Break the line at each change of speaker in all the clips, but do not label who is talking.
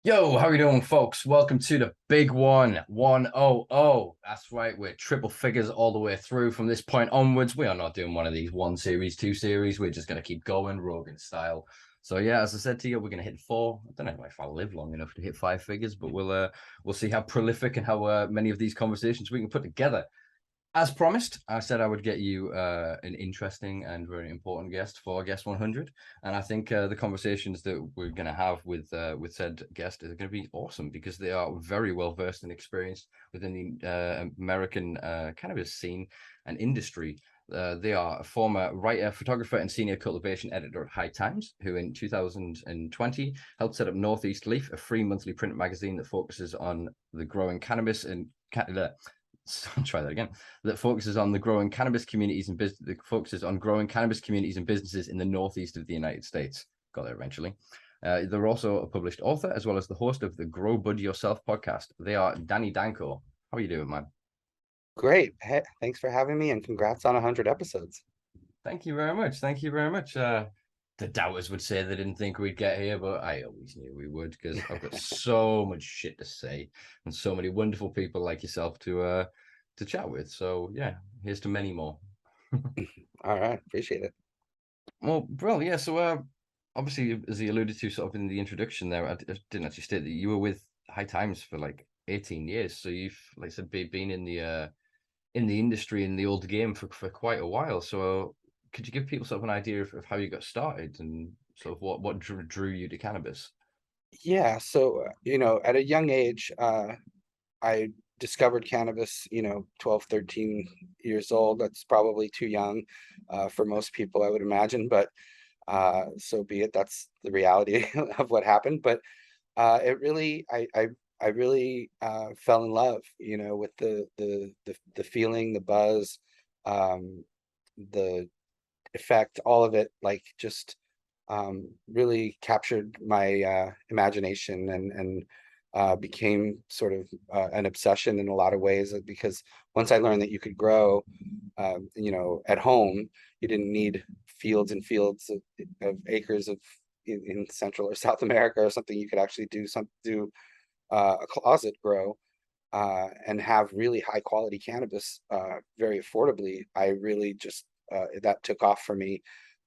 Yo, how you doing, folks? Welcome to the big one, 100. That's right, we're triple figures all the way through from this point onwards. We are not doing one of these one series, two series. We're just going to keep going, Rogan style. So yeah, as I said to you, we're going to hit four. I don't know if I'll live long enough to hit five figures, but we'll see how prolific and how many of these conversations we can put together. As promised, I said I would get you an interesting and very important guest for Guest 100, and I think the conversations that we're going to have with said guest are going to be awesome because they are very well versed and experienced within the American cannabis scene and industry. They are a former writer, photographer, and senior cultivation editor at High Times, who in 2020 helped set up Northeast Leaf, a free monthly print magazine that focuses on the growing cannabis and try that again. That focuses on the growing cannabis communities and business. That focuses on growing cannabis communities and businesses in the northeast of the United States. Got there eventually. They're also a published author as well as the host of the Grow Bud Yourself podcast. They are Danny Danko. How are you doing, man?
Great. Hey, thanks for having me and congrats on 100 episodes.
Thank you very much. Thank you very much. The doubters would say they didn't think we'd get here, but I always knew we would because I've got so much shit to say and so many wonderful people like yourself to chat with. So yeah, here's to many more.
All right. Appreciate it.
Well, bro, yeah. So, obviously, as he alluded to, sort of in the introduction there, I didn't actually state that you were with High Times for like 18 years. So you've, like I said, been in the industry in the old game for quite a while. So, could you give people sort of an idea of how you got started and sort of what drew you to cannabis?
Yeah. At a young age, I discovered cannabis, 12, 13 years old. That's probably too young for most people, I would imagine, but so be it. That's the reality of what happened. But it really, I really fell in love, with the feeling, the buzz, the effect, all of it, like just really captured my imagination and became sort of an obsession in a lot of ways. Because once I learned that you could grow, at home, you didn't need fields and fields of acres in Central or South America or something. You could actually do a closet grow and have really high quality cannabis very affordably. I really just that took off for me,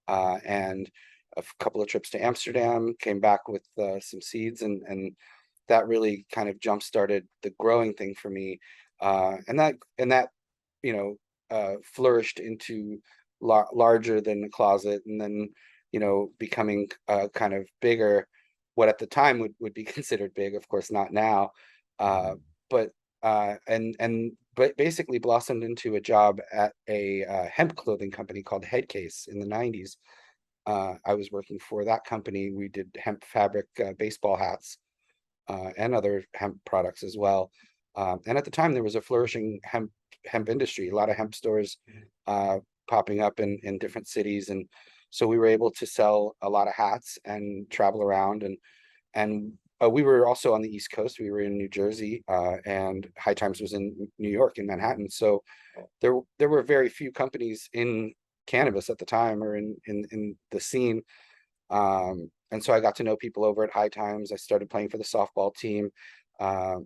and a couple of trips to Amsterdam, came back with some seeds, and that really kind of jump started the growing thing for me, and that flourished into larger than the closet, and then becoming kind of bigger. What at the time would be considered big, of course, not now, uh, but but basically blossomed into a job at a hemp clothing company called Headcase in the 90s. I was working for that company. We did hemp fabric baseball hats and other hemp products as well. And at the time, there was a flourishing hemp industry, a lot of hemp stores uh, popping up in different cities, and so we were able to sell a lot of hats and travel around, and we were also on the East Coast. We were in New Jersey, and High Times was in New York, in Manhattan. So there were very few companies in cannabis at the time, or in the scene. And so I got to know people over at High Times. I started playing for the softball team.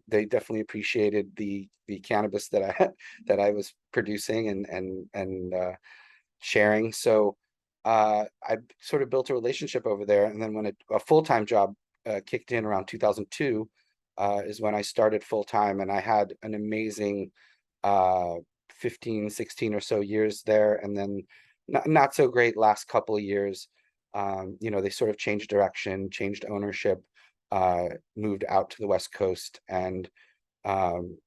They definitely appreciated the cannabis that I that I was producing and sharing. So I sort of built a relationship over there. And then when a full-time job kicked in around 2002, is when I started full time, and I had an amazing uh, 15, 16 or so years there, and then not so great last couple of years. They sort of changed direction, changed ownership, moved out to the West Coast, and um,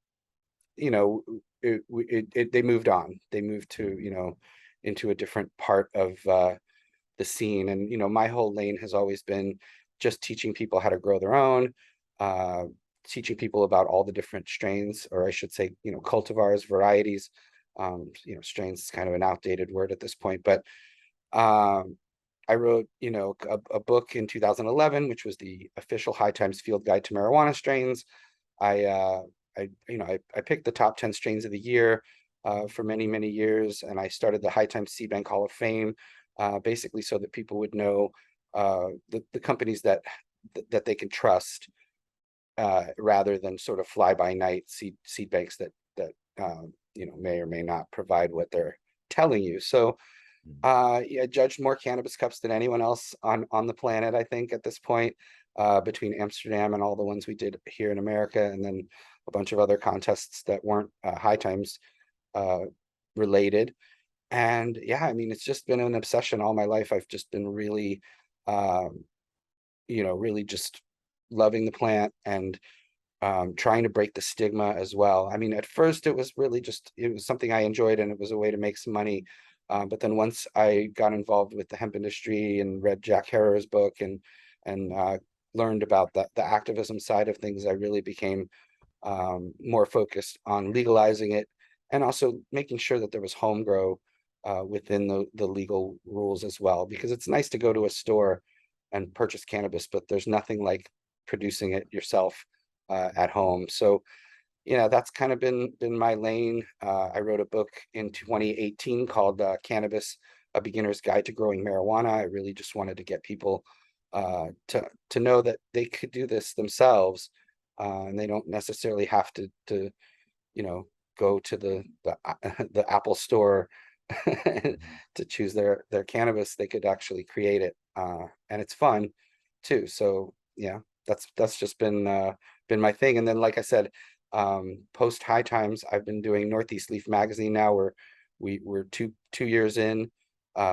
you know, they moved on. They moved to, into a different part of the scene. And, my whole lane has always been just teaching people how to grow their own, uh, teaching people about all the different strains, or I should say, cultivars, varieties. Strains is kind of an outdated word at this point, but um, I wrote, a book in 2011, which was the official High Times Field Guide to Marijuana Strains. I, uh, I picked the top 10 strains of the year for many, many years, and I started the High Times Seed Bank Hall of Fame, basically so that people would know the companies that they can trust rather than sort of fly by night seed banks that may or may not provide what they're telling you. So yeah, judged more cannabis cups than anyone else on the planet, I think, at this point, between Amsterdam and all the ones we did here in America, and then a bunch of other contests that weren't High Times related. And yeah, I mean, it's just been an obsession all my life. I've just been really, um, really just loving the plant and trying to break the stigma as well. I mean, at first it was really just, it was something I enjoyed and it was a way to make some money. But then once I got involved with the hemp industry and read Jack Herer's book and learned about the activism side of things, I really became more focused on legalizing it and also making sure that there was home grow within the legal rules as well. Because it's nice to go to a store and purchase cannabis, but there's nothing like producing it yourself at home. So, that's kind of been my lane. I wrote a book in 2018 called Cannabis: A Beginner's Guide to Growing Marijuana. I really just wanted to get people to know that they could do this themselves, and they don't necessarily have to go to the Apple store to choose their cannabis. They could actually create it, and it's fun too. So yeah, that's just been my thing. And then, like I said, post High Times, I've been doing Northeast Leaf magazine now. We're two years in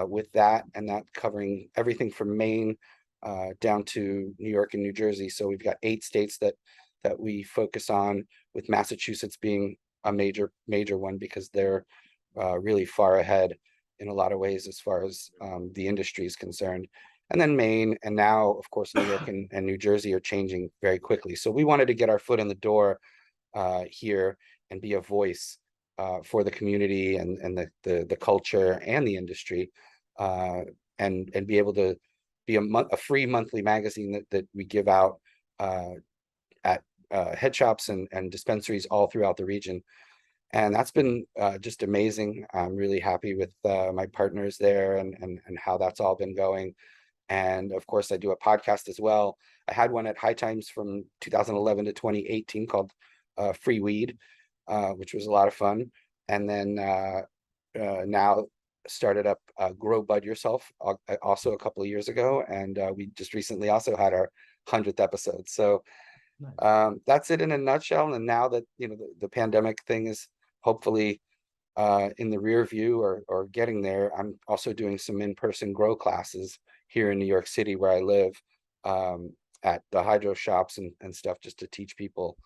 with that, and that covering everything from Maine down to New York and New Jersey. So we've got 8 states that we focus on, with Massachusetts being a major one because they're really far ahead in a lot of ways as far as the industry is concerned. And then Maine, and now, of course, New York and New Jersey are changing very quickly. So we wanted to get our foot in the door here and be a voice for the community and the culture and the industry, and be able to be a free monthly magazine that we give out at head shops and dispensaries all throughout the region. And that's been just amazing. I'm really happy with my partners there and how that's all been going. And of course, I do a podcast as well. I had one at High Times from 2011 to 2018 called Free Weed, which was a lot of fun. And then now started up Grow Bud Yourself also a couple of years ago. And we just recently also had our 100th episode. So that's it in a nutshell. And now that, the pandemic thing is hopefully in the rear view or getting there, I'm also doing some in-person grow classes here in New York City where I live, at the hydro shops and stuff, just to teach people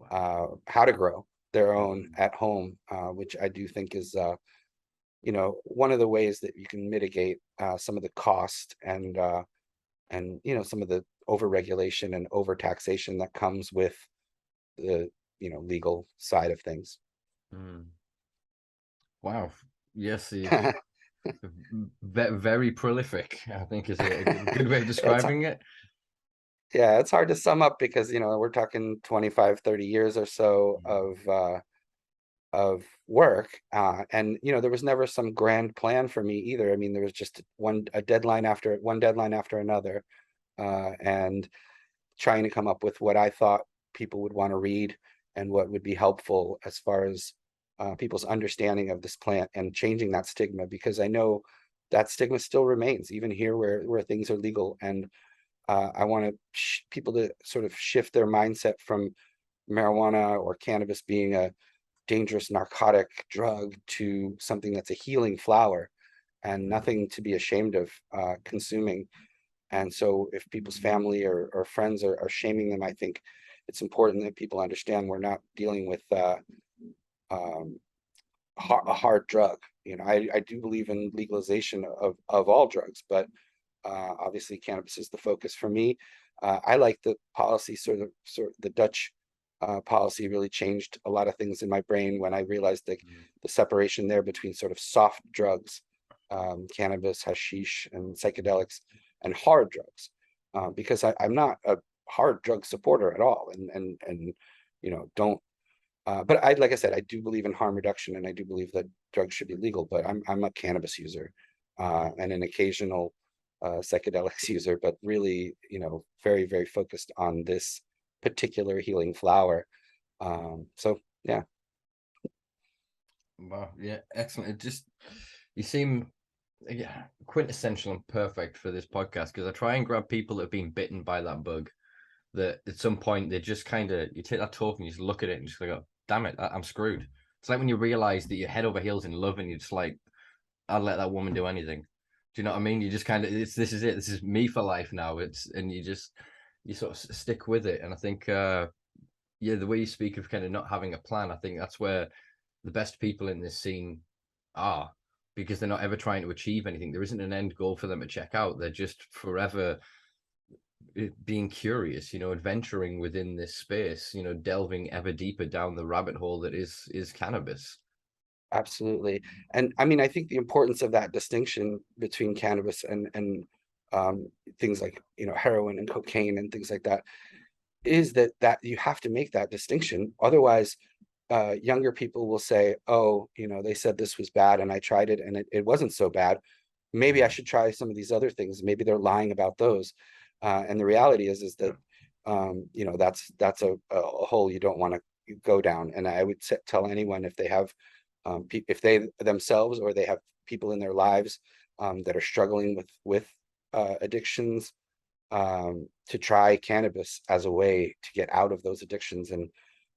how to grow their own at home, which I do think is one of the ways that you can mitigate some of the cost and some of the overregulation and overtaxation that comes with the legal side of things.
Wow. Yes, very prolific, I think, is a good way of describing it.
Yeah, it's hard to sum up because we're talking 25, 30 years or so of work, and there was never some grand plan for me either. I mean, there was just one deadline after another, and trying to come up with what I thought people would want to read and what would be helpful as far as people's understanding of this plant and changing that stigma, because I know that stigma still remains even here where things are legal. And I want people to sort of shift their mindset from marijuana or cannabis being a dangerous narcotic drug to something that's a healing flower and nothing to be ashamed of consuming. And so if people's family or friends are shaming them, I think it's important that people understand we're not dealing with a hard drug. I do believe in legalization of all drugs, but obviously cannabis is the focus for me. I like the policy, sort of the Dutch policy really changed a lot of things in my brain when I realized the separation there between sort of soft drugs, cannabis, hashish, and psychedelics, and hard drugs, because I'm not a hard drug supporter at all, and don't. But like I said, I do believe in harm reduction, and I do believe that drugs should be legal. But I'm a cannabis user, and an occasional psychedelics user, but really, very, very focused on this particular healing flower. So yeah.
Wow, yeah, excellent. It just, you seem, yeah, quintessential and perfect for this podcast, because I try and grab people that have been bitten by that bug, that at some point they just kind of, you take that talk and you just look at it and just go, damn it, I'm screwed. It's like when you realize that you're head over heels in love and you're just like, I'll let that woman do anything. Do you know what I mean? You just kind of, this is it. This is me for life now. And you sort of stick with it. And I think, yeah, the way you speak of kind of not having a plan, I think that's where the best people in this scene are, because they're not ever trying to achieve anything. There isn't an end goal for them to check out. They're just forever being curious, adventuring within this space, delving ever deeper down the rabbit hole that is cannabis.
Absolutely. And I mean, I think the importance of that distinction between cannabis and things like, heroin and cocaine and things like that, is that you have to make that distinction. Otherwise, younger people will say, oh, they said this was bad and I tried it and it wasn't so bad. Maybe I should try some of these other things. Maybe they're lying about those. And the reality is that, that's a hole you don't want to go down. And I would tell anyone, if they have, if they themselves or they have people in their lives that are struggling with addictions, to try cannabis as a way to get out of those addictions. And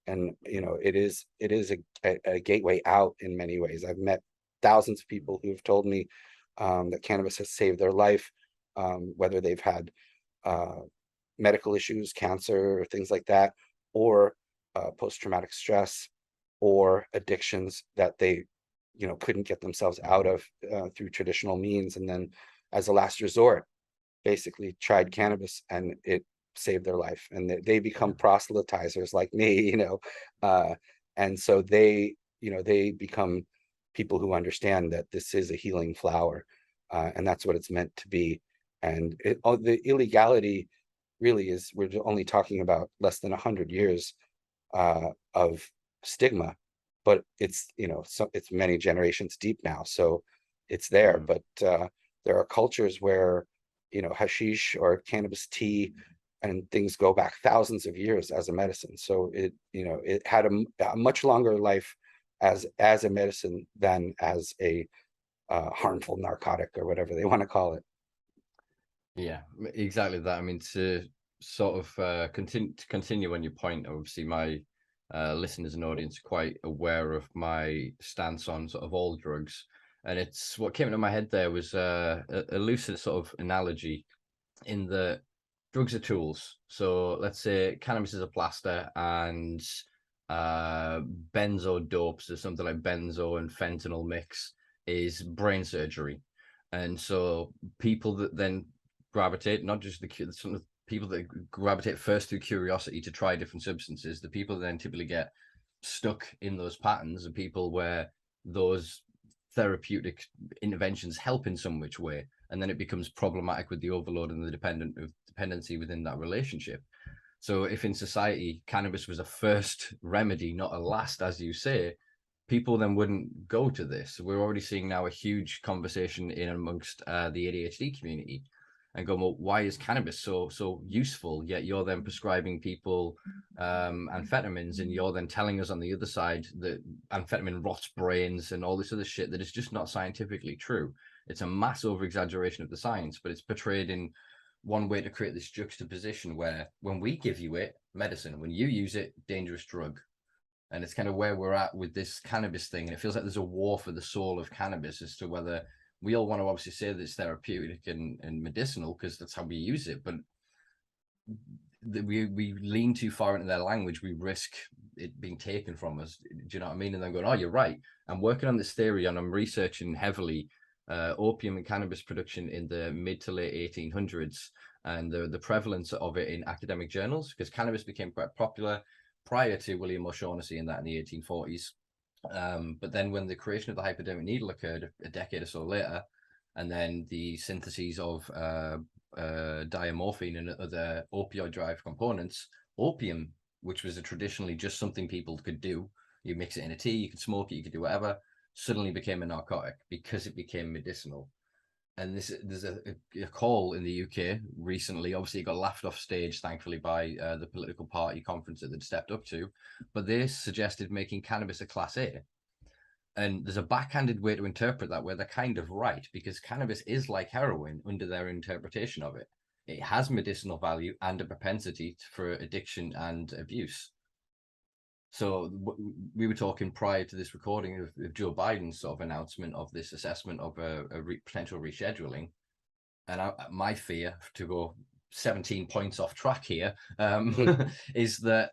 it is a gateway out in many ways. I've met thousands of people who have told me that cannabis has saved their life, whether they've had uh, medical issues, cancer, or things like that, or post-traumatic stress, or addictions that they couldn't get themselves out of through traditional means, and then as a last resort basically tried cannabis and it saved their life, and they become proselytizers like me, uh, and so they become people who understand that this is a healing flower, and that's what it's meant to be. And the illegality really is, we're only talking about less than 100 years of stigma, but it's so it's many generations deep now, so it's there. But there are cultures where hashish or cannabis tea and things go back thousands of years as a medicine. So it had a much longer life as a medicine than as a harmful narcotic, or whatever they want to call it.
Yeah, exactly that. I mean, to sort of continue on your point, obviously my listeners and audience are quite aware of my stance on sort of all drugs. And it's what came into my head there was a lucid sort of analogy, in the drugs are tools. So let's say cannabis is a plaster, and benzo dopes, or something like benzo and fentanyl mix, is brain surgery. And so people that then gravitate, not just some of the people that gravitate first through curiosity to try different substances, the people that then typically get stuck in those patterns are people where those therapeutic interventions help in some which way, and then it becomes problematic with the overload and the dependency within that relationship. So if in society cannabis was a first remedy, not a last, as you say, people then wouldn't go to this. We're already seeing now a huge conversation in amongst the ADHD community, and go, well, why is cannabis so useful? Yet you're then prescribing people amphetamines, and you're then telling us on the other side that amphetamine rots brains and all this other shit that is just not scientifically true. It's a mass over exaggeration of the science, but it's portrayed in one way to create this juxtaposition where when we give you it, medicine, when you use it, dangerous drug. And it's kind of where we're at with this cannabis thing. And it feels like there's a war for the soul of cannabis as to whether we all want to obviously say that it's therapeutic and medicinal because that's how we use it. But we lean too far into their language, we risk it being taken from us. Do you know what I mean? And then going, oh, you're right. I'm working on this theory, and I'm researching heavily opium and cannabis production in the mid to late 1800s, and the prevalence of it in academic journals, because cannabis became quite popular prior to William O'Shaughnessy and that in the 1840s. But then when the creation of the hypodermic needle occurred a decade or so later, and then the syntheses of diamorphine and other opioid-derived components, opium, which was traditionally just something people could do, you mix it in a tea, you could smoke it, you could do whatever, suddenly became a narcotic because it became medicinal. and there's a call in the UK recently. Obviously, it got laughed off stage, thankfully, by the political party conference that they'd stepped up to. But they suggested making cannabis a Class A. And there's a backhanded way to interpret that where they're kind of right, because cannabis is like heroin under their interpretation of it. It has medicinal value and a propensity for addiction and abuse. So we were talking prior to this recording of Joe Biden's sort of announcement of this assessment of a potential rescheduling. And my fear, to go 17 points off track here, is that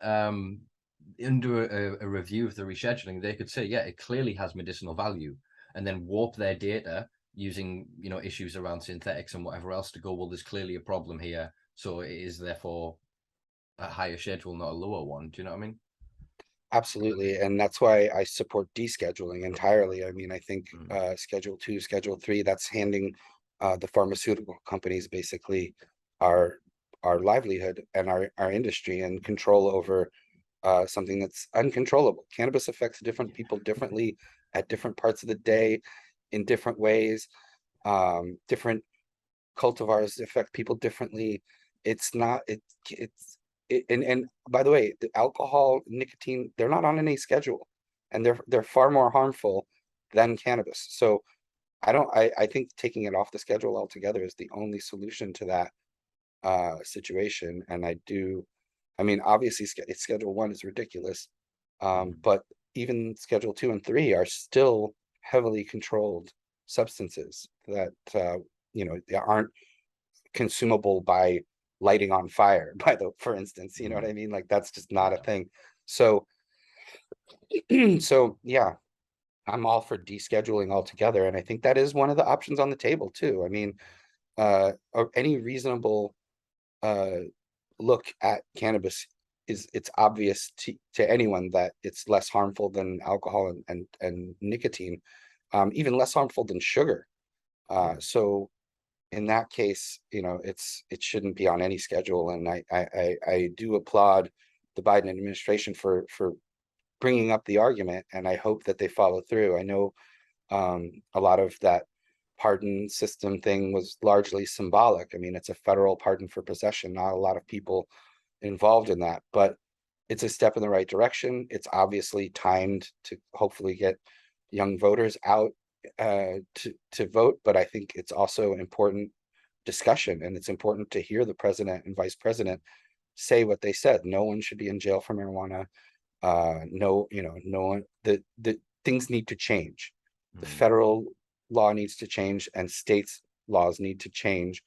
under a review of the rescheduling, they could say, yeah, it clearly has medicinal value, and then warp their data using, issues around synthetics and whatever else to go, well, there's clearly a problem here, so it is therefore a higher schedule, not a lower one. Do you know what I mean?
Absolutely. And that's why I support descheduling entirely. I mean, I think
Mm.
Schedule 2, Schedule 3, that's handing the pharmaceutical companies basically our livelihood and our industry and control over something that's uncontrollable. Cannabis affects different people differently at different parts of the day in different ways. Different cultivars affect people differently. It's not and by the way, the alcohol, nicotine, they're not on any schedule, and they're far more harmful than cannabis. So I think taking it off the schedule altogether is the only solution to that situation. And I mean, obviously Schedule 1 is ridiculous, but even Schedule 2 and 3 are still heavily controlled substances that they aren't consumable by lighting on fire, for instance, you know what I mean? Like that's just not a thing. So so yeah, I'm all for descheduling altogether. And I think that is one of the options on the table too. I mean, or any reasonable look at cannabis it's obvious to anyone that it's less harmful than alcohol and nicotine, even less harmful than sugar. So in that case, it shouldn't be on any schedule. And I do applaud the Biden administration for bringing up the argument, and I hope that they follow through. I know a lot of that pardon system thing was largely symbolic. I mean, it's a federal pardon for possession, not a lot of people involved in that, but it's a step in the right direction. It's obviously timed to hopefully get young voters out to vote, but I think it's also important discussion, and it's important to hear the president and vice president say what they said. No one should be in jail for marijuana. No, no one. The things need to change. The federal law needs to change, and states' laws need to change.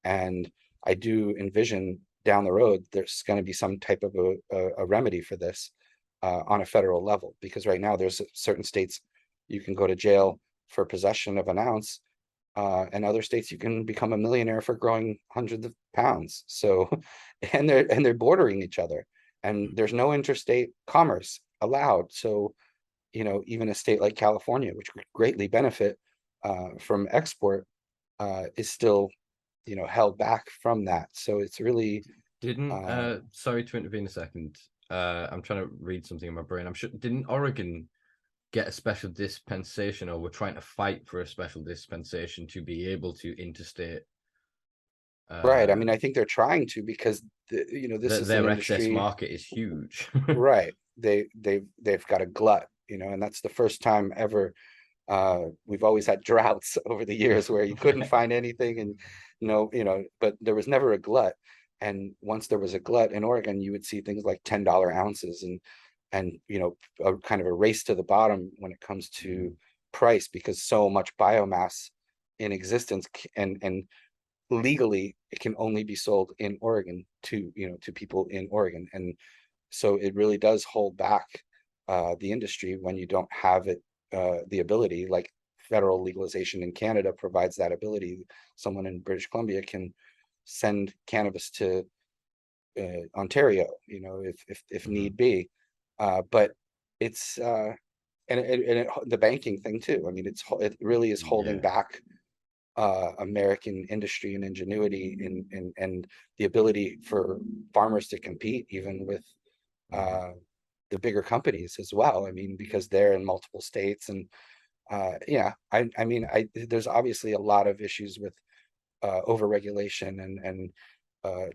And I do envision down the road there's going to be some type of a remedy for this on a federal level, because right now there's certain states you can go to jail for possession of an ounce, and other states you can become a millionaire for growing hundreds of pounds. So, and they're bordering each other, and there's no interstate commerce allowed. So, even a state like California, which would greatly benefit from export, is still, held back from that. So it's really
Sorry to intervene a second. I'm trying to read something in my brain. I'm sure, didn't Oregon get a special dispensation, or we're trying to fight for a special dispensation to be able to interstate
right. I mean, I think they're trying to, because this is an
their excess
industry,
market is huge.
right? They've got a glut, and that's the first time ever. We've always had droughts over the years where you couldn't find anything, and but there was never a glut. And once there was a glut in Oregon, you would see things like $10 ounces, and a kind of a race to the bottom when it comes to price, because so much biomass in existence, and legally it can only be sold in Oregon to people in Oregon. And so it really does hold back the industry when you don't have it, the ability. Like federal legalization in Canada provides that ability. Someone in British Columbia can send cannabis to Ontario, if need be. But it's the banking thing too. I mean, it really is holding back American industry and ingenuity, and the ability for farmers to compete even with the bigger companies as well. I mean, because they're in multiple states, and Yeah, I mean, there's obviously a lot of issues with overregulation and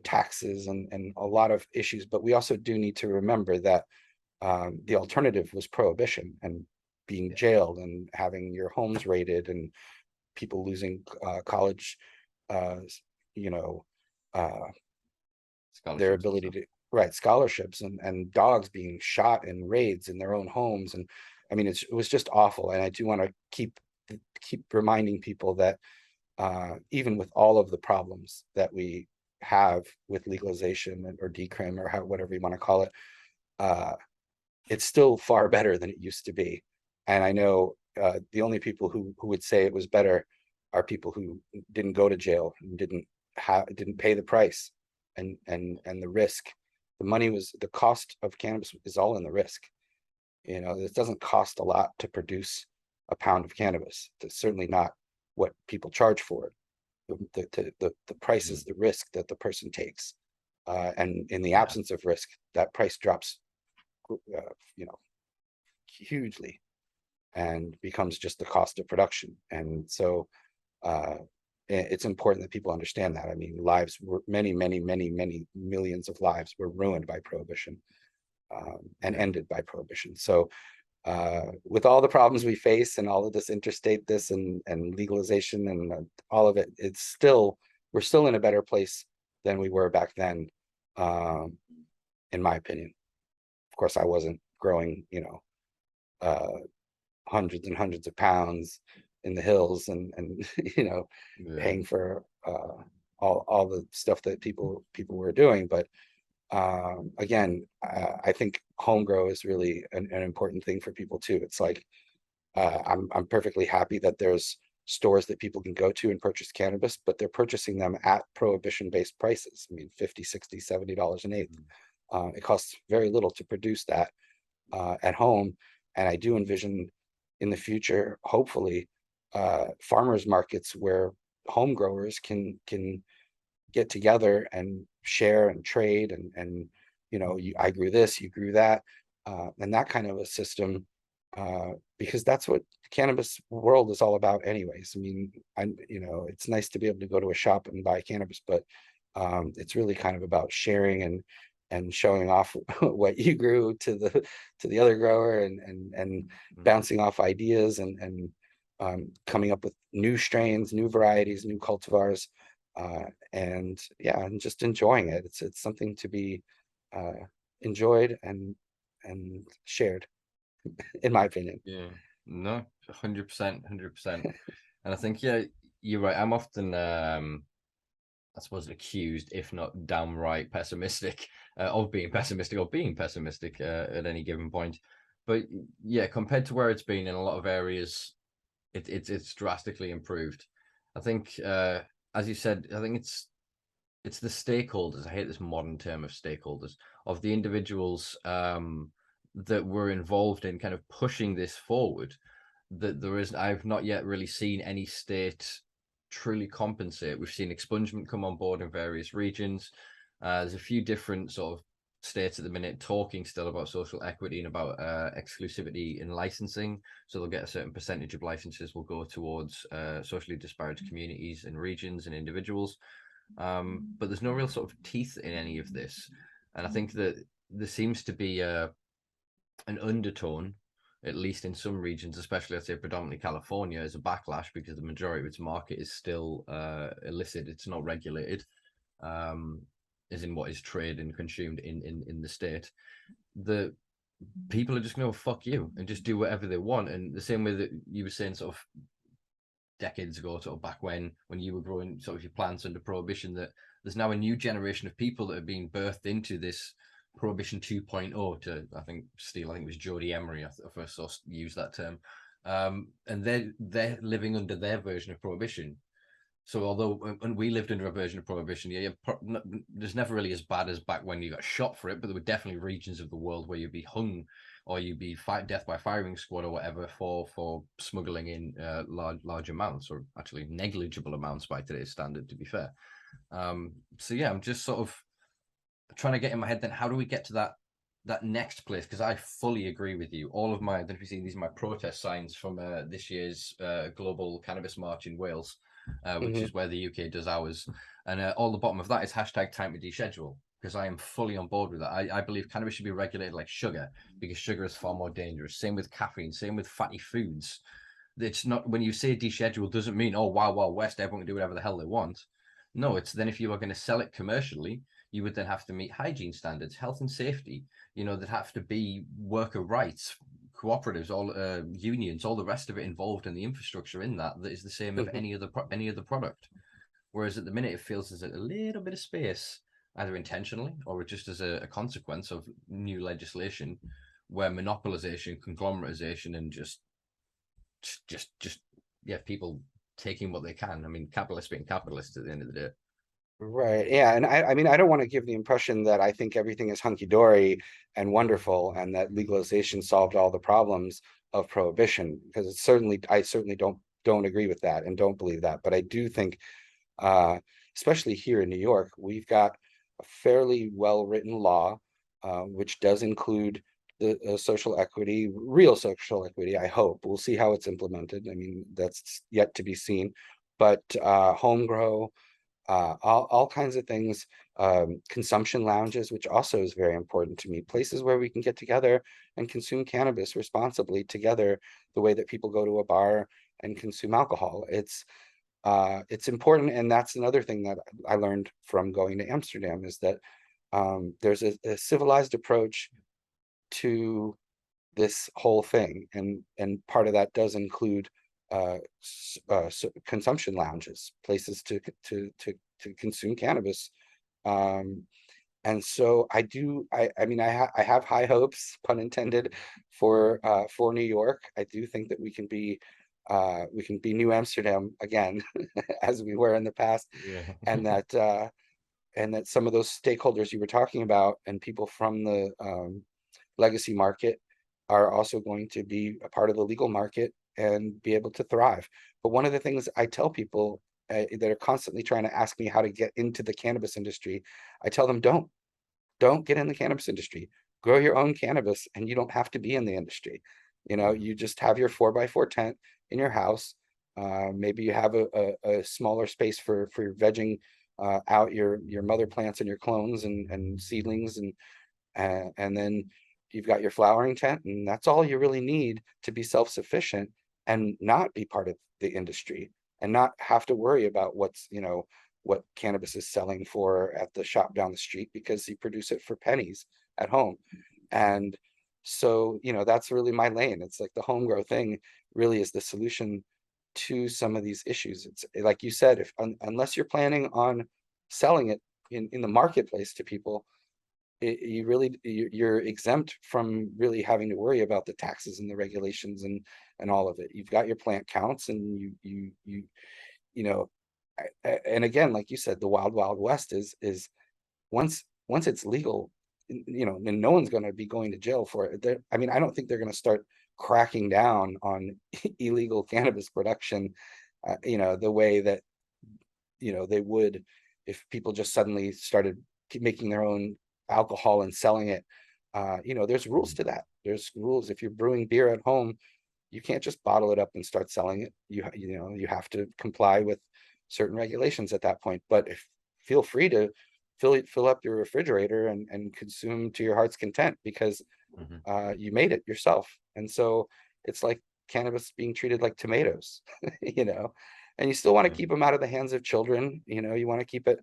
taxes and a lot of issues, but we also do need to remember that the alternative was prohibition and being jailed and having your homes raided and people losing college, uh, you know, uh, their
Scholarships and
ability
stuff.
to write scholarships and dogs being shot in raids in their own homes. And I mean, it was just awful. And I do want to keep reminding people that even with all of the problems that we have with legalization or decrim or whatever you want to call it, uh, it's still far better than it used to be. And I know the only people who would say it was better are people who didn't go to jail and didn't pay the price and the risk. The cost of cannabis is all in the risk. You know, it doesn't cost a lot to produce a pound of cannabis. It's certainly not what people charge for it. The price is the risk that the person takes. And in the
Yeah.
absence of risk, that price drops, you know, hugely and becomes just the cost of production. And so uh, it's important that people understand that. I mean, many millions of lives were ruined by prohibition and
Yeah.
ended by prohibition. So with all the problems we face and all of this interstate this and legalization and all of it, we're still in a better place than we were back then, um, in my opinion. Of course, I wasn't growing, uh, hundreds and hundreds of pounds in the hills and
Yeah.
paying for all the stuff that people were doing. But again, I think home grow is really an important thing for people too. It's like I'm perfectly happy that there's stores that people can go to and purchase cannabis, but they're purchasing them at prohibition based prices. I mean, 50, 60, $70 an eighth. It costs very little to produce that at home. And I do envision in the future, hopefully, farmers markets where home growers can get together and share and trade and I grew this, you grew that, and that kind of a system, because that's what the cannabis world is all about anyways. I mean, it's nice to be able to go to a shop and buy cannabis, but it's really kind of about sharing and showing off what you grew to the other grower and bouncing off ideas and coming up with new strains, new varieties, new cultivars, and yeah, and just enjoying it. It's something to be uh, enjoyed and shared, in my opinion.
Yeah. No, 100%, 100%. And I think, yeah, you're right. I'm often I suppose accused, if not downright pessimistic, of being pessimistic or being pessimistic at any given point. But yeah, compared to where it's been in a lot of areas, it's drastically improved. I think, as you said, I think it's the stakeholders. I hate this modern term of stakeholders, of the individuals that were involved in kind of pushing this forward. That there is, I've not yet really seen any state truly compensate. We've seen expungement come on board in various regions. There's a few different sort of states at the minute talking still about social equity and about exclusivity in licensing. So they'll get a certain percentage of licenses will go towards socially disparate communities and regions and individuals. But there's no real sort of teeth in any of this. And I think that there seems to be an undertone, at least in some regions, especially I'd say predominantly California, as a backlash because the majority of its market is still illicit. It's not regulated, as in what is traded and consumed in the state. The people are just going to fuck you and just do whatever they want. And the same way that you were saying, sort of decades ago, sort of back when you were growing sort of your plants under prohibition, that there's now a new generation of people that are being birthed into this prohibition 2.0, to I think it was Jody Emery I first saw use that term, and they're living under their version of prohibition. So although when we lived under a version of prohibition, yeah, there's never really as bad as back when you got shot for it, but there were definitely regions of the world where you'd be hung or you'd be death by firing squad or whatever for smuggling in large amounts, or actually negligible amounts by today's standard, to be fair. So yeah, I'm just sort of trying to get in my head then, how do we get to that that next place, because I fully agree with you. All of my, I don't know if you see, these are my protest signs from this year's global cannabis march in Wales, which is where the UK does ours. And all the bottom of that is hashtag time to deschedule, because I am fully on board with that. I believe cannabis should be regulated like sugar, because sugar is far more dangerous. Same with caffeine, same with fatty foods. It's not, when you say deschedule, doesn't mean, oh, wow, wow, West, everyone can do whatever the hell they want. No, it's then if you are going to sell it commercially, you would then have to meet hygiene standards, health and safety, that have to be worker rights, cooperatives, all unions, all the rest of it involved in the infrastructure in that is the same of any other product. Whereas at the minute it feels there's a little bit of space, either intentionally or just as a consequence of new legislation, where monopolization, conglomeratization, and just yeah, people taking what they can. I mean, capitalists being capitalists at the end of the day.
Right. Yeah. And I mean, I don't want to give the impression that I think everything is hunky-dory and wonderful and that legalization solved all the problems of prohibition, because I certainly don't agree with that and don't believe that. But I do think, especially here in New York, we've got a fairly well-written law, which does include the social equity, real social equity, I hope. We'll see how it's implemented. I mean, that's yet to be seen. But home grow, all kinds of things, consumption lounges, which also is very important to me, places where we can get together and consume cannabis responsibly together, the way that people go to a bar and consume alcohol. It's important, and that's another thing that I learned from going to Amsterdam, is that there's a civilized approach to this whole thing, and part of that does include consumption lounges, places to consume cannabis. And so I mean, I have high hopes, pun intended, for New York. I do think that we can be New Amsterdam again, as we were in the past,
Yeah.
and that some of those stakeholders you were talking about and people from the legacy market are also going to be a part of the legal market and be able to thrive. But one of the things I tell people that are constantly trying to ask me how to get into the cannabis industry, I tell them, don't get in the cannabis industry. Grow your own cannabis, and you don't have to be in the industry. You just have your 4x4 tent in your house. Maybe you have a smaller space for vegging out your mother plants and your clones and seedlings, and then you've got your flowering tent, and that's all you really need to be self-sufficient and not be part of the industry and not have to worry about what cannabis is selling for at the shop down the street, because you produce it for pennies at home. And so, that's really my lane. It's like the home grow thing really is the solution to some of these issues. It's like you said, if unless you're planning on selling it in the marketplace to people, you're exempt from really having to worry about the taxes and the regulations and all of it. You've got your plant counts, and you know and again, like you said, the wild west is once it's legal, and no one's going to be going to jail for it. I mean, I don't think they're going to start cracking down on illegal cannabis production, the way that they would if people just suddenly started making their own alcohol and selling it. There's rules to that. There's rules. If you're brewing beer at home, you can't just bottle it up and start selling it. You have to comply with certain regulations at that point. But feel free to fill up your refrigerator and consume to your heart's content, because you made it yourself. And so it's like cannabis being treated like tomatoes, and you still want to keep them out of the hands of children. You want to keep it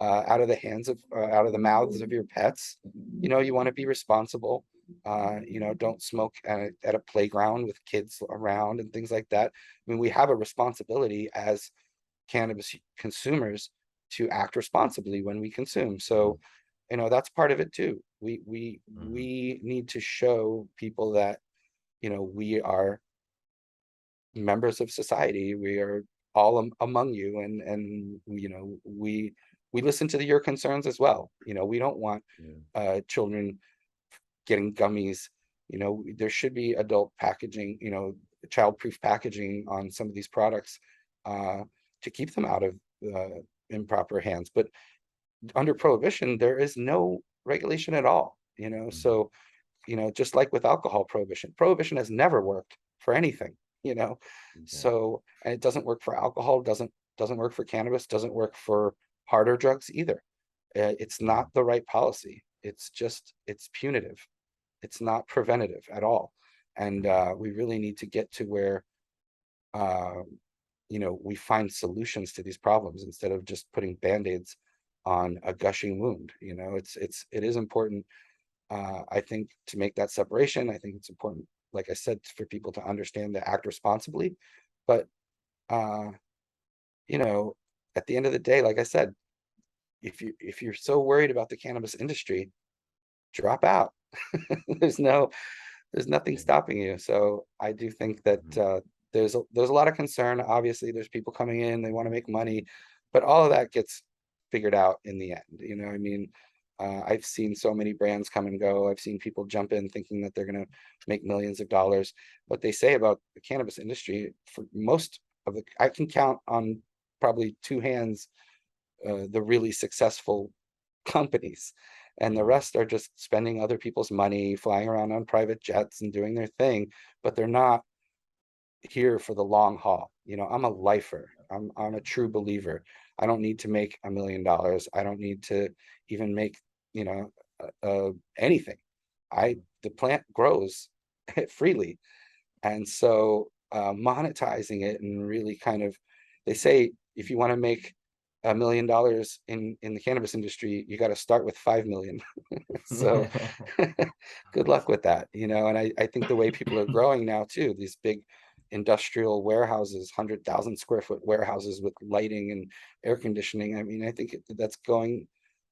out of the hands of out of the mouths of your pets. You want to be responsible. Don't smoke at a playground with kids around and things like that. I mean, we have a responsibility as cannabis consumers to act responsibly when we consume. So, that's part of it too. We need to show people that, we are members of society. We are all among you, and we listen to your concerns as well. We don't want children getting gummies. There should be adult packaging, child-proof packaging on some of these products, to keep them out of improper hands. But under prohibition, there is no regulation at all. So, just like with alcohol prohibition has never worked for anything,
Yeah.
so, and it doesn't work for alcohol, doesn't work for cannabis, doesn't work for harder drugs either. It's not the right policy. It's punitive. It's not preventative at all. And we really need to get to where, uh, we find solutions to these problems instead of just putting band-aids on a gushing wound. It is important, I think, to make that separation. I think it's important, like I said, for people to understand to act responsibly. But, uh, you know, at the end of the day, like I said, if you're so worried about the cannabis industry, drop out. There's no there's nothing
Yeah.
stopping you. So I do think that
Mhm.
there's a lot of concern. Obviously, there's people coming in, they want to make money, but all of that gets figured out in the end. I mean, I've seen so many brands come and go. I've seen people jump in thinking that they're going to make millions of dollars. What they say about the cannabis industry, for most of I can count on probably two hands, the really successful companies, and the
Mhm.
rest are just spending other people's money, flying around on private jets and doing their thing, but they're not here for the long haul. I'm a lifer. I'm a true believer. I don't need to make $1 million. I don't need to even make, you know, anything. The plant grows freely, and so monetizing it and really kind of, they say if you want to make $1 million in the cannabis industry, you got to start with 5 million. So good luck with that. And I think the way people are growing now too, these big industrial warehouses, 100,000 square foot warehouses with lighting and air conditioning. I mean, I think that's going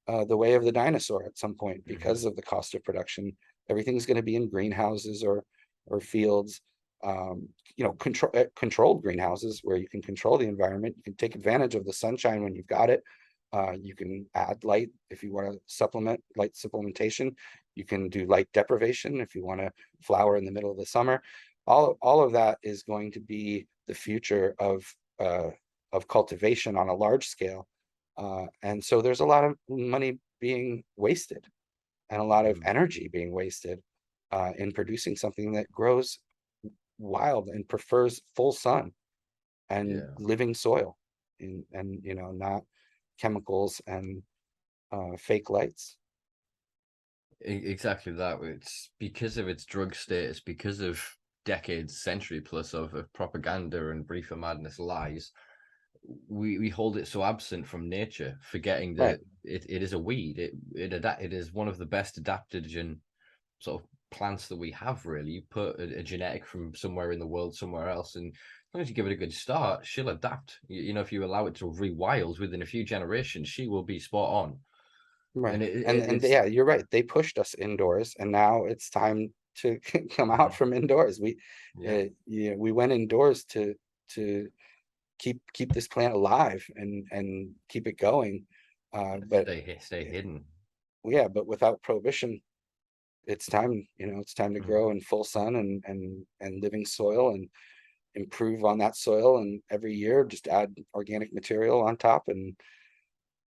the way of the dinosaur at some point because
Mhm.
of the cost of production. Everything's going to be in greenhouses or fields, controlled greenhouses where you can control the environment. You can take advantage of the sunshine when you've got it. You can add light if you want to supplement light supplementation. You can do light deprivation if you want to flower in the middle of the summer. All of that is going to be the future of cultivation on a large scale. And so there's a lot of money being wasted and a lot of
Mhm.
energy being wasted in producing something that grows wild and prefers full sun and
Yeah.
living soil, and not chemicals and fake lights.
Exactly that. It's because of its drug status, because of decades, century plus of propaganda and reefer madness lies. We hold it so absent from nature, forgetting
Right.
that it is a weed. It is one of the best adaptogen sort of plants that we have. Really, you put a genetic from somewhere in the world somewhere else, and as long as you give it a good start, she'll adapt. If you allow it to rewild within a few generations, she will be spot on.
Right.
And
And
it's
yeah, you're right. They pushed us indoors, and now it's time to come out
Mhm.
from indoors.
Yeah,
We went indoors to keep this plant alive and keep it going. But
stay hidden.
yeah, but without prohibition, it's time to
Mhm.
grow in full sun and living soil and improve on that soil. And every year, just add organic material on top and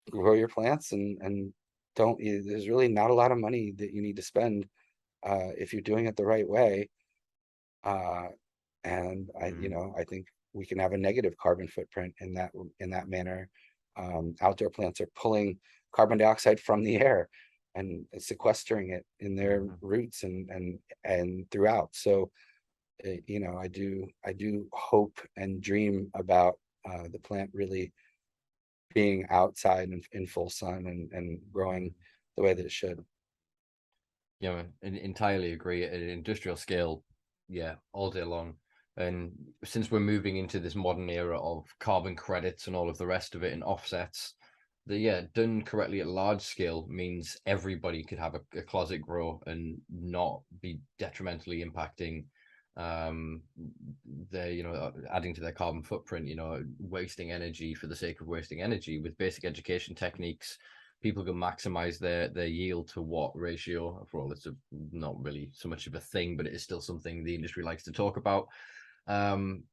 grow your plants, and there's really not a lot of money that you need to spend if you're doing it the right way. Uh, and
Mhm.
I think we can have a negative carbon footprint in that manner. Outdoor plants are pulling carbon dioxide from the air and sequestering it in their
Mhm.
roots and throughout. So, I do hope and dream about the plant really being outside in full sun and growing
Mhm.
the way that it should.
Yeah, man, entirely agree. At an industrial scale, yeah, all day long. And since we're moving into this modern era of carbon credits and all of the rest of it and offsets, yeah, done correctly at large scale means everybody could have a closet grow and not be detrimentally impacting um their, adding to their carbon footprint, wasting energy for the sake of wasting energy. With basic education techniques, people can maximize their yield to what ratio. For all, it's not really so much of a thing, but it is still something the industry likes to talk about. um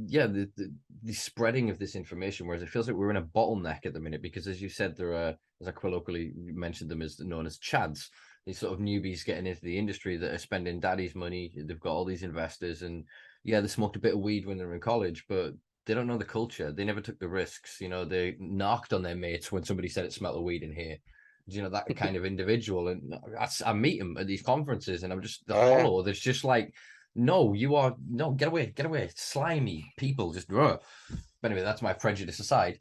yeah, the spreading of this information, whereas it feels like we're in a bottleneck at the minute, because as you said, there are, as I colloquially mentioned them, as known as chads, these sort of newbies getting into the industry that are spending daddy's money. They've got all these investors, and yeah, they smoked a bit of weed when they were in college, but they don't know the culture. They never took the risks. You know, they knocked on their mates when somebody said it smelled of weed in here. You know, that kind of individual. And I meet them at these conferences, and I'm just the
Oh yeah.
hollow. There's just like, no, you are no, get away, slimy people. Just but anyway, that's my prejudice aside.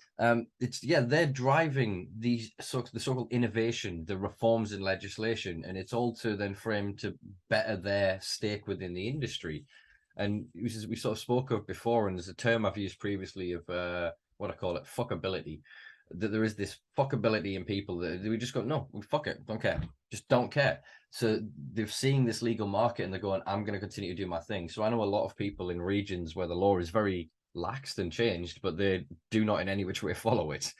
It's yeah, they're driving the so-called innovation, the reforms in legislation, and it's all to then frame to better their stake within the industry. And we sort of spoke of before, and there's a term I've used previously of what I call it, fuckability. That there is this fuckability in people that we just go, no, fuck it, don't care, just don't care. So they're seeing this legal market and they're going, I'm going to continue to do my thing. So I know a lot of people in regions where the law is very laxed and changed, but they do not in any which way follow it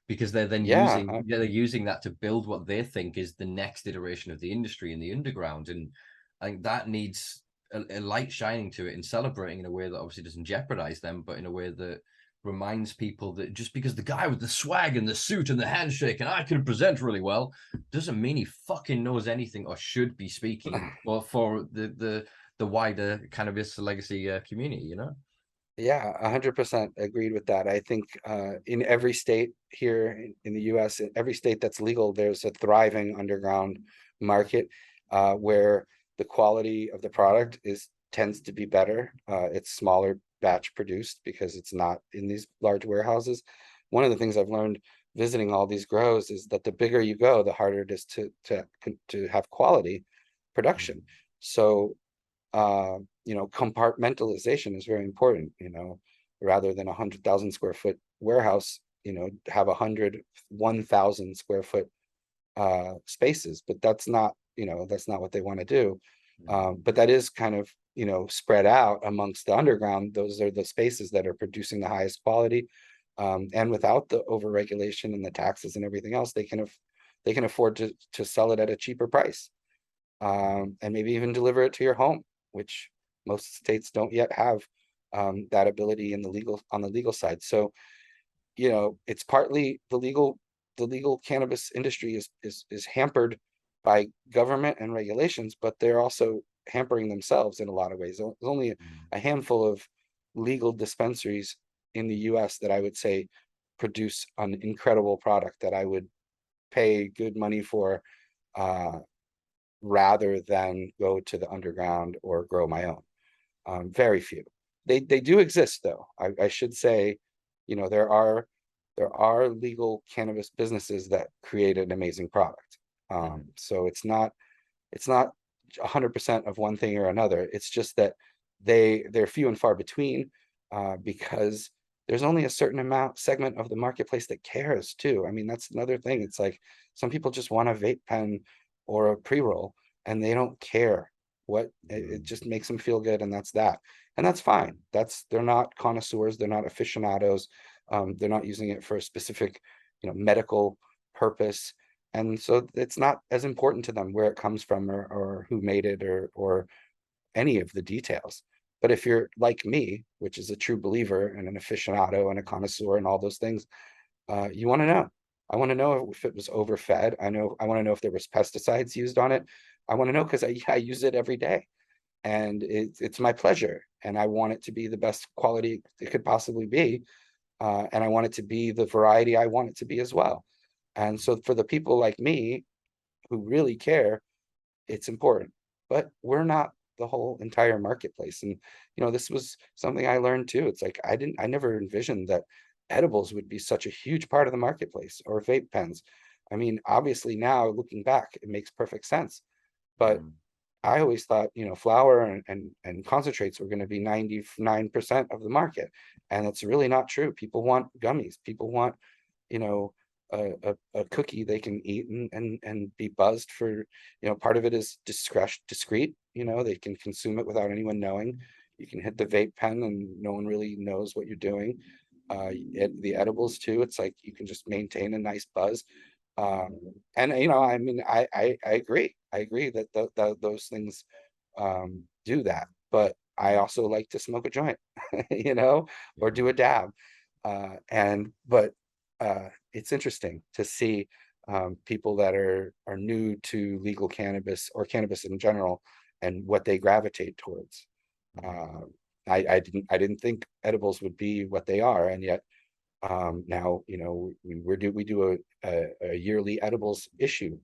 because they're then
Yeah.
they're using that to build what they think is the next iteration of the industry in the underground. And I think that needs a light shining to it and celebrating in a way that obviously doesn't jeopardize them, but in a way that reminds people that just because the guy with the swag and the suit and the handshake and I can present really well doesn't mean he fucking knows anything or should be speaking for the wider cannabis legacy community, you know?
Yeah, 100% agreed with that. I think in every state here in the US, in every state that's legal, there's a thriving underground market where the quality of the product tends to be better. It's smaller batch produced because it's not in these large warehouses. One of the things I've learned visiting all these grows is that the bigger you go, the harder it is to have quality production. So compartmentalization is very important, rather than 100,000 square foot warehouse, have 1,000 square foot spaces, but that's not what they want to do. But that is kind of, spread out amongst the underground. Those are the spaces that are producing the highest quality. And without the overregulation and the taxes and everything else, they can afford to sell it at a cheaper price. And maybe even deliver it to your home, which most states don't yet have that ability on the legal side. So, it's partly the legal cannabis industry is hampered by government and regulations, but they're also hampering themselves in a lot of ways. There's only a handful of legal dispensaries in the US that I would say produce an incredible product that I would pay good money for, rather than go to the underground or grow my own. Very few. They do exist though. I should say, there are legal cannabis businesses that create an amazing product. So it's not 100% of one thing or another. It's just that they're few and far between, because there's only a certain segment of the marketplace that cares too. I mean, that's another thing. It's like some people just want a vape pen or a pre-roll and they don't care what it just makes them feel good, and that's fine. They're not connoisseurs, they're not aficionados, they're not using it for a specific medical purpose, and so it's not as important to them where it comes from or who made it or any of the details. But if you're like me, which is a true believer and an aficionado and a connoisseur and all those things, you want to know. I want to know if it was overfed. I want to know if there was pesticides used on it. I want to know because I use it every day, and it's my pleasure, and I want it to be the best quality it could possibly be, and I want it to be the variety I want it to be as well. And so for the people like me who really care, it's important. But we're not the whole entire marketplace. And this was something I learned too. It's like I never envisioned that edibles would be such a huge part of the marketplace, or vape pens. I mean, obviously now looking back, it makes perfect sense. But I always thought, flour and concentrates were going to be 99% of the market. And it's really not true. People want gummies. People want, you know, a cookie they can eat and be buzzed for, part of it is discreet, they can consume it without anyone knowing. You can hit the vape pen and no one really knows what you're doing. The edibles too, it's like you can just maintain a nice buzz. And I mean, I agree. I agree that those things do that. But I also like to smoke a joint, or do a dab. But it's interesting to see people that are new to legal cannabis or cannabis in general and what they gravitate towards. I didn't think edibles would be what they are, and yet now, you know, we do a yearly edibles issue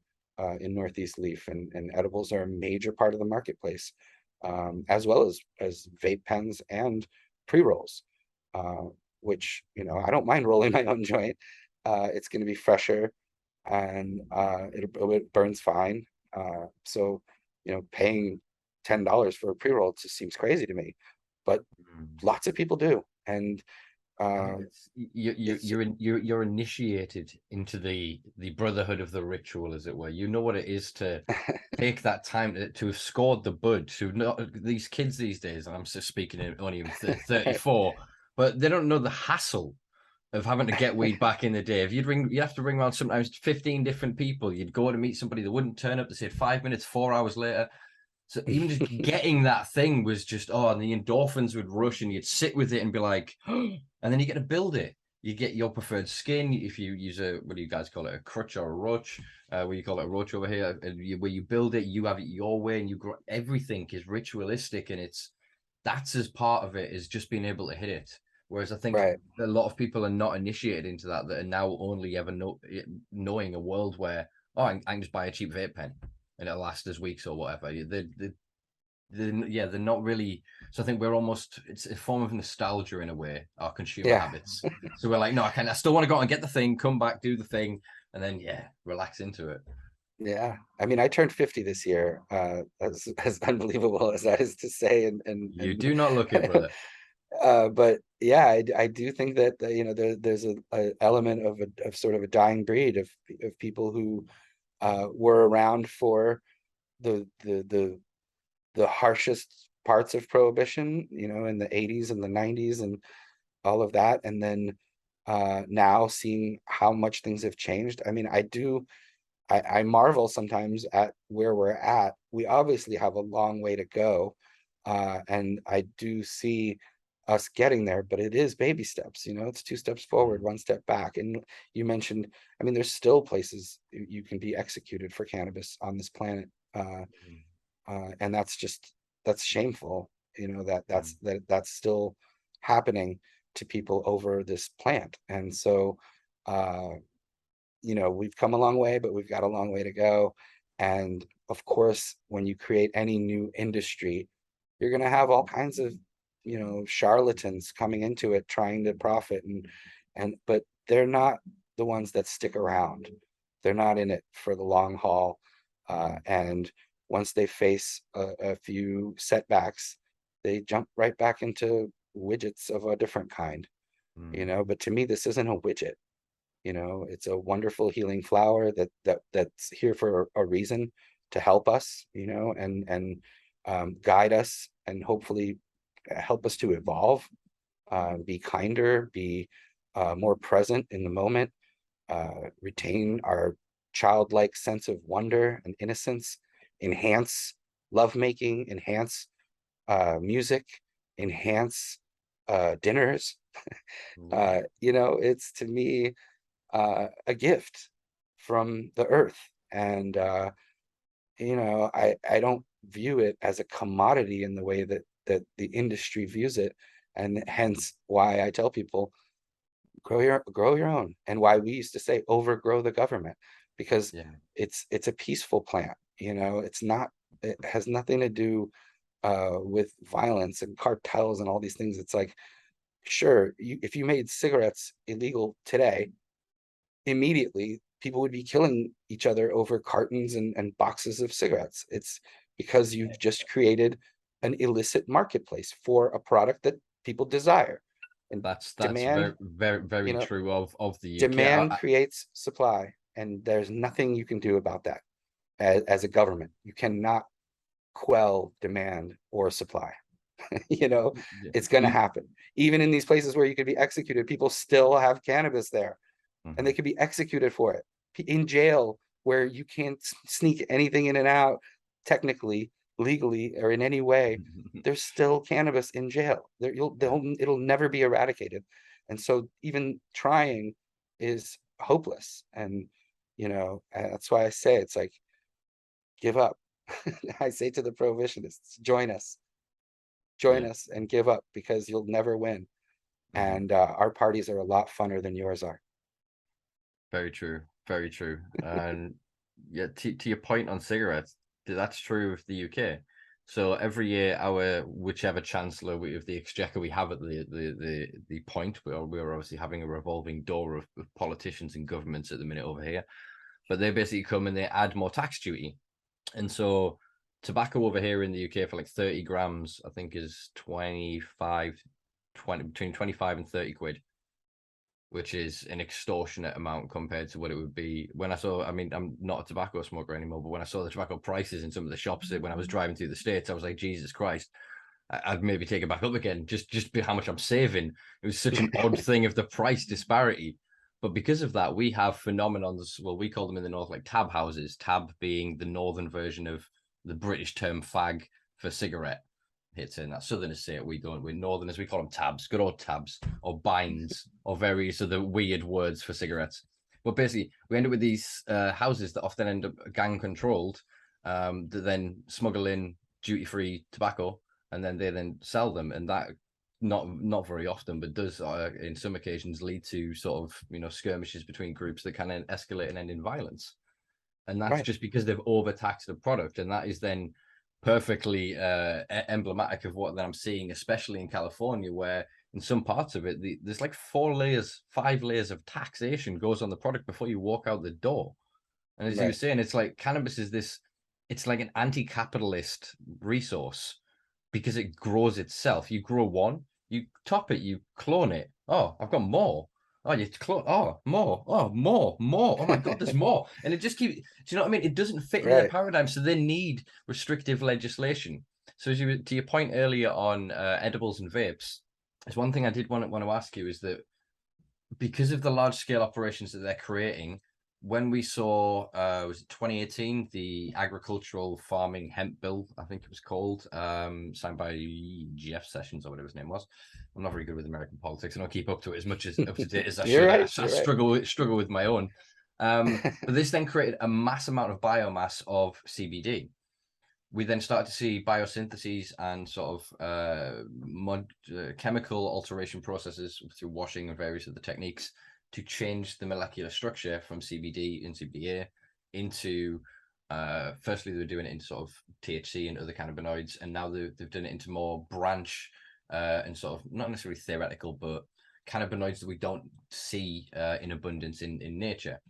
in Northeast Leaf, and edibles are a major part of the marketplace, as well as vape pens and pre-rolls, which, you know, I don't mind rolling my own joint. It's going to be fresher, and it burns fine. So, you know, paying $10 for a pre-roll just seems crazy to me, but lots of people do, and
you're initiated into the brotherhood of the ritual, as it were. You know what it is to take that time to have scored the bud. To not these kids these days, and I'm just speaking only 34, but they don't know the hassle of having to get weed back in the day. If you'd have to ring around sometimes 15 different people. You'd go to meet somebody that wouldn't turn up. They said 5 minutes, 4 hours later. So even just getting that thing was just, and the endorphins would rush, and you'd sit with it and be like, and then you get to build it. You get your preferred skin. If you use what do you guys call it? A crutch or a roach? Where you call it a roach over here, where you build it, you have it your way, and you grow. Everything is ritualistic, and that's as part of it is just being able to hit it. Whereas I think
right.
a lot of people are not initiated into that are now only ever knowing a world where, I can just buy a cheap vape pen and it'll last us weeks or whatever. They're not really. So I think it's a form of nostalgia in a way, our consumer habits. So we're like, no, I still want to go out and get the thing, come back, do the thing, and then relax into it.
Yeah, I mean, I turned 50 this year, as unbelievable as that is to say, and
You do not look it, brother.
But yeah, I do think that you know, there's a element of sort of a dying breed of people who were around for the harshest parts of prohibition, you know, in the 80s and the 90s and all of that, and then now seeing how much things have changed. I mean, I marvel sometimes at where we're at. We obviously have a long way to go, and I do see us getting there, but it is baby steps. You know, it's 2 steps forward, 1 step back. And you mentioned, I mean, there's still places you can be executed for cannabis on this planet, and that's shameful. You know, that's still happening to people over this plant, and so. You know, we've come a long way, but we've got a long way to go. And of course, when you create any new industry, you're going to have all kinds of, you know, charlatans coming into it trying to profit, but they're not the ones that stick around. They're not in it for the long haul. And once they face a few setbacks, they jump right back into widgets of a different kind, you know. But to me, this isn't a widget. You know, it's a wonderful healing flower that's here for a reason, to help us, you know, and guide us, and hopefully help us to evolve, be kinder, be more present in the moment, retain our childlike sense of wonder and innocence, enhance lovemaking, enhance music, enhance dinners. You know, it's, to me, a gift from the earth, and you know, I don't view it as a commodity in the way that the industry views it, and hence why I tell people, grow your own, and why we used to say overgrow the government, because it's a peaceful plant. You know, it has nothing to do with violence and cartels and all these things. It's like, sure, if you made cigarettes illegal today, immediately people would be killing each other over cartons and boxes of cigarettes. It's because you've just created an illicit marketplace for a product that people desire. And
that's
demand,
very
you know,
true of the
demand
UK.
creates supply, and there's nothing you can do about that as a government. You cannot quell demand or supply. You know, it's going to happen. Even in these places where you could be executed, people still have cannabis there, and they could be executed for it. In jail, where you can't sneak anything in and out, technically, legally, or in any way, there's still cannabis in jail. It'll never be eradicated, and so even trying is hopeless. And That's why I say it's like, give up. I say to the prohibitionists, join
Yeah.
us and give up, because you'll never win.
Mhm.
And our parties are a lot funner than yours are.
Very true. Very true. And yeah, to your point on cigarettes, that's true of the UK. So every year, our whichever chancellor of the exchequer we have at the point, we're obviously having a revolving door of politicians and governments at the minute over here, but they basically come and they add more tax duty. And so tobacco over here in the UK for like 30 grams, I think is 20 between 25 and 30 quid, which is an extortionate amount compared to what it would be when I mean, I'm not a tobacco smoker anymore, but when I saw the tobacco prices in some of the shops when I was driving through the States, I was like, Jesus Christ, I'd maybe take it back up again, just how much I'm saving. It was such an odd thing of the price disparity. But because of that, we have phenomenons. Well, we call them in the north like tab houses, tab being the northern version of the British term fag for cigarette. It's in that southern estate. We're northerners, we call them tabs, good old tabs, or binds, or various other weird words for cigarettes. But basically, we end up with these houses that often end up gang controlled, that then smuggle in duty-free tobacco, and then they then sell them, and that not very often, but does in some occasions lead to sort of skirmishes between groups that can then escalate and end in violence. And that's
Right.
just because they've overtaxed the product, and that is then perfectly emblematic of what I'm seeing, especially in California, where in some parts of it there's like 4 layers, 5 layers of taxation goes on the product before you walk out the door. And as you were
Right.
saying, it's like cannabis is this, it's like an anti-capitalist resource because it grows itself. You grow one, you top it, you clone it. Oh, I've got more. Oh, you clone. Oh, more. Oh, more, more. Oh my God, there's more. And it just keeps. Do you know what I mean? It doesn't fit into their
Right.
paradigm, so they need restrictive legislation. So, to your point earlier on edibles and vapes, there's one thing I did want to ask you is that because of the large scale operations that they're creating, when we saw was it 2018, the agricultural farming hemp bill, I think it was called, signed by Jeff Sessions or whatever his name was. I'm not very good with American politics. I don't keep up to it as much as up to date as I
You're
should. I
right. You're right.
struggle with my own. But this then created a mass amount of biomass of CBD. We then started to see biosyntheses and sort of chemical alteration processes through washing and various other techniques to change the molecular structure from CBD and CBDA into, firstly, they were doing it into sort of THC and other cannabinoids, and now they've done it into more branch and sort of not necessarily theoretical, but cannabinoids that we don't see in abundance in nature.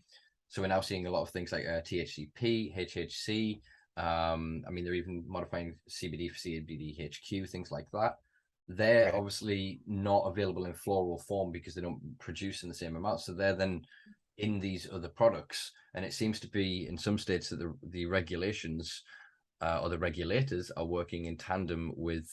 So we're now seeing a lot of things like THCP, HHC. I mean, they're even modifying CBD for CBD HQ, things like that. They're
Right.
obviously not available in floral form because they don't produce in the same amount. So they're then in these other products. And it seems to be in some states that the regulations or the regulators are working in tandem with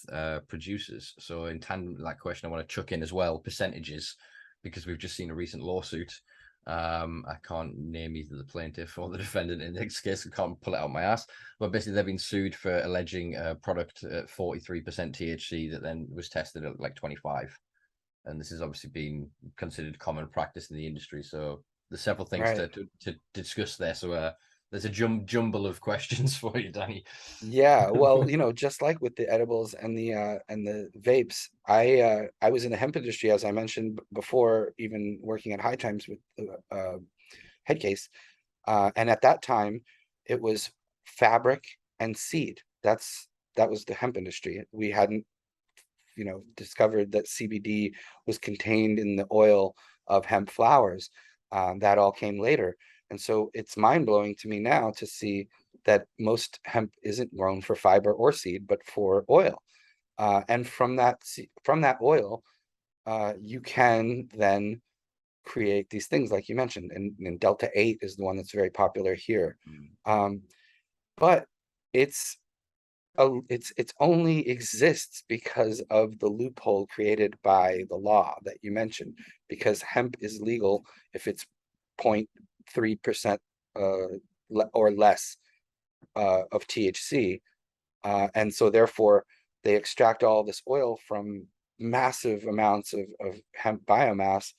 producers. So in tandem with that question, I want to chuck in as well percentages, because we've just seen a recent lawsuit. I can't name either the plaintiff or the defendant in this case. I can't pull it out my ass. But basically, they've been sued for alleging a product at 43% THC that then was tested at like 25. And this has obviously been considered common practice in the industry. So there's several things
Right.
to discuss there. So there's a jumble of questions for you, Danny.
Yeah, well, just like with the edibles and the vapes, I was in the hemp industry, as I mentioned before, even working at High Times with Headcase. And at that time, it was fabric and seed. That was the hemp industry. We hadn't, discovered that CBD was contained in the oil of hemp flowers. That all came later. And so it's mind blowing to me now to see that most hemp isn't grown for fiber or seed, but for oil. And from that oil, you can then create these things like you mentioned, and Delta 8 is the one that's very popular here. Um, but it's it's only exists because of the loophole created by the law that you mentioned, because hemp is legal if it's 0.3% or less of THC. And so therefore they extract all this oil from massive amounts of hemp biomass,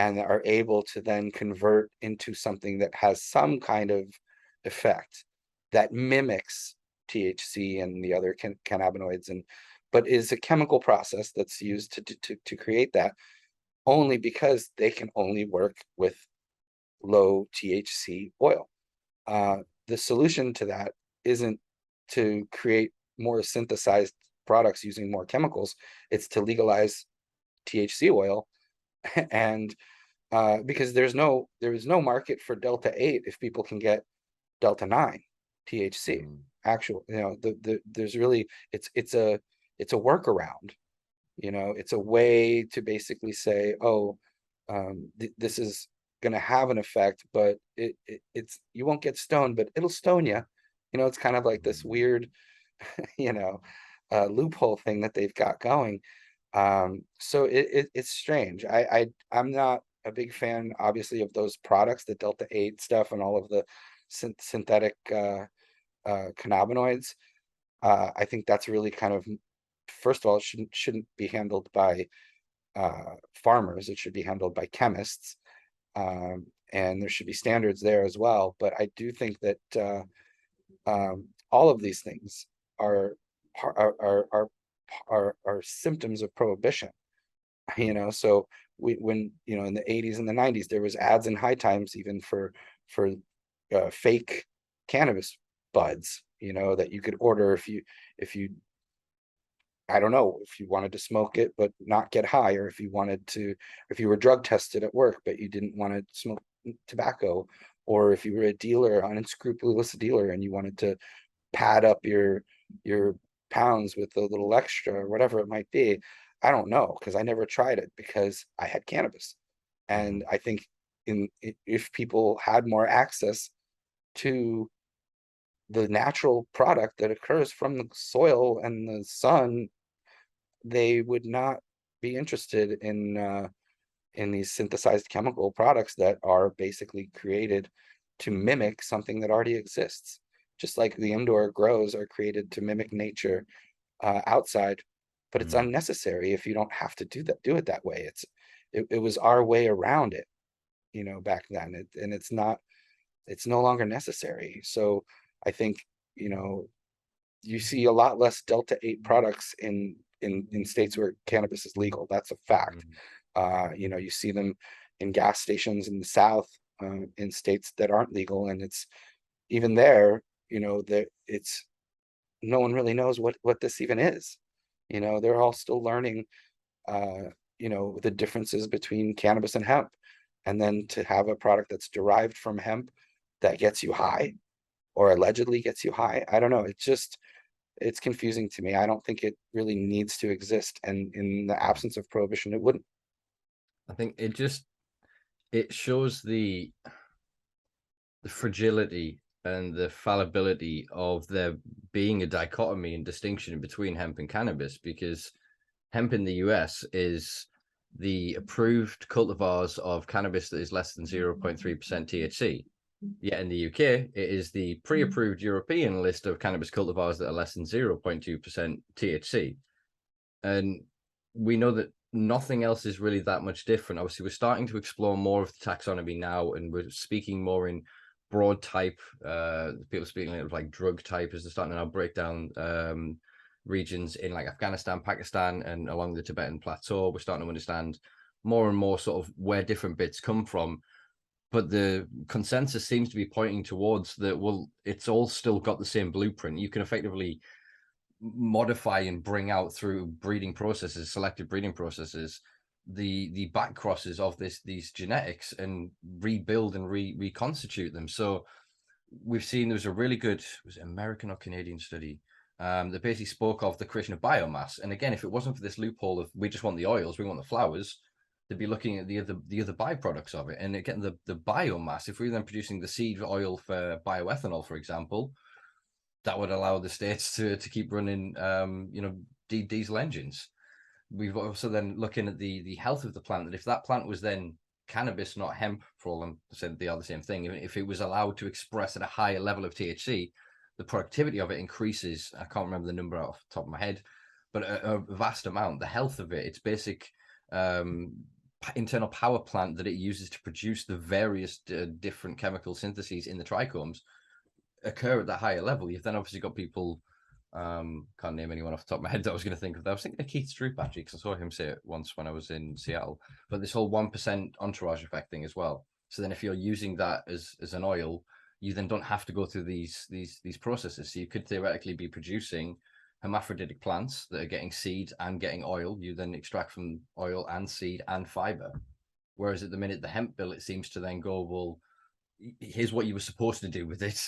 and are able to then convert into something that has some kind of effect that mimics THC and the other cannabinoids, but is a chemical process that's used to create that, only because they can only work with low THC oil. The solution to that isn't to create more synthesized products using more chemicals. It's to legalize THC oil, and because there is no market for Delta 8 if people can get Delta 9 THC. Actual, there's really it's a workaround. It's a way to basically say, oh, this is going to have an effect, but it's you won't get stoned, but it'll stone you. It's kind of like this weird, loophole thing that they've got going. So it's strange. I'm not a big fan, obviously, of those products, the Delta 8 stuff and all of the synthetic cannabinoids. I think that's really kind of, first of all, it shouldn't be handled by farmers. It should be handled by chemists, and there should be standards there as well. But I do think that all of these things are are symptoms of prohibition. So when in the 80s and the 90s, there was ads in High Times even for fake cannabis buds, that you could order if you I don't know, if you wanted to smoke it but not get high, or if you were drug tested at work but you didn't want to smoke tobacco, or if you were a dealer, an unscrupulous dealer, and you wanted to pad up your pounds with a little extra or whatever it might be. I don't know, because I never tried it because I had cannabis. And I think if people had more access to the natural product that occurs from the soil and the sun, they would not be interested in these synthesized chemical products that are basically created to mimic something that already exists. Just like the indoor grows are created to mimic nature outside, but it's unnecessary if you don't have to do it that way. It was our way around it, back then, and it's no longer necessary. So I think, you see a lot less Delta 8 products in states where cannabis is legal. That's a fact. You see them in gas stations in the South, in states that aren't legal, and it's even there, that it's no one really knows what this even is. They're all still learning, the differences between cannabis and hemp, and then to have a product that's derived from hemp that gets you high, or allegedly gets you high. I don't know. It's confusing to me. I don't think it really needs to exist, and in the absence of prohibition, it wouldn't.
I think it shows the fragility and the fallibility of there being a dichotomy and distinction between hemp and cannabis, because hemp in the US is the approved cultivars of cannabis that is less than 0.3% THC. Yet in the UK, it is the pre-approved European list of cannabis cultivars that are less than 0.2% THC. And we know that nothing else is really that much different. Obviously, we're starting to explore more of the taxonomy now, and we're speaking more in broad type. People speaking of like drug type as they're starting to now break down regions in like Afghanistan, Pakistan, and along the Tibetan plateau. We're starting to understand more and more sort of where different bits come from. But the consensus seems to be pointing towards that, well, it's all still got the same blueprint. You can effectively modify and bring out through breeding processes, selective breeding processes, the back crosses of these genetics, and rebuild and reconstitute them. So we've seen there was a really good, was it American or Canadian study that basically spoke of the creation of biomass. And again, if it wasn't for this loophole of we just want the oils, we want the flowers, they'd be looking at the other byproducts of it. And again, the biomass, if we were then producing the seed oil for bioethanol, for example, that would allow the states to keep running diesel engines. We've also then looking at the health of the plant, that if that plant was then cannabis, not hemp, for all them said they are the same thing, if it was allowed to express at a higher level of THC, the productivity of it increases. I can't remember the number off the top of my head, but a vast amount. The health of it, its basic internal power plant that it uses to produce the various different chemical syntheses in the trichomes occur at that higher level. You've then obviously got people, can't name anyone off the top of my head that I was going to think of. I was thinking of Keith Stroop, actually, because I saw him say it once when I was in Seattle. But this whole 1% entourage effect thing as well. So then if you're using that as an oil, you then don't have to go through these processes. So you could theoretically be producing hermaphroditic plants that are getting seed and getting oil. You then extract from oil and seed and fiber. Whereas at the minute, the hemp bill, it seems to then go, well, here's what you were supposed to do with it.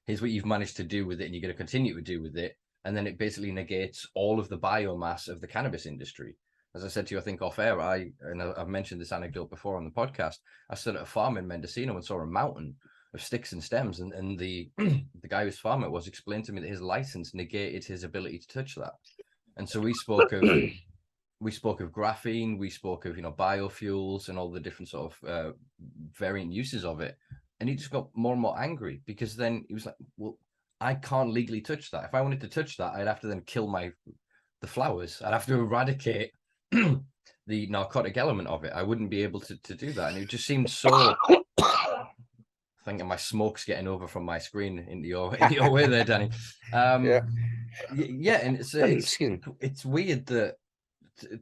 Here's what you've managed to do with it, and you're going to continue to do with it. And then it basically negates all of the biomass of the cannabis industry. As I said to you, I think off air, I've mentioned this anecdote before on the podcast. I stood at a farm in Mendocino and saw a mountain of sticks and stems, and the the guy whose farm it was explained to me that his license negated his ability to touch that. And so we spoke of graphene, we spoke of biofuels and all the different sort of variant uses of it. And he just got more and more angry, because then he was like, well, I can't legally touch that. If I wanted to touch that, I'd have to then kill the flowers. I'd have to eradicate the narcotic element of it. I wouldn't be able to do that. And it just seemed so. I think my smoke's getting over from my screen into your way there, Danny. Yeah, and it's weird that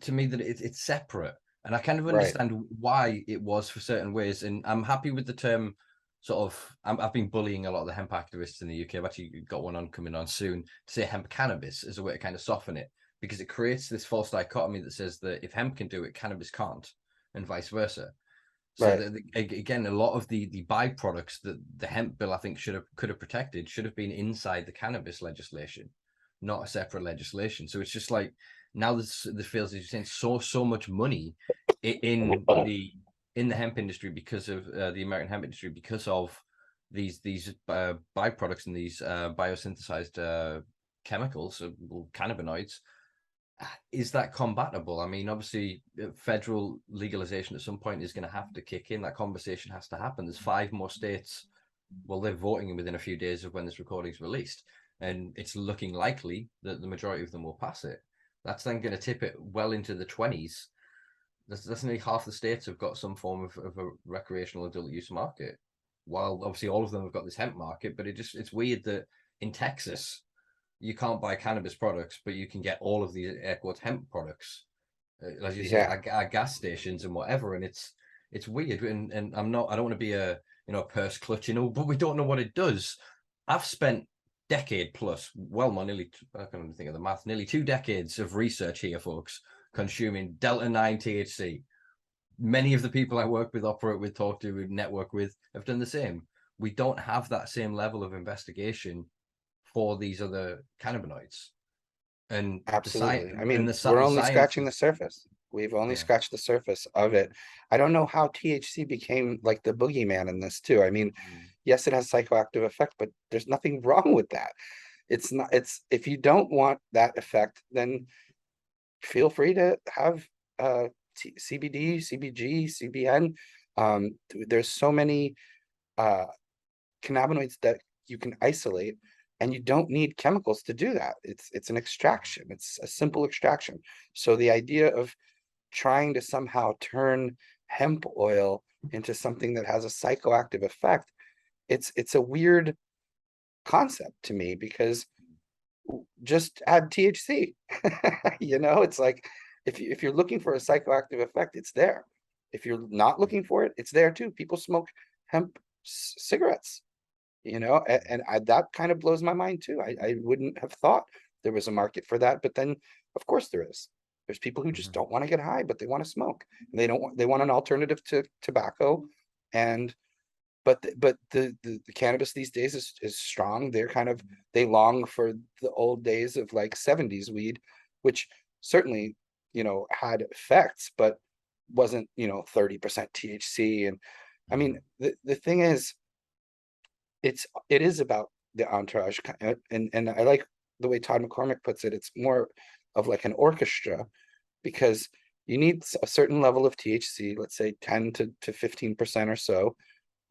to me that it's separate, and I kind of understand why it was for certain ways. And I'm happy with the term. Sort of, I've been bullying a lot of the hemp activists in the UK. I've actually got one coming on soon to say hemp cannabis as a way to kind of soften it, because it creates this false dichotomy that says that if hemp can do it, cannabis can't, and vice versa. So again, a lot of the byproducts that the hemp bill, I think, could have protected should have been inside the cannabis legislation, not a separate legislation. So it's just like now this feels, as you're saying, so much money in the hemp industry because of the American hemp industry, because of these byproducts and these biosynthesized chemicals, cannabinoids. Is that compatible? I mean, obviously, federal legalization at some point is going to have to kick in. That conversation has to happen. There's 5 more states. Well, they're voting within a few days of when this recording is released, and it's looking likely that the majority of them will pass it. That's then going to tip it well into the 20s. That's nearly half the states have got some form of a recreational adult use market, while obviously all of them have got this hemp market. But it's weird that in Texas you can't buy cannabis products, but you can get all of these air quotes hemp products, as you say, at gas stations and whatever. And it's weird. And I don't want to be a purse clutching, but we don't know what it does. I've spent decade plus, well, nearly, I can't even think of the math, nearly 2 decades of research here, folks, consuming Delta 9 THC. Many of the people I work with, operate with, talk to, network with have done the same. We don't have that same level of investigation for these other cannabinoids. And
absolutely. I mean, we're only scratching the surface. We've only scratched the surface of it. I don't know how THC became like the boogeyman in this too. I mean, yes, it has psychoactive effect, but there's nothing wrong with that. It's not, if you don't want that effect, then feel free to have CBD, CBG, CBN. There's so many cannabinoids that you can isolate, and you don't need chemicals to do that. It's an extraction. It's a simple extraction. So the idea of trying to somehow turn hemp oil into something that has a psychoactive effect, it's a weird concept to me, because just add THC. It's like if you're looking for a psychoactive effect, it's there. If you're not looking for it, it's there too. People smoke hemp cigarettes, and that kind of blows my mind too. I wouldn't have thought there was a market for that, but then of course there is. There's people who just don't want to get high, but they want to smoke. And they want an alternative to tobacco. But the cannabis these days is strong. They long for the old days of like 70s weed, which certainly, had effects, but wasn't, 30% THC. And I mean, the thing is, it is about the entourage, and I like the way Todd McCormick puts it. It's more of like an orchestra, because you need a certain level of THC, let's say 10 to 15% or so,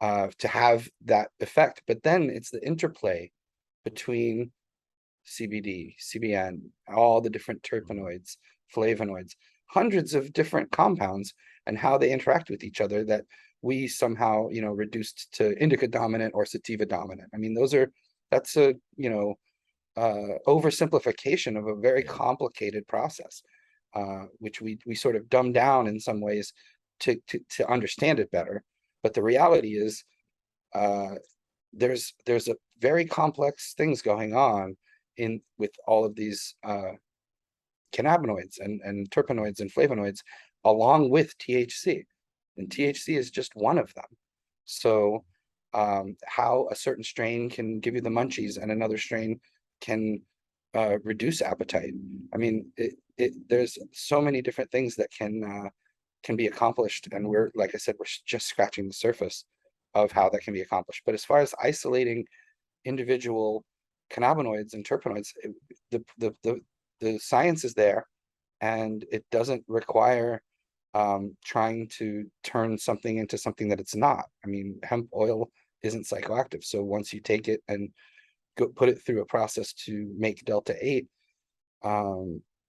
to have that effect. But then it's the interplay between CBD, CBN, all the different terpenoids, flavonoids, hundreds of different compounds and how they interact with each other that we somehow, reduced to indica dominant or sativa dominant. I mean, that's a, oversimplification of a very
Yeah.
complicated process, which we sort of dumb down in some ways to understand it better. But the reality is, uh, there's a very complex things going on in with all of these cannabinoids and terpenoids and flavonoids, along with THC, and THC is just one of them. So how a certain strain can give you the munchies and another strain can reduce appetite. I mean, there's so many different things that can be accomplished, and we're, like I said, we're just scratching the surface of how that can be accomplished. But as far as isolating individual cannabinoids and terpenoids, the science is there, and it doesn't require trying to turn something into something that it's not. I mean, hemp oil isn't psychoactive, so once you take it and put it through a process to make Delta 8,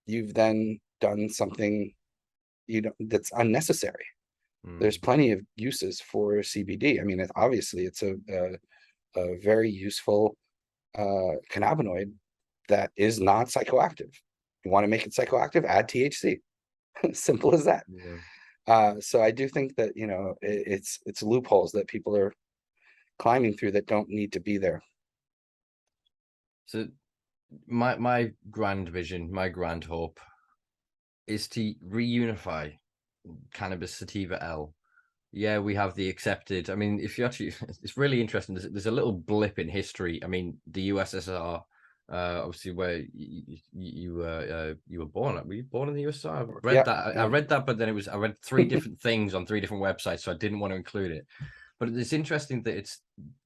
you've then done something that's unnecessary. There's plenty of uses for CBD. I mean, obviously it's a very useful cannabinoid that is not psychoactive. You want to make it psychoactive, add THC. Simple as that. So I do think that, it's loopholes that people are climbing through that don't need to be there.
So my grand vision, my grand hope is to reunify cannabis sativa L. Yeah, we have the accepted. I mean, if you actually, it's really interesting. There's a little blip in history. I mean, the USSR, obviously, where you were born. Were you born in the USSR? I read that. I read that, but then I read 3 different things on 3 different websites, so I didn't want to include it. But it's interesting that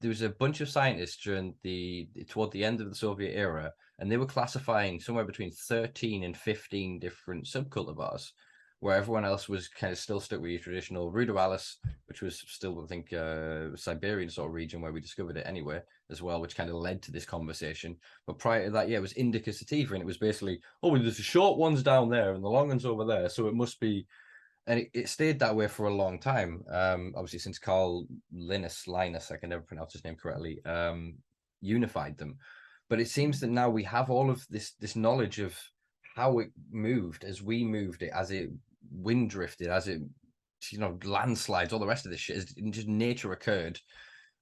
there was a bunch of scientists toward the end of the Soviet era, and they were classifying somewhere between 13 and 15 different subcultivars, where everyone else was kind of still stuck with your traditional ruderalis, which was still, I think, Siberian sort of region where we discovered it anyway, as well, which kind of led to this conversation. But prior to that, yeah, it was indica sativa, and it was basically, well, there's the short ones down there and the long ones over there, so it must be. And it stayed that way for a long time. Obviously, since Carl Linus, I can never pronounce his name correctly, unified them. But it seems that now we have all of this knowledge of how it moved as we moved it, as it wind drifted, as it, landslides, all the rest of this shit, just nature occurred.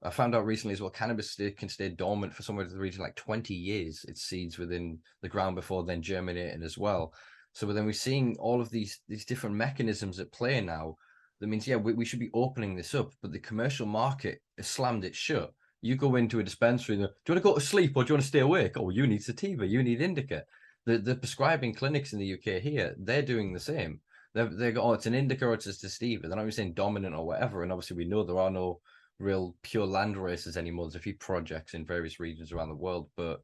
I found out recently as well, cannabis can stay dormant for somewhere to the region like 20 years. Its seeds within the ground before then germinating as well. So then we're seeing all of these different mechanisms at play now. That means, yeah, we should be opening this up, but the commercial market has slammed it shut. You go into a dispensary, do you want to go to sleep or do you want to stay awake? Oh, you need sativa, you need indica. The prescribing clinics in the UK here, they're doing the same. They go, oh, it's an indica or it's a sativa. They're not even saying dominant or whatever. And obviously we know there are no real pure land races anymore. There's a few projects in various regions around the world, but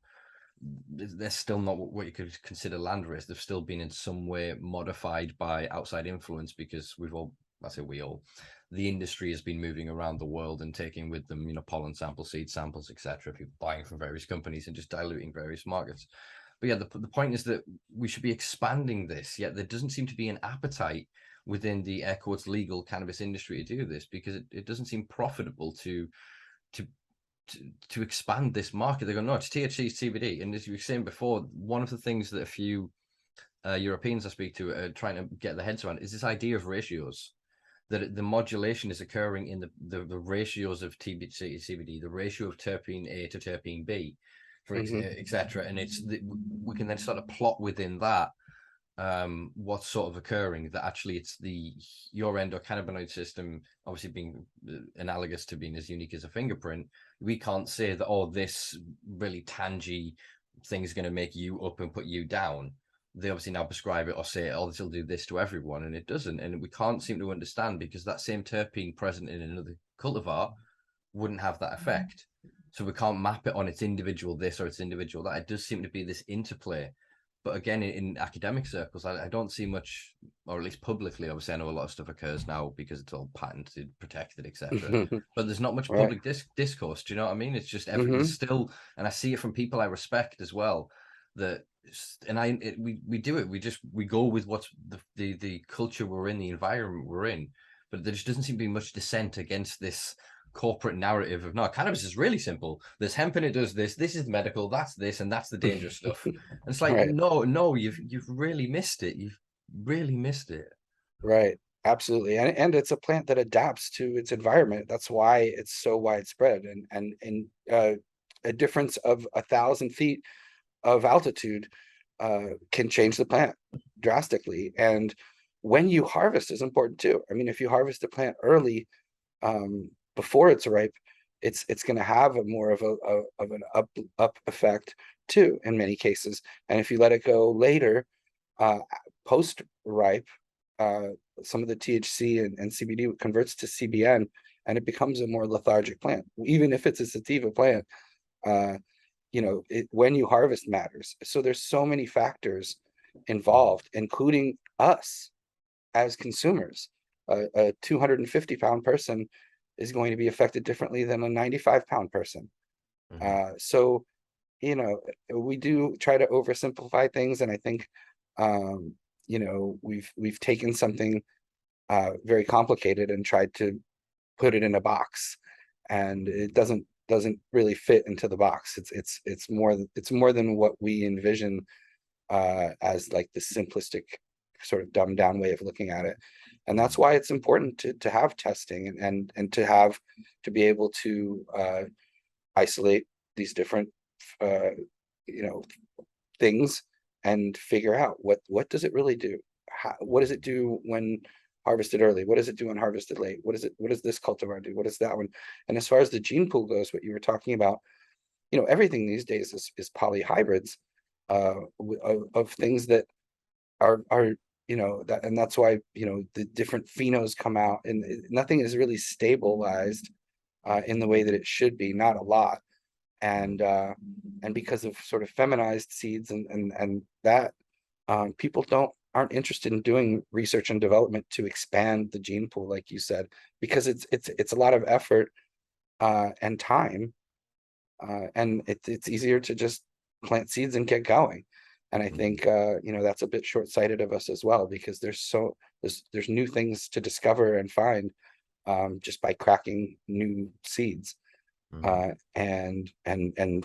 they're still not what you could consider land race. They've still been in some way modified by outside influence, because the industry has been moving around the world and taking with them, pollen samples, seed samples, etc. People buying from various companies and just diluting various markets. But yeah, the point is that we should be expanding this, yet there doesn't seem to be an appetite within the air quotes legal cannabis industry to do this, because it doesn't seem profitable to expand this market. They go, no, it's THC, CBD. And as you were saying before, one of the things that a few Europeans I speak to are trying to get their heads around is this idea of ratios, that the modulation is occurring in the ratios of THC, CBD, the ratio of terpene A to terpene B, for etc. And we can then sort of plot within that what's sort of occurring, that actually it's your endocannabinoid system, obviously being analogous to being as unique as a fingerprint. We can't say that, oh, this really tangy thing is going to make you up and put you down. They obviously now prescribe it or say, oh, this will do this to everyone, and it doesn't. And we can't seem to understand, because that same terpene present in another cultivar wouldn't have that effect. So we can't map it on its individual this or its individual that. It does seem to be this interplay. But again, in academic circles, I don't see much, or at least publicly. Obviously, I know a lot of stuff occurs now because it's all patented, protected, etc. But there's not much public discourse. Do you know what I mean? It's just there's still, and I see it from people I respect as well. that, and we do it. We go with what's the culture we're in, the environment we're in. But there just doesn't seem to be much dissent against this corporate narrative of, no, cannabis is really simple. There's hemp and it does this. This is medical. That's this, and that's the dangerous stuff. And it's like,
Right.
no, you've really missed it. You've really missed it.
Right. Absolutely. And it's a plant that adapts to its environment. That's why it's so widespread. And a difference of 1,000 feet of altitude can change the plant drastically. And when you harvest is important too. I mean, if you harvest the plant early, before it's ripe, it's going to have a more of an up effect too in many cases. And if you let it go later, post ripe, some of the THC and CBD converts to CBN, and it becomes a more lethargic plant. Even if it's a sativa plant, when you harvest matters. So there's so many factors involved, including us as consumers. A 250-pound person is going to be affected differently than a 95-pound person. So, we do try to oversimplify things, and I think, we've taken something very complicated and tried to put it in a box, and it doesn't really fit into the box. It's more than what we envision as like the simplistic sort of dumbed down way of looking at it. And that's why it's important to have testing and to be able to isolate these different things and figure out what does it really do. What does it do when harvested early? What does it do when harvested late? What does this cultivar do? What does that one? And as far as the gene pool goes, what you were talking about, everything these days is polyhybrids of things that are and that's why the different phenos come out, and nothing is really stabilized in the way that it should be, not a lot. And because of sort of feminized seeds and that, people aren't interested in doing research and development to expand the gene pool, like you said, because it's a lot of effort and time, and it's easier to just plant seeds and get going. And I think that's a bit short-sighted of us as well, because there's new things to discover and find just by cracking new seeds and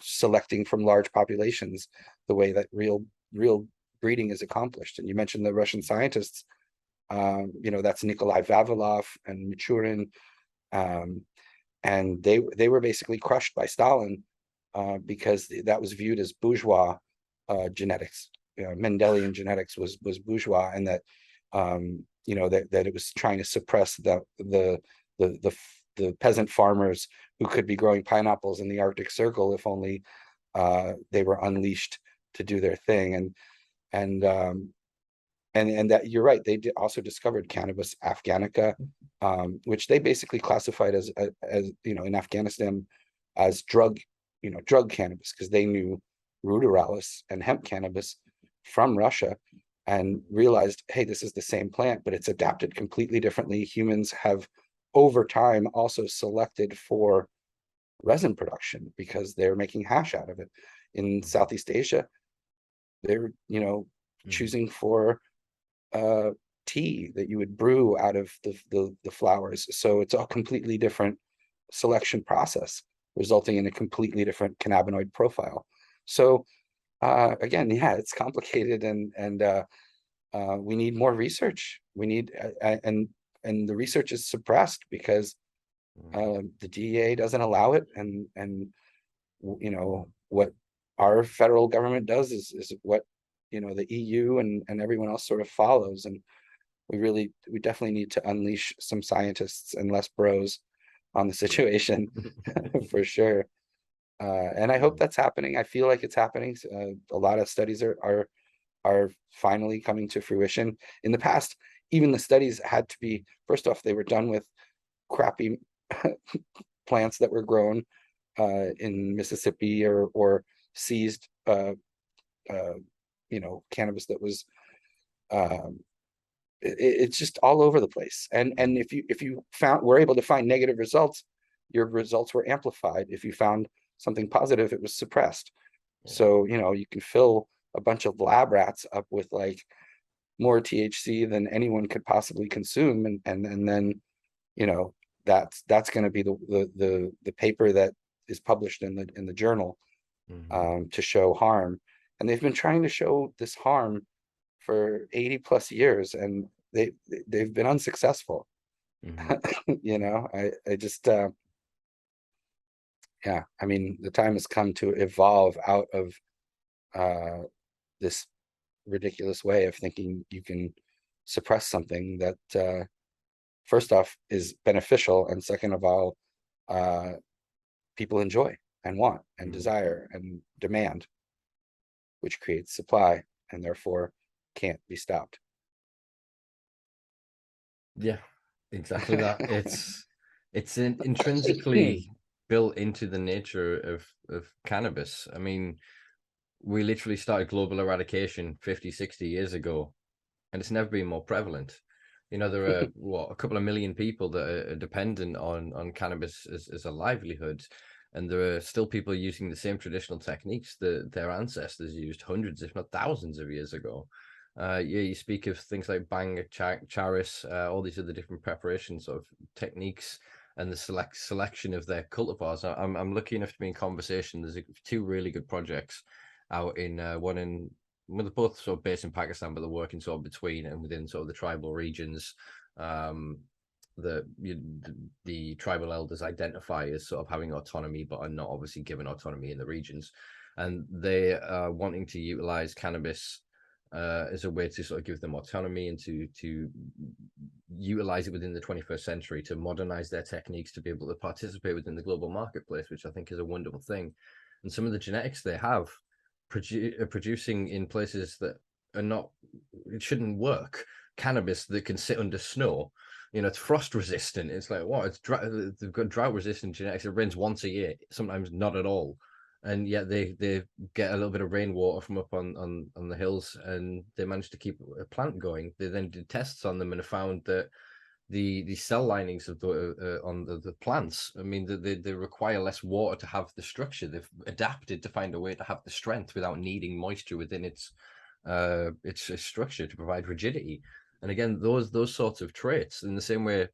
selecting from large populations the way that real breeding is accomplished. And you mentioned the Russian scientists, that's Nikolai Vavilov and Michurin, and they were basically crushed by Stalin because that was viewed as bourgeois genetics. Mendelian genetics was bourgeois, and that that it was trying to suppress the peasant farmers who could be growing pineapples in the Arctic Circle if only they were unleashed to do their thing. And that you're right, they also discovered cannabis afghanica, which they basically classified as in Afghanistan as drug cannabis, because they knew ruderalis and hemp cannabis from Russia and realized, hey, this is the same plant, but it's adapted completely differently. Humans have over time also selected for resin production because they're making hash out of it. In Southeast Asia, they're choosing for tea that you would brew out of the flowers. So it's a completely different selection process, resulting in a completely different cannabinoid profile. So again, yeah, it's complicated, and we need more research. We need and the research is suppressed because the DEA doesn't allow it, and what our federal government does is what the EU and everyone else sort of follows. And we definitely need to unleash some scientists and less bros on the situation for sure. And I hope that's happening. I feel like it's happening. A lot of studies are finally coming to fruition. In the past, even the studies had to be, first off, they were done with crappy plants that were grown in Mississippi or seized cannabis that was it's just all over the place. And if you were able to find negative results, your results were amplified. If you found something positive, it was suppressed. So you can fill a bunch of lab rats up with like more THC than anyone could possibly consume, and then, you know, that's going to be the paper that is published in the journal, to show harm. And they've been trying to show this harm for 80 plus years, and they've been unsuccessful. You know, I just yeah, I mean, the time has come to evolve out of this ridiculous way of thinking you can suppress something that, first off, is beneficial, and second of all, people enjoy and want and desire and demand, which creates supply and therefore can't be stopped.
Yeah, exactly that. It's intrinsically built into the nature of cannabis. I mean, we literally started global eradication 50, 60 years ago, and it's never been more prevalent. You know, there are a couple of million people that are dependent on cannabis as a livelihood, and there are still people using the same traditional techniques that their ancestors used hundreds, if not thousands of years ago. Yeah, you speak of things like bang, charis, all these other different preparations of techniques, and the selection of their cultivars. I'm lucky enough to be in conversation. There's two really good projects out in well, they're both sort of based in Pakistan, but they're working sort of between and within sort of the tribal regions. The tribal elders identify as sort of having autonomy, but are not obviously given autonomy in the regions, and they are wanting to utilize cannabis as a way to sort of give them autonomy and to utilize it within the 21st century, to modernize their techniques, to be able to participate within the global marketplace, which I think is a wonderful thing. And some of the genetics they have producing in places that are not, it shouldn't work. Cannabis that can sit under snow, you know, it's frost resistant. It's like, what? They've got drought resistant genetics. It rains once a year, sometimes not at all, and yet they get a little bit of rainwater from up on the hills, and they manage to keep a plant going. They then did tests on them and found that the cell linings of the on the plants, I mean, they require less water to have the structure. They've adapted to find a way to have the strength without needing moisture within its structure to provide rigidity. And again, those sorts of traits, in the same way, there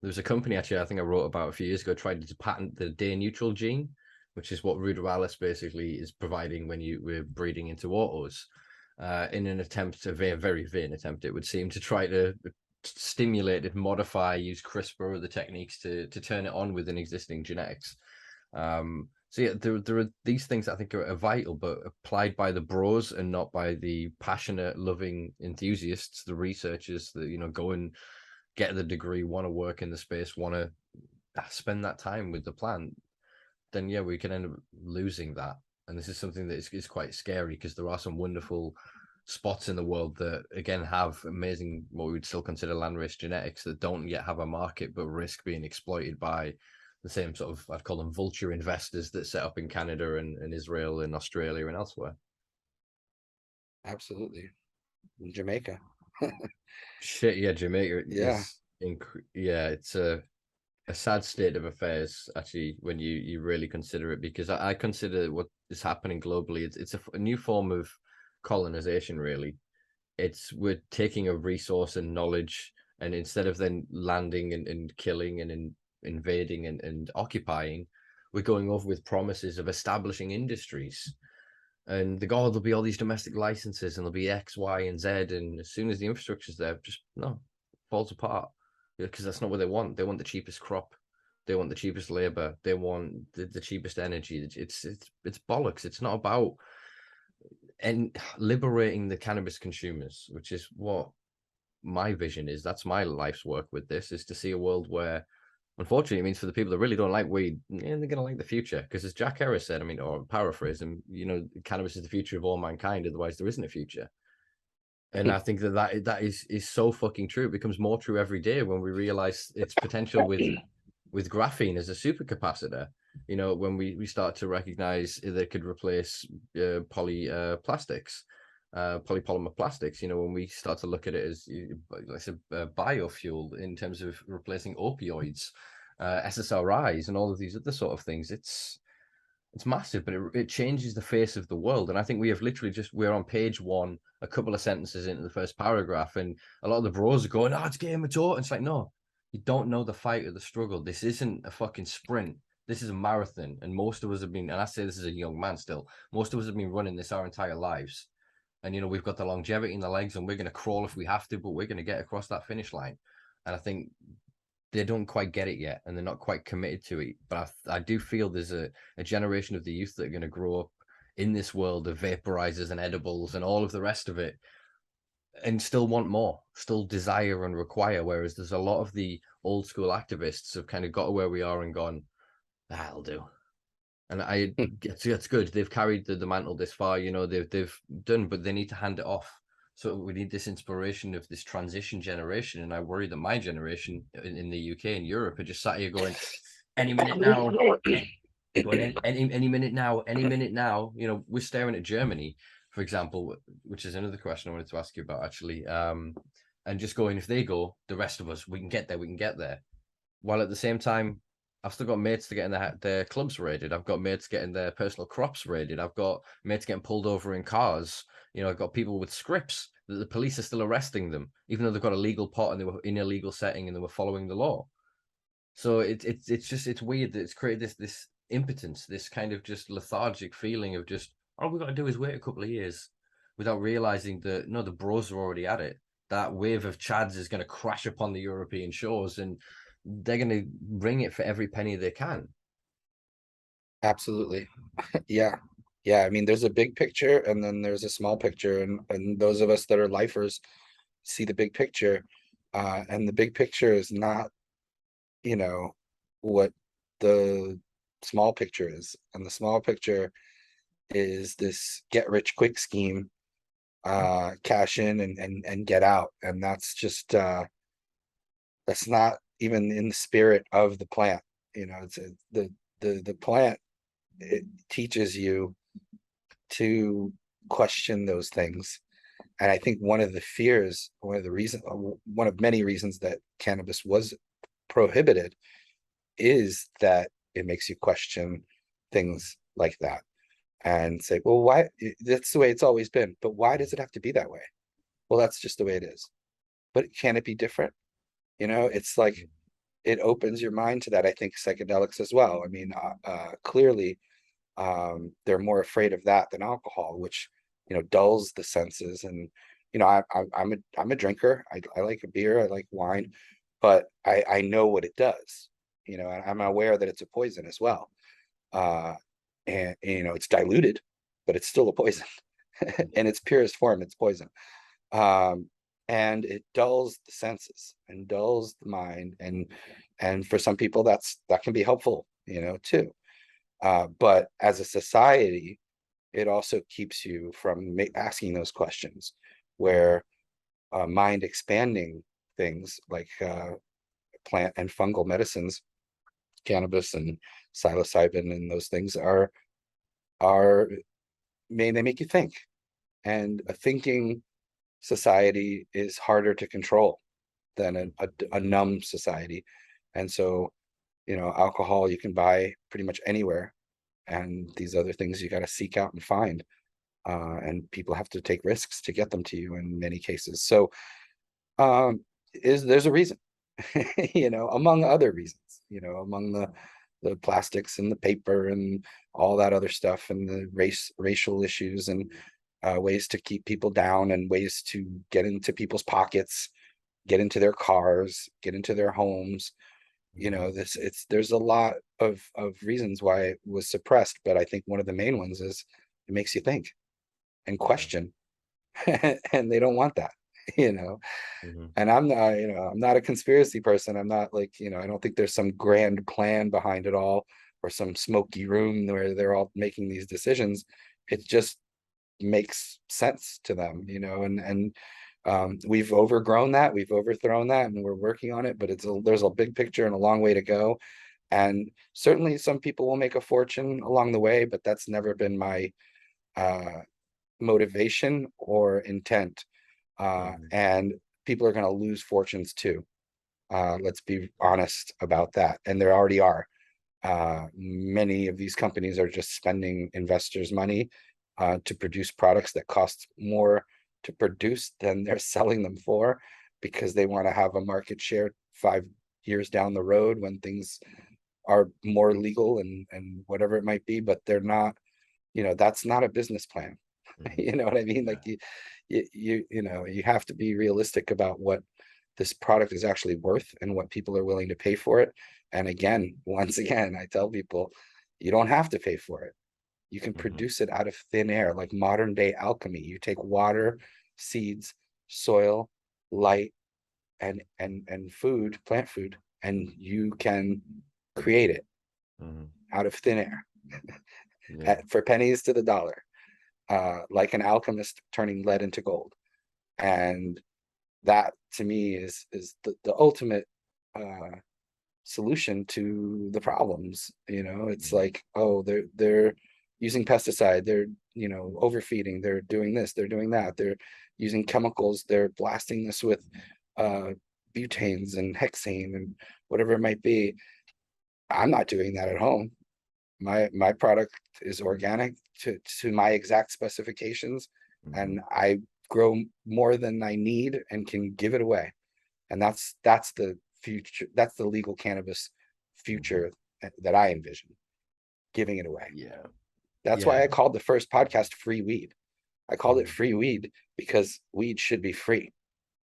was a company, actually, I think I wrote about a few years ago, tried to patent the day neutral gene, which is what ruderalis basically is providing when we're breeding into autos, in an attempt, a very vain attempt, it would seem, to try to stimulate it, modify, use CRISPR or the techniques to turn it on within existing genetics. So yeah, there are these things I think are vital, but applied by the bros and not by the passionate, loving enthusiasts, the researchers that, you know, go and get the degree, want to work in the space, want to spend that time with the plant. Then yeah, we can end up losing that. And this is something that is quite scary, because there are some wonderful spots in the world that again have amazing, what we would still consider landrace genetics, that don't yet have a market but risk being exploited by the same sort of, I'd call them vulture investors, that set up in Canada and Israel and Australia and elsewhere.
Absolutely. In Jamaica.
Shit, yeah, Jamaica
Yeah.
is yeah, it's a sad state of affairs, actually, when you really consider it, because I consider what is happening globally, it's a new form of colonization, really. We're taking a resource and knowledge, and instead of then landing and killing and invading and occupying, we're going over with promises of establishing industries. And there'll be all these domestic licenses, and there'll be X, Y, and Z. And as soon as the infrastructure's there, just no, falls apart. Because that's not what they want. They want the cheapest crop. They want the cheapest labor. They want the cheapest energy. It's bollocks. It's not about liberating the cannabis consumers, which is what my vision is. That's my life's work with this, is to see a world where, unfortunately, it means for the people that really don't like weed, they're going to like the future. Because as Jack Harris said, I mean, or paraphrase him, you know, cannabis is the future of all mankind. Otherwise, there isn't a future. And I think that is so fucking true. It becomes more true every day when we realize its potential with graphene as a supercapacitor. You know, when we start to recognize that it could replace polypolymer plastics. You know, when we start to look at it as, like I said, biofuel in terms of replacing opioids, SSRIs, and all of these other sort of things. It's massive, but it changes the face of the world. And I think we have literally we're on page one, a couple of sentences into the first paragraph, and a lot of the bros are going, "Oh, it's game, it's over." It's like, no, you don't know the fight or the struggle. This isn't a fucking sprint. This is a marathon. And most of us have been, and I say this as a young man still, most of us have been running this our entire lives. And, we've got the longevity in the legs, and we're going to crawl if we have to, but we're going to get across that finish line. And I think they don't quite get it yet, and they're not quite committed to it. But I do feel there's a generation of the youth that are going to grow up in this world of vaporizers and edibles and all of the rest of it, and still want more, still desire and require. Whereas there's a lot of the old school activists have kind of got to where we are and gone, that'll do. And it's good. They've carried the mantle this far, they've done, but they need to hand it off. So we need this inspiration of this transition generation. And I worry that my generation in the UK and Europe are just sat here going, any minute now, any minute now, any minute now. We're staring at Germany, for example, which is another question I wanted to ask you about, actually. And just going, if they go, the rest of us, we can get there. While at the same time, I've still got mates to get in their clubs raided. I've got mates getting their personal crops raided. I've got mates getting pulled over in cars. I've got people with scripts that the police are still arresting them, even though they've got a legal pot and they were in a legal setting and they were following the law. So it's weird that it's created this impotence, this kind of just lethargic feeling of just, all we've got to do is wait a couple of years, without realizing that, no, the bros are already at it. That wave of Chads is going to crash upon the European shores, and they're going to bring it for every penny they can.
Absolutely. Yeah. I mean, there's a big picture and then there's a small picture, and those of us that are lifers see the big picture. And the big picture is not, what the small picture is. And the small picture is this get rich quick scheme, cash in and get out. And that's just that's not even in the spirit of the plant. It's the plant, it teaches you to question those things. And I think one of many reasons that cannabis was prohibited is that it makes you question things like that and say, well, why? That's the way it's always been, but why does it have to be that way? Well, that's just the way it is. But can it be different? It's like, it opens your mind to that. I think psychedelics as well. I mean, clearly, they're more afraid of that than alcohol, which dulls the senses. And I'm a drinker. I like a beer. I like wine, but I know what it does. And I'm aware that it's a poison as well. And it's diluted, but it's still a poison. In its purest form, it's poison. And it dulls the senses and dulls the mind, and for some people that can be helpful, too. But as a society, it also keeps you from asking those questions, where mind expanding things like plant and fungal medicines, cannabis and psilocybin, and those things they make you think. And a thinking society is harder to control than a numb society. And so, alcohol you can buy pretty much anywhere, and these other things you got to seek out and find. And people have to take risks to get them to you in many cases. So there's a reason, among other reasons, among the plastics and the paper and all that other stuff, and the racial issues, and ways to keep people down, and ways to get into people's pockets, get into their cars, get into their homes. There's a lot of reasons why it was suppressed, but I think one of the main ones is it makes you think and question. And they don't want that. And I'm not a conspiracy person. I'm not like, I don't think there's some grand plan behind it all, or some smoky room where they're all making these decisions. It just makes sense to them, and we've overgrown that, we've overthrown that, and we're working on it. But there's a big picture and a long way to go. And certainly some people will make a fortune along the way, but that's never been my motivation or intent. And people are going to lose fortunes too. Let's be honest about that. And there already are. Many of these companies are just spending investors' money to produce products that cost more to produce than they're selling them for, because they want to have a market share 5 years down the road when things are more legal and whatever it might be. But they're not, that's not a business plan. You know what I mean?
Yeah.
Like you have to be realistic about what this product is actually worth and what people are willing to pay for it. And again, once again, I tell people, you don't have to pay for it. You can produce it out of thin air, like modern day alchemy. You take water, seeds, soil, light, and food, plant food, and you can create it out of thin air
Yeah.
for pennies to the dollar, like an alchemist turning lead into gold. And that to me is the ultimate solution to the problems. It's like, oh, they're using pesticide, they're overfeeding, they're doing this, they're doing that, they're using chemicals, they're blasting this with butanes and hexane and whatever it might be. I'm not doing that at home. My product is organic to my exact specifications, and I grow more than I need and can give it away. And that's the future. That's the legal cannabis future that I envision, giving it away.
Yeah.
That's why I called the first podcast Free Weed. I called it Free Weed because weed should be free.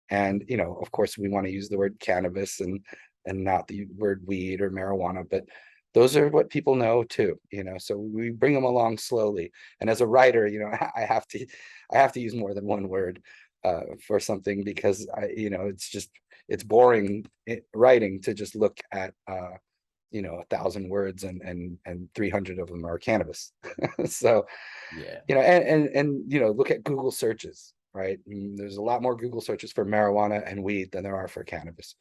And of course, we want to use the word cannabis and not the word weed or marijuana, but those are what people know too. So we bring them along slowly. And as a writer, I have to use more than one word for something, because it's boring writing to just look at 1,000 words and 300 of them are cannabis. So
Yeah.
and look at Google searches, right? There's a lot more Google searches for marijuana and weed than there are for cannabis.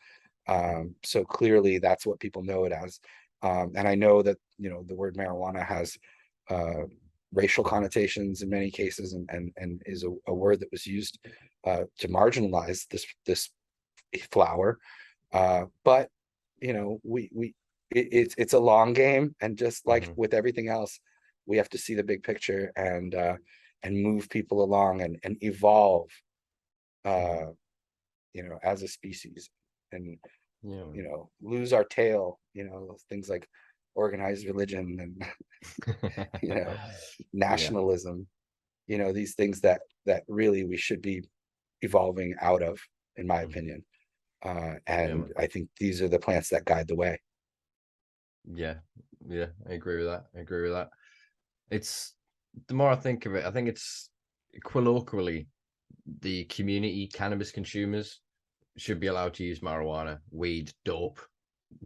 So clearly that's what people know it as. And I know that the word marijuana has racial connotations in many cases, and is a word that was used to marginalize this flower. But it's a long game, and just like with everything else, we have to see the big picture and move people along and evolve as a species, and lose our tail, things like organized religion and
Yeah.
nationalism, these things that really we should be evolving out of, in my opinion. And I think these are the plants that guide the way.
Yeah. I agree with that. It's, the more I think of it, I think it's colloquially, the community cannabis consumers should be allowed to use marijuana, weed, dope,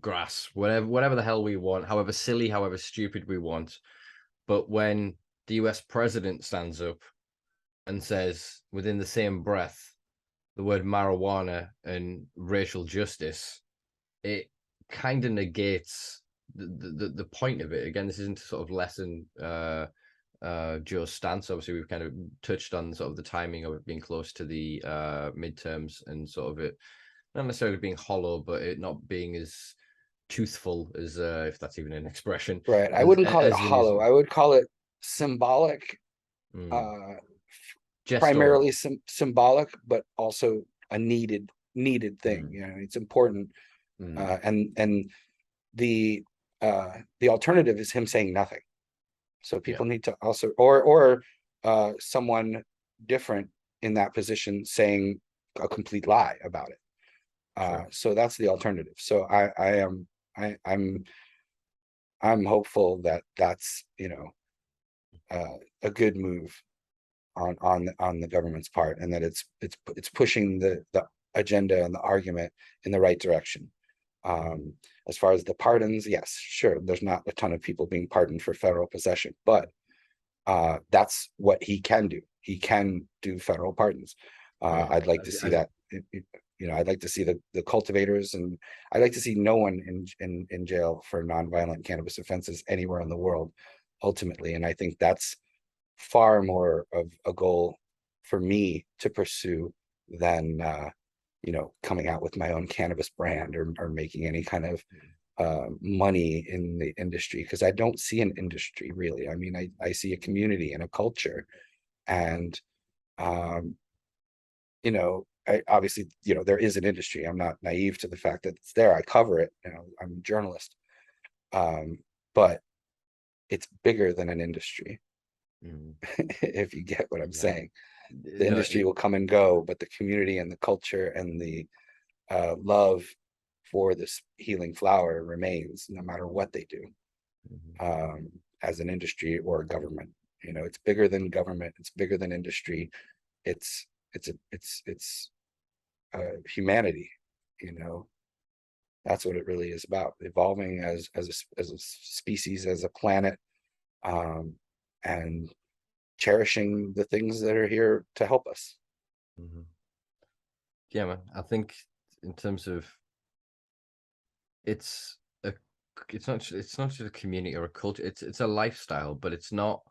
grass, whatever the hell we want, however silly, however stupid we want. But when the US president stands up and says within the same breath the word marijuana and racial justice, it kind of negates the point of it. Again, this isn't to sort of lessen Joe's stance. Obviously, we've kind of touched on sort of the timing of it being close to the midterms, and sort of it not necessarily being hollow, but it not being as toothful as, if that's even an expression.
Right. I wouldn't call it
As the news.
hollow. I would call it symbolic, primarily symbolic, but also a needed thing. It's important. And the alternative is him saying nothing. So people need to also, or someone different in that position saying a complete lie about it. So that's the alternative. So I'm hopeful that that's a good move on the government's part, and that it's pushing the agenda and the argument in the right direction. As far as the pardons, yes, sure, there's not a ton of people being pardoned for federal possession, but that's what he can do. He can do federal pardons. I'd like to see that. I'd like to see the cultivators, and I'd like to see no one in jail for nonviolent cannabis offenses anywhere in the world, ultimately. And I think that's far more of a goal for me to pursue than coming out with my own cannabis brand, or making any kind of money in the industry, because I don't see an industry really. I mean, I see a community and a culture, and um, you know, obviously, you know, there is an industry. I'm not naive to the fact that it's there. I cover it. You know, I'm a journalist, um, but it's bigger than an industry.
Mm.
If you get what I'm
Yeah.
saying, the
No,
industry will come and go, but the community and the culture and the love for this healing flower remains, no matter what they do,
mhm.
um, as an industry or a government. You know, it's bigger than government. It's bigger than industry. It's humanity. You know, that's what it really is about: evolving as a species, as a planet, um, and cherishing the things that are here to help us.
Mhm. Yeah, man. I think in terms of it's a it's not just a community or a culture. It's a lifestyle, but it's not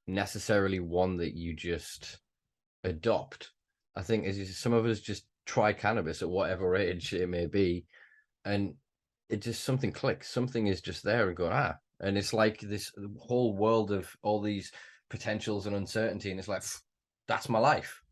necessarily one that you just adopt. I think as some of us just try cannabis at whatever age it may be, and it just something clicks. Something is just there and going and it's like this whole world of all these potentials and uncertainty, and it's like that's my life.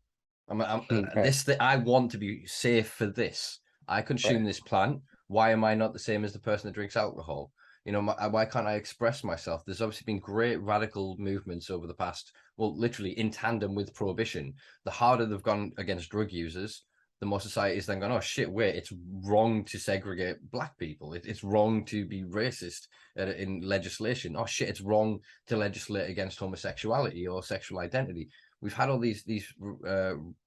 I'm
Right,
this that I want to be safe for this. I consume
right.
this plant. Why am I not the same as the person that drinks alcohol? You know, why can't I express myself? There's obviously been great radical movements over the past, well, literally in tandem with prohibition. The harder they've gone against drug users, the more society's then gone, oh shit, wait, it's wrong to segregate black people. It's wrong to be racist in legislation. Oh shit, it's wrong to legislate against homosexuality or sexual identity. We've had all these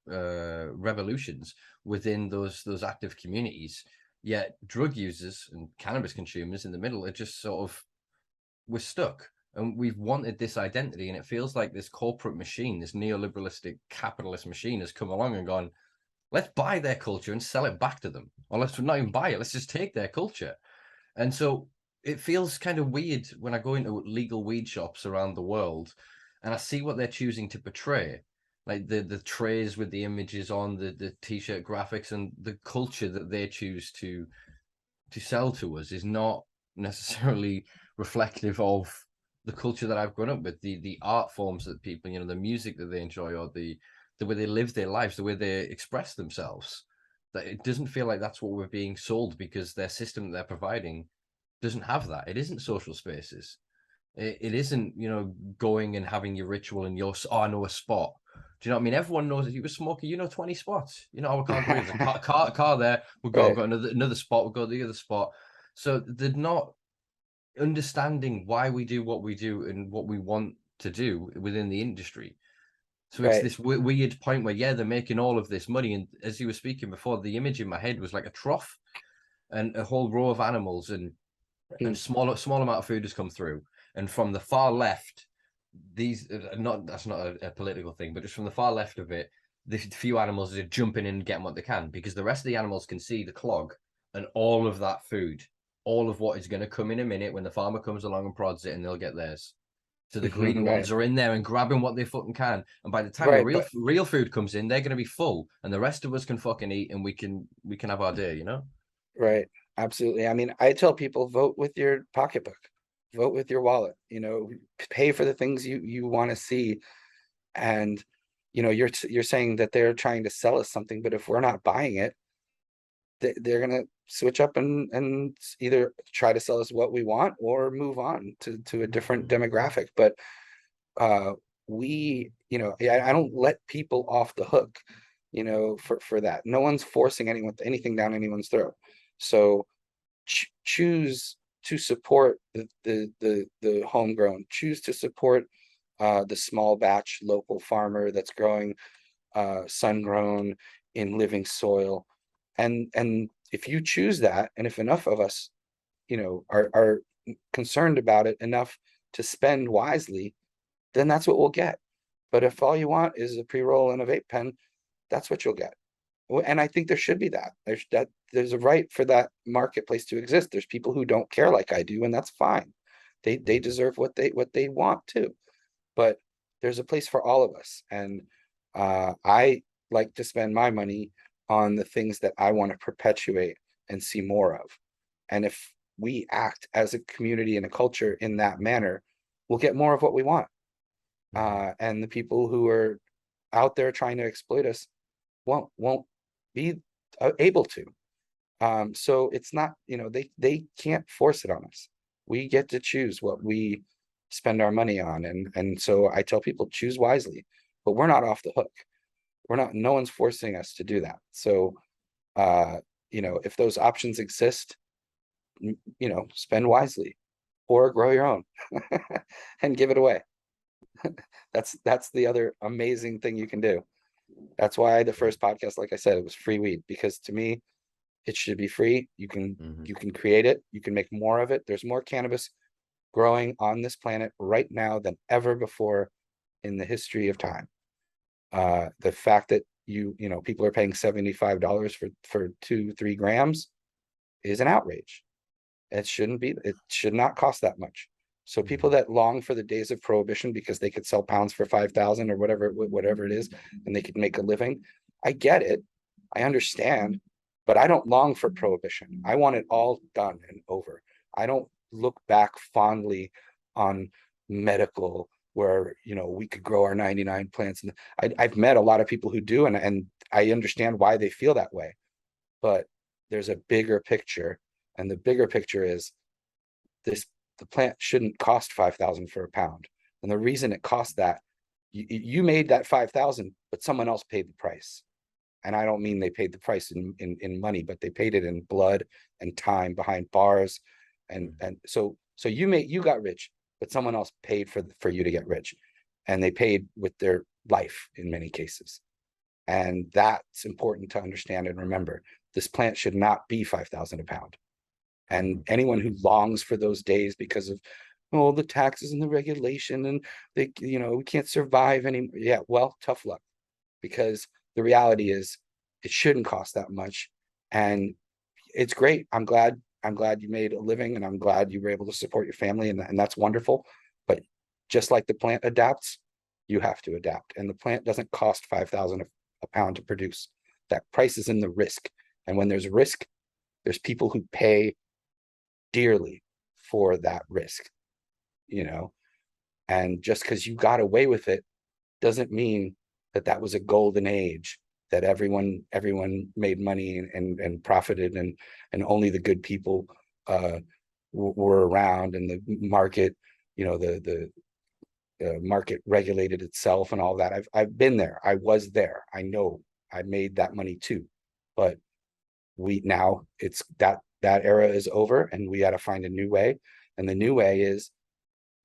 revolutions within those active communities. Yet drug users and cannabis consumers in the middle are just sort of we're stuck. And we've wanted this identity, and it feels like this corporate machine, this neoliberalistic capitalist machine, has come along and gone, let's buy their culture and sell it back to them. Or let's not even buy it, let's just take their culture. And so it feels kind of weird when I go into legal weed shops around the world and I see what they're choosing to portray. Like the trays with the images on the t-shirt graphics, and the culture that they choose to sell to us is not necessarily reflective of the culture that I've grown up with, the art forms that people, the music that they enjoy, or the way they live their lives, the way they express themselves. That it doesn't feel like that's what we're being sold, because their system that they're providing doesn't have that. It isn't social spaces. It isn't, going and having your ritual and your, oh, I know a spot. Do you know what I mean? Everyone knows if you were a smoker, 20 spots. I can't agree. There's a car there. We'll go. I've
Right,
got another spot. We'll go to the other spot. So they're not understanding why we do what we do and what we want to do within the industry. So it's
right.
this weird point where, yeah, they're making all of this money. And as you were speaking before, the image in my head was like a trough and a whole row of animals, and small amount of food has come through, and from the far left, these not that's not a political thing, but just from the far left of it, the few animals are jumping in and getting what they can, because the rest of the animals can see the clog and all of that food, all of what is going to come in a minute when the farmer comes along and prods it, and they'll get theirs. So the greedy
Right,
ones are in there and grabbing what they fucking can, and by the time the
right.
real food comes in, they're going to be full, and the rest of us can fucking eat, and we can have our day.
Right. Absolutely. I mean, I tell people, vote with your pocketbook, vote with your wallet, pay for the things you want to see. And, you're saying that they're trying to sell us something, but if we're not buying it, they're going to switch up and either try to sell us what we want or move on to a different demographic. But uh I don't let people off the hook, for that. No one's forcing anything down anyone's throat. So choose to support the homegrown, choose to support the small batch local farmer that's growing sun grown in living soil. And if you choose that, and if enough of us are concerned about it enough to spend wisely, then that's what we'll get. But if all you want is a pre-roll and a vape pen, that's what you'll get. And I think there should be that. There's a right for that marketplace to exist. There's people who don't care like I do, and that's fine. They deserve what they want too. But there's a place for all of us. And I like to spend my money on the things that I want to perpetuate and see more of. And if we act as a community and a culture in that manner, we'll get more of what we want. And the people who are out there trying to exploit us won't be able to. So it's not, they can't force it on us. We get to choose what we spend our money on. And so I tell people, choose wisely, but we're not off the hook. No one's forcing us to do that. So, if those options exist, spend wisely or grow your own and give it away. That's the other amazing thing you can do. That's why the first podcast, like I said, it was free weed, because to me, it should be free. You can create it. You can make more of it. There's more cannabis growing on this planet right now than ever before in the history of time. The fact that people are paying $75 for 2-3 grams is an outrage. It should not cost that much. So people that long for the days of prohibition because they could sell pounds for 5,000 or whatever it is, and they could make a living, I get it. I understand, but I don't long for prohibition. I want it all done and over. I don't look back fondly on medical where, we could grow our 99 plants. And I've met a lot of people who do, and I understand why they feel that way. But there's a bigger picture, and the bigger picture is the plant shouldn't cost 5,000 for a pound. And the reason it costs that, you made that 5,000, but someone else paid the price. And I don't mean they paid the price in money, but they paid it in blood and time behind bars. And so you got rich, but someone else paid for you to get rich. And they paid with their life in many cases. And that's important to understand and remember. This plant should not be 5,000 a pound. And anyone who longs for those days because of, the taxes and the regulation, and we can't survive anymore. Yeah, well, tough luck, because the reality is it shouldn't cost that much. And it's great. I'm glad you made a living, and I'm glad you were able to support your family, and that's wonderful. But just like the plant adapts, you have to adapt. And the plant doesn't cost 5,000 a pound to produce. That price is in the risk. And when there's risk, there's people who pay dearly for that risk, and just because you got away with it doesn't mean that was a golden age, that everyone made money and profited, and only the good people were around, and the market, the market regulated itself and all that. I've been there. I was there. I know I made that money too, but now it's that era is over, and we got to find a new way. And the new way is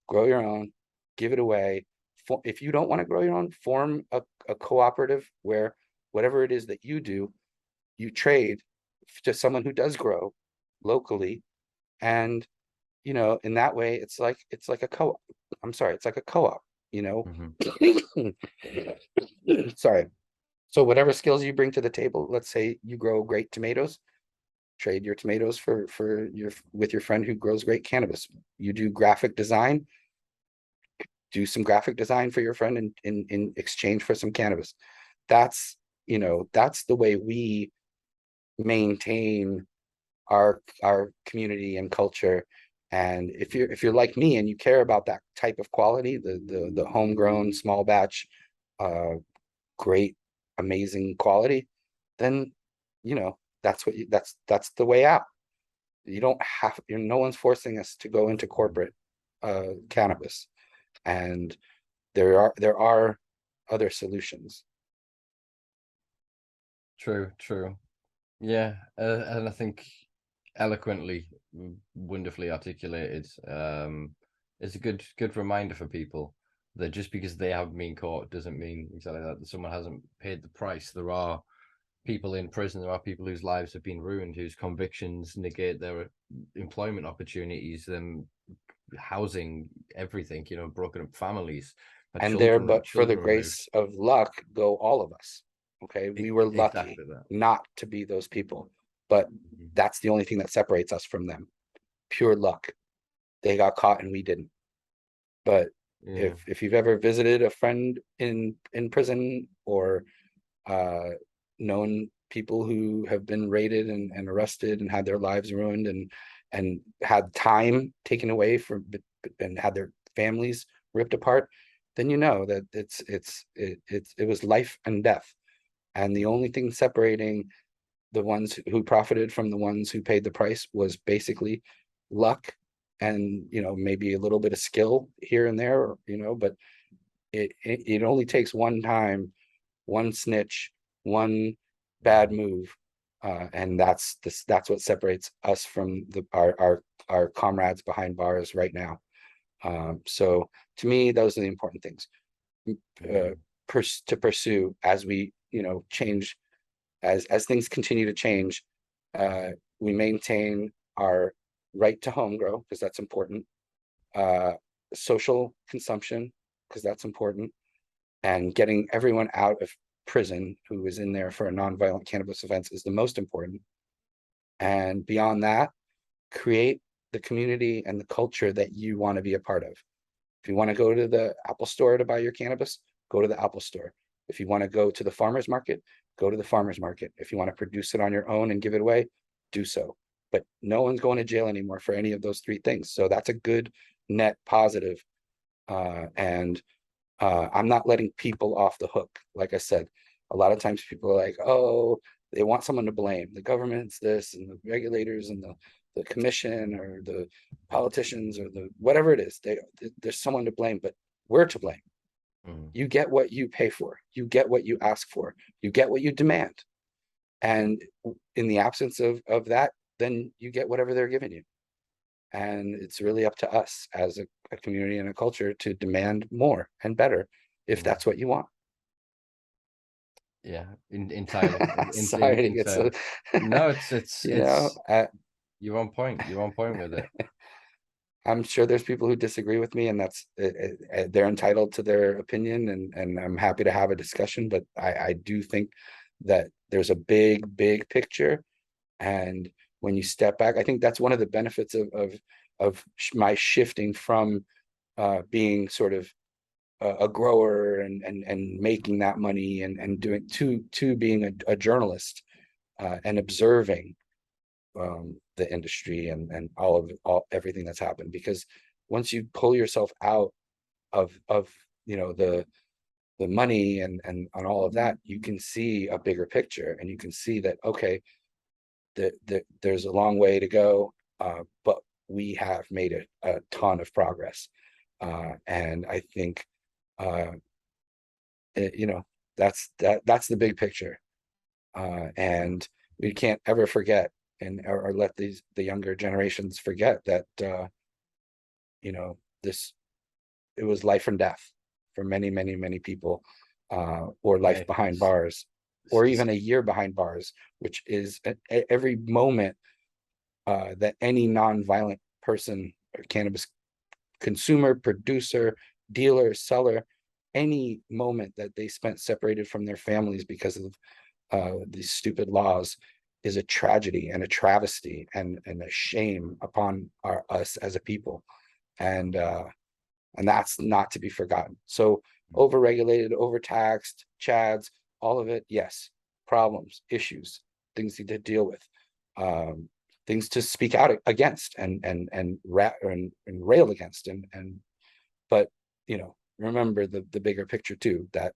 grow your own, give it away. If you don't want to grow your own, form a cooperative where whatever it is that you do, you trade to someone who does grow locally. And, in that way, it's like a co-op. I'm sorry, it's like a co-op, Sorry. So whatever skills you bring to the table, let's say you grow great tomatoes, trade your tomatoes with your friend who grows great cannabis. You do graphic design, do some graphic design for your friend in exchange for some cannabis. That's the way we maintain our community and culture. And if you're like me and you care about that type of quality, the homegrown small batch, great, amazing quality, then that's the way out. You don't have, no one's forcing us to go into corporate cannabis, and there are other solutions.
True. Yeah, and I think eloquently, wonderfully articulated. It's a good reminder for people that just because they haven't been caught doesn't mean exactly that someone hasn't paid the price. There are people in prison, there are people whose lives have been ruined, whose convictions negate their employment opportunities, them housing, everything, broken up families.
And there, but for the grace of luck, go all of us. Okay, we were lucky not to be those people, but that's the only thing that separates us from them. Pure luck. They got caught and we didn't. But if you've ever visited a friend in prison, or known people who have been raided and arrested and had their lives ruined, and had time taken away from, and had their families ripped apart, then you know that it was life and death. And the only thing separating the ones who profited from the ones who paid the price was basically luck, and maybe a little bit of skill here and there, but it only takes one time, one snitch, one bad move, and that's what separates us from our comrades behind bars right now. So to me, those are the important things to pursue as we change, as things continue to change. We maintain our right to home grow, because that's important, social consumption, because that's important, and getting everyone out of prison who is in there for a nonviolent cannabis offense is the most important. And beyond that, create the community and the culture that you want to be a part of. If you want to go to the Apple store to buy your cannabis, go to the Apple store. If you want to go to the farmer's market, go to the farmer's market. If you want to produce it on your own and give it away, do so. But no one's going to jail anymore for any of those three things. So that's a good net positive. And I'm not letting people off the hook. Like I said, a lot of times people are like, oh, they want someone to blame. The government's this, and the regulators, and the commission, or the politicians, or the whatever it is. There's someone to blame, but we're to blame. You get what you pay for. You get what you ask for. You get what you demand. And in the absence of that, then you get whatever they're giving you. And it's really up to us as a community and a culture to demand more and better, if that's what you want.
Yeah, entirely.
Sorry to get so.
No, it's you're on point. You're on point with it.
I'm sure there's people who disagree with me, and that's they're entitled to their opinion, and I'm happy to have a discussion. But I do think that there's a big picture, and when you step back, I think that's one of the benefits of my shifting from being sort of a grower and making that money and doing to being a journalist and observing the industry and everything that's happened. Because once you pull yourself out of the money and all of that, you can see a bigger picture, and you can see that, okay, there's a long way to go, but we have made a ton of progress, and I think that's the big picture, and we can't ever forget, or let the younger generations forget that it was life and death for many people, or life behind bars, or even a year behind bars, which is every moment that any non-violent person, or cannabis consumer, producer, dealer, seller, any moment that they spent separated from their families because of these stupid laws, is a tragedy and a travesty and a shame upon us as a people. And that's not to be forgotten. So overregulated, overtaxed, chads, all of it, yes, problems, issues, things to deal with, things to speak out against and rail against, but remember the bigger picture too, that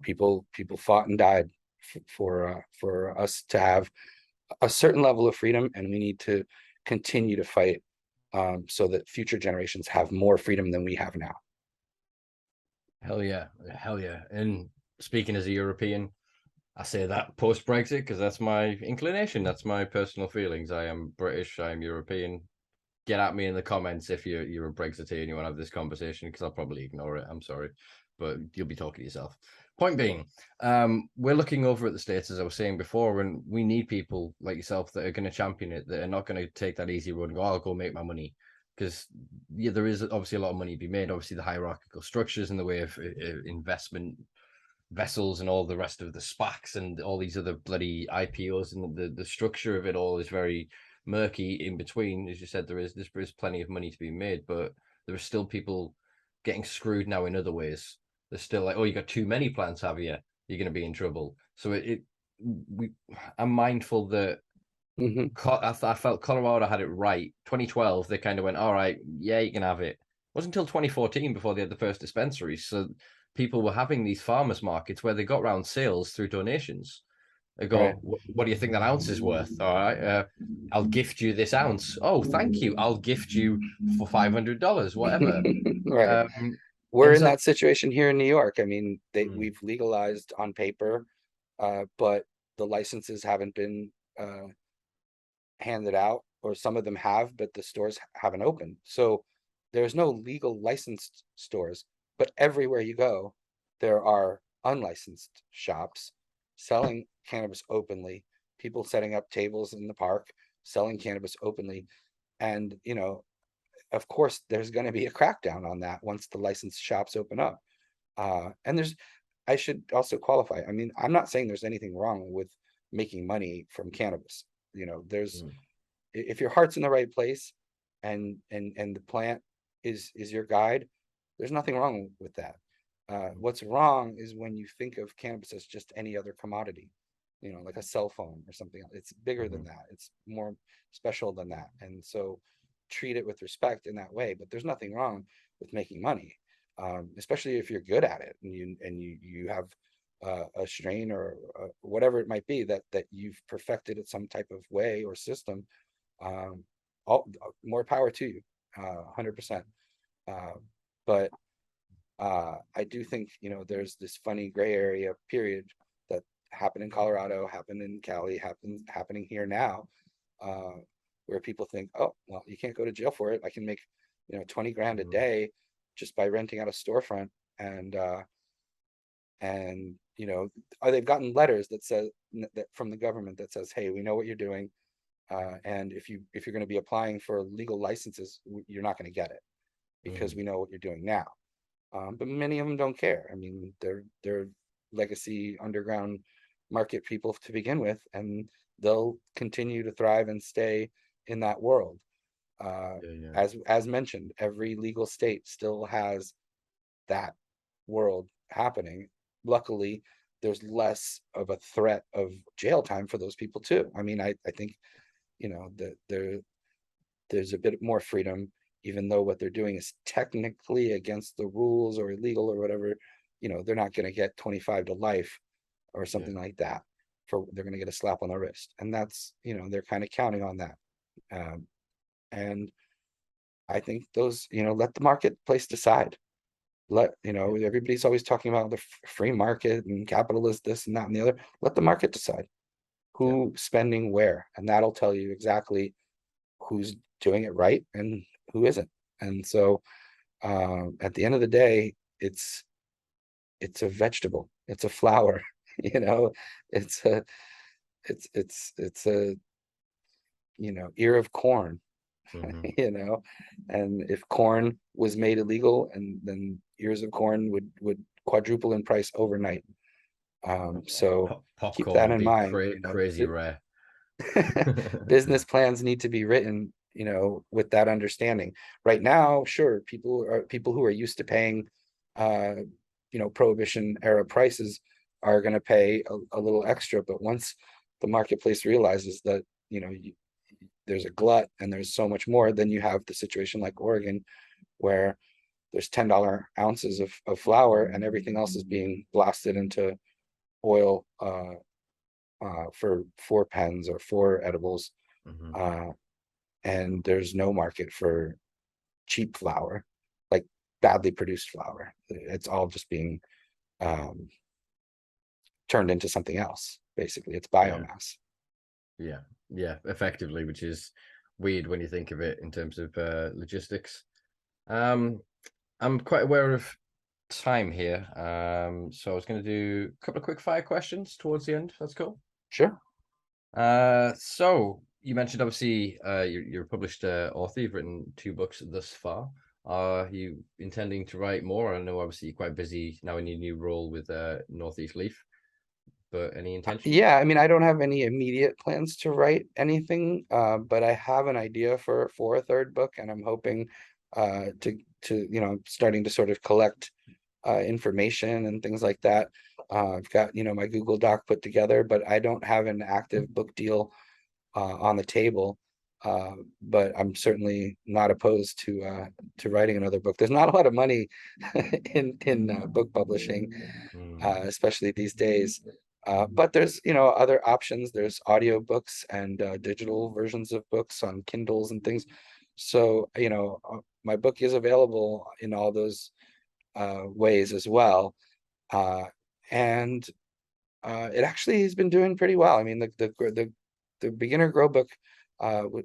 people fought and died for us to have a certain level of freedom, and we need to continue to fight so that future generations have more freedom than we have now.
Hell yeah. And speaking as a European, I say that post-Brexit because that's my inclination. That's my personal feelings. I am British. I am European. Get at me in the comments if you're a Brexiteer and you want to have this conversation, because I'll probably ignore it. I'm sorry, but you'll be talking to yourself. Point being, we're looking over at the States, as I was saying before, and we need people like yourself that are going to champion it, that are not going to take that easy road and go, I'll go make my money. Because there is obviously a lot of money to be made. Obviously, the hierarchical structures in the way of investment vessels and all the rest of the SPACs and all these other bloody IPOs, and the structure of it all is very murky in between. As you said, there is plenty of money to be made, but there are still people getting screwed now in other ways. They're still like, oh, you got too many plants, have you? You're going to be in trouble. So I'm mindful that I felt Colorado had it right. 2012, they kind of went, all right, yeah, you can have it. It wasn't until 2014 before they had the first dispensaries. So people were having these farmers markets where they got round sales through donations. They
Right.
go, what do you think that ounce is worth? All right, I'll gift you this ounce. Oh, thank you. I'll gift you for $500, whatever.
Right. We're
And
in
so,
that situation here in New York. I mean,
mm,
we've legalized on paper, but the licenses haven't been handed out, or some of them have, but the stores haven't opened. So there's no legal licensed stores, but everywhere you go, there are unlicensed shops selling cannabis openly, people setting up tables in the park, selling cannabis openly. And, of course, there's going to be a crackdown on that once the licensed shops open up. And I should also qualify. I mean, I'm not saying there's anything wrong with making money from cannabis. There's,
mm,
if your heart's in the right place, and the plant is your guide, there's nothing wrong with that. What's wrong is when you think of cannabis as just any other commodity, like a cell phone or something else. It's bigger than
mhm,
that. It's more special than that. And so treat it with respect in that way. But there's nothing wrong with making money, especially if you're good at it, and you have a strain, or whatever it might be, that you've perfected it some type of way or system. um, all more power to you, 100%. Uh, but I do think, there's this funny gray area period that happened in Colorado, happened in Cali, happening here now, uh, where people think, oh, well, you can't go to jail for it. I can make, 20 grand a
mhm.
day just by renting out a storefront. And they've gotten letters that says that from the government that says, hey, we know what you're doing. And if you're going to be applying for legal licenses, you're not going to get it because
Mm,
we know what you're doing now. But many of them don't care. I mean, they're legacy underground market people to begin with, and they'll continue to thrive and stay in that world. Uh,
yeah, yeah,
as mentioned, every legal state still has that world happening. Luckily, there's less of a threat of jail time for those people too. I mean, I think, that there's a bit more freedom, even though what they're doing is technically against the rules or illegal or whatever. They're not going to get 25 to life or
yeah,
something like that. They're going to get a slap on the wrist, and that's, they're kind of counting on that. Um, and I think those, let the marketplace decide.
yeah,
Everybody's always talking about the free market and capitalist, this and that and the other. Let the market decide
yeah,
who spending where, and that'll tell you exactly who's doing it right and who isn't. And so, at the end of the day, it's a vegetable, it's a flower, you know, it's a it's a ear of corn,
mhm.
and if corn was made illegal, and then ears of corn would quadruple in price overnight. So keep
Popcorn
that
would
in
be
mind.
crazy rare.
Business plans need to be written, with that understanding. Right now, sure, people who are used to paying, uh, prohibition era prices are going to pay a little extra. But once the marketplace realizes that, there's a glut and there's so much more, then you have the situation like Oregon, where there's $10 ounces of flour, and everything else is being blasted into oil, for 4 pens or 4 edibles.
Mhm.
Uh, and there's no market for cheap flour, like badly produced flour. It's all just being, um, turned into something else. Basically, it's
Yeah,
biomass.
yeah, yeah, effectively, which is weird when you think of it in terms of logistics. Um, I'm quite aware of time here. So I was going to do a couple of quick fire questions towards the end. That's cool.
Sure.
So you mentioned obviously you're a published author. You've written 2 books thus far. Are you intending to write more? I know obviously you're quite busy now in your new role with Northeast Leaf, but any intentions?
Yeah, I mean, I don't have any immediate plans to write anything, but I have an idea for a third book, and I'm hoping, to starting to sort of collect information and things like that. I've got, my Google Doc put together, but I don't have an active book deal on the table. But I'm certainly not opposed to writing another book. There's not a lot of money in book publishing, especially these days. But there's, other options. There's audiobooks and digital versions of books on Kindles and things. So, my book is available in all those ways as well. Uh, and it actually has been doing pretty well. I mean, the beginner grow book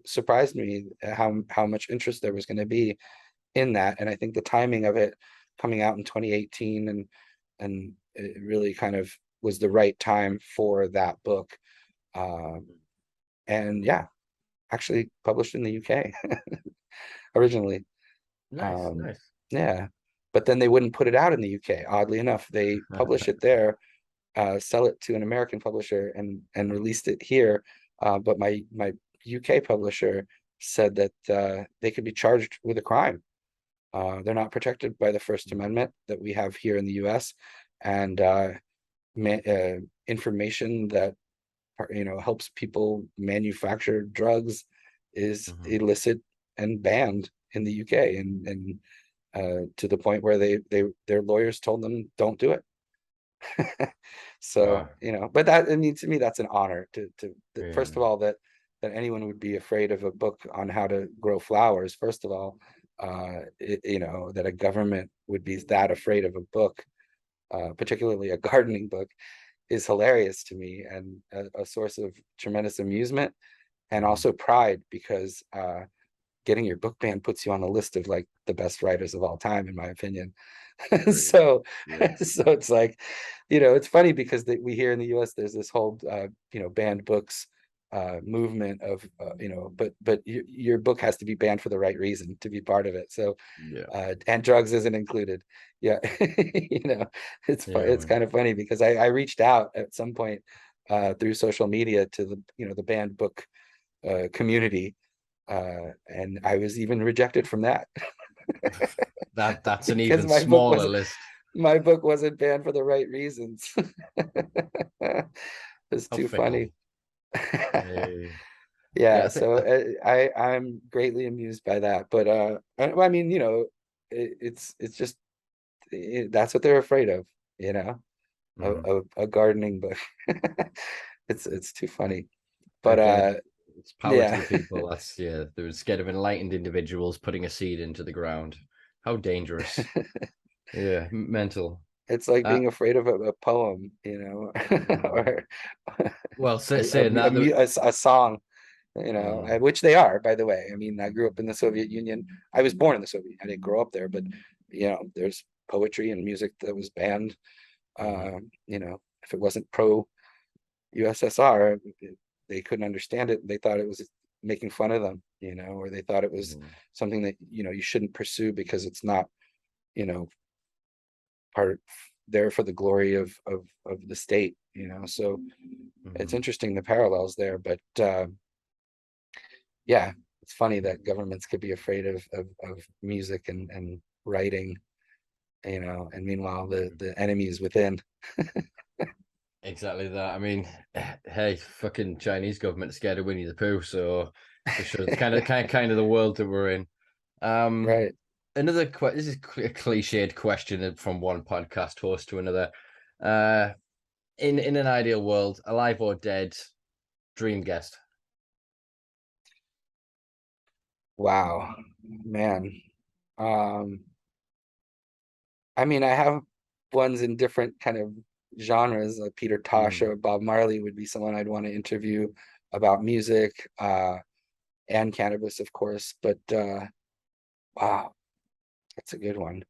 surprised me how much interest there was going to be in that, and I think the timing of it coming out in 2018 and it really kind of was the right time for that book. And yeah, actually published in the UK originally.
Nice,
Um,
nice.
yeah, but then they wouldn't put it out in the UK. Oddly enough, they publish it there, sell it to an American publisher, and released it here. But my UK publisher said that they could be charged with a crime. They're not protected by the First Amendment that we have here in the US, and information that helps people manufacture drugs is illicit and banned in the UK, and to the point where their lawyers told them don't do it. So,
Wow.
but that, I mean, to me, that's an honor first
Yeah.
of all, that anyone would be afraid of a book on how to grow flowers. First of all, that a government would be that afraid of a book, particularly a gardening book, is hilarious to me, and a source of tremendous amusement and also pride, because getting your book banned puts you on the list of like the best writers of all time, in my opinion.
Great.
So,
Yeah.
so it's like, it's funny because we here in the US, there's this whole, banned books movement of, but your book has to be banned for the right reason to be part of it. So,
Yeah.
and drugs isn't included. Yeah.
Yeah,
It's
man.
kind of funny because I reached out at some point through social media to the banned book community, and I was even rejected from that
That's an
because
even smaller list.
my book wasn't banned for the right reasons. It's
How
too funny.
fickle. Yeah. Yeah,
Yeah,
I think
so I'm greatly amused by that, but I mean, it's just that's what they're afraid of, you know,
mm,
a gardening book. It's too funny, but
again, it's power to
yeah.
the people. That's yeah, they're scared of enlightened individuals putting a seed into the ground. How dangerous. Yeah, mental.
It's like
Uh,
being afraid of a poem, or
well, saying that,
a song,
mm,
which they are, by the way. I mean, I grew up in the Soviet Union. I was born in the Soviet. I didn't grow up there, but there's poetry and music that was banned.
mm,
If it wasn't pro USSR, they couldn't understand it. They thought it was making fun of them, or they thought it was
mm,
something that you shouldn't pursue because it's not, you know, part there for the glory of the state. So it's
mm.
interesting the parallels there, but yeah, it's funny that governments could be afraid of music and writing, and meanwhile the enemy is within.
Exactly that. I mean, hey, fucking Chinese government is scared of Winnie the Pooh, so just shows it's kind of the world that we're in. Um,
Right.
this is a cliched question from one podcast host to another. Uh, in an ideal world, alive or dead, dream guest.
Wow, man. um I mean, I have ones in different kind of genres, like Peter Tosh
Mm,
or Bob Marley would be someone I'd want to interview about music, and cannabis, of course. But wow, that's a good one.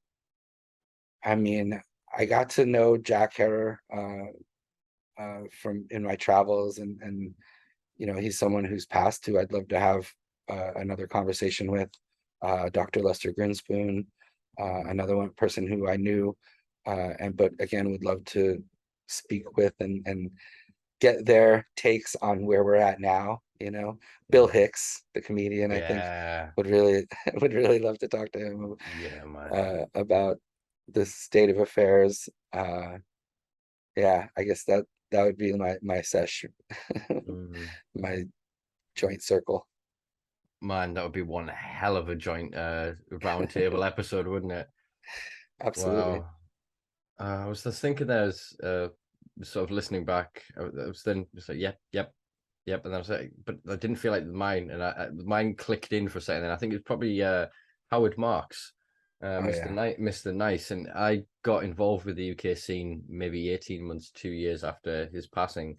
I mean, I got to know Jack Herer from in my travels, and he's someone who's passed who I'd love to have another conversation with. Dr. Lester Grinspoon, another one person who I knew, but again would love to speak with and get their takes on where we're at now. Bill
mm.
Hicks, the comedian, I think
Yeah,
would really would really love to talk to him
yeah, man.
about the state of affairs. Yeah, I guess that would be my sesh,
Mm.
my joint circle.
Man, that would be one hell of a joint roundtable episode, wouldn't it?
Absolutely.
Wow. I was just thinking there's sort of listening back. I was then just like, yep, yep, yep, and then I was like, but I didn't feel like mine, and mine clicked in for a second. And I think it was probably Howard Marks,
Oh yeah.
Mr. Nice, and I got involved with the UK scene maybe 18 months, 2 years after his passing,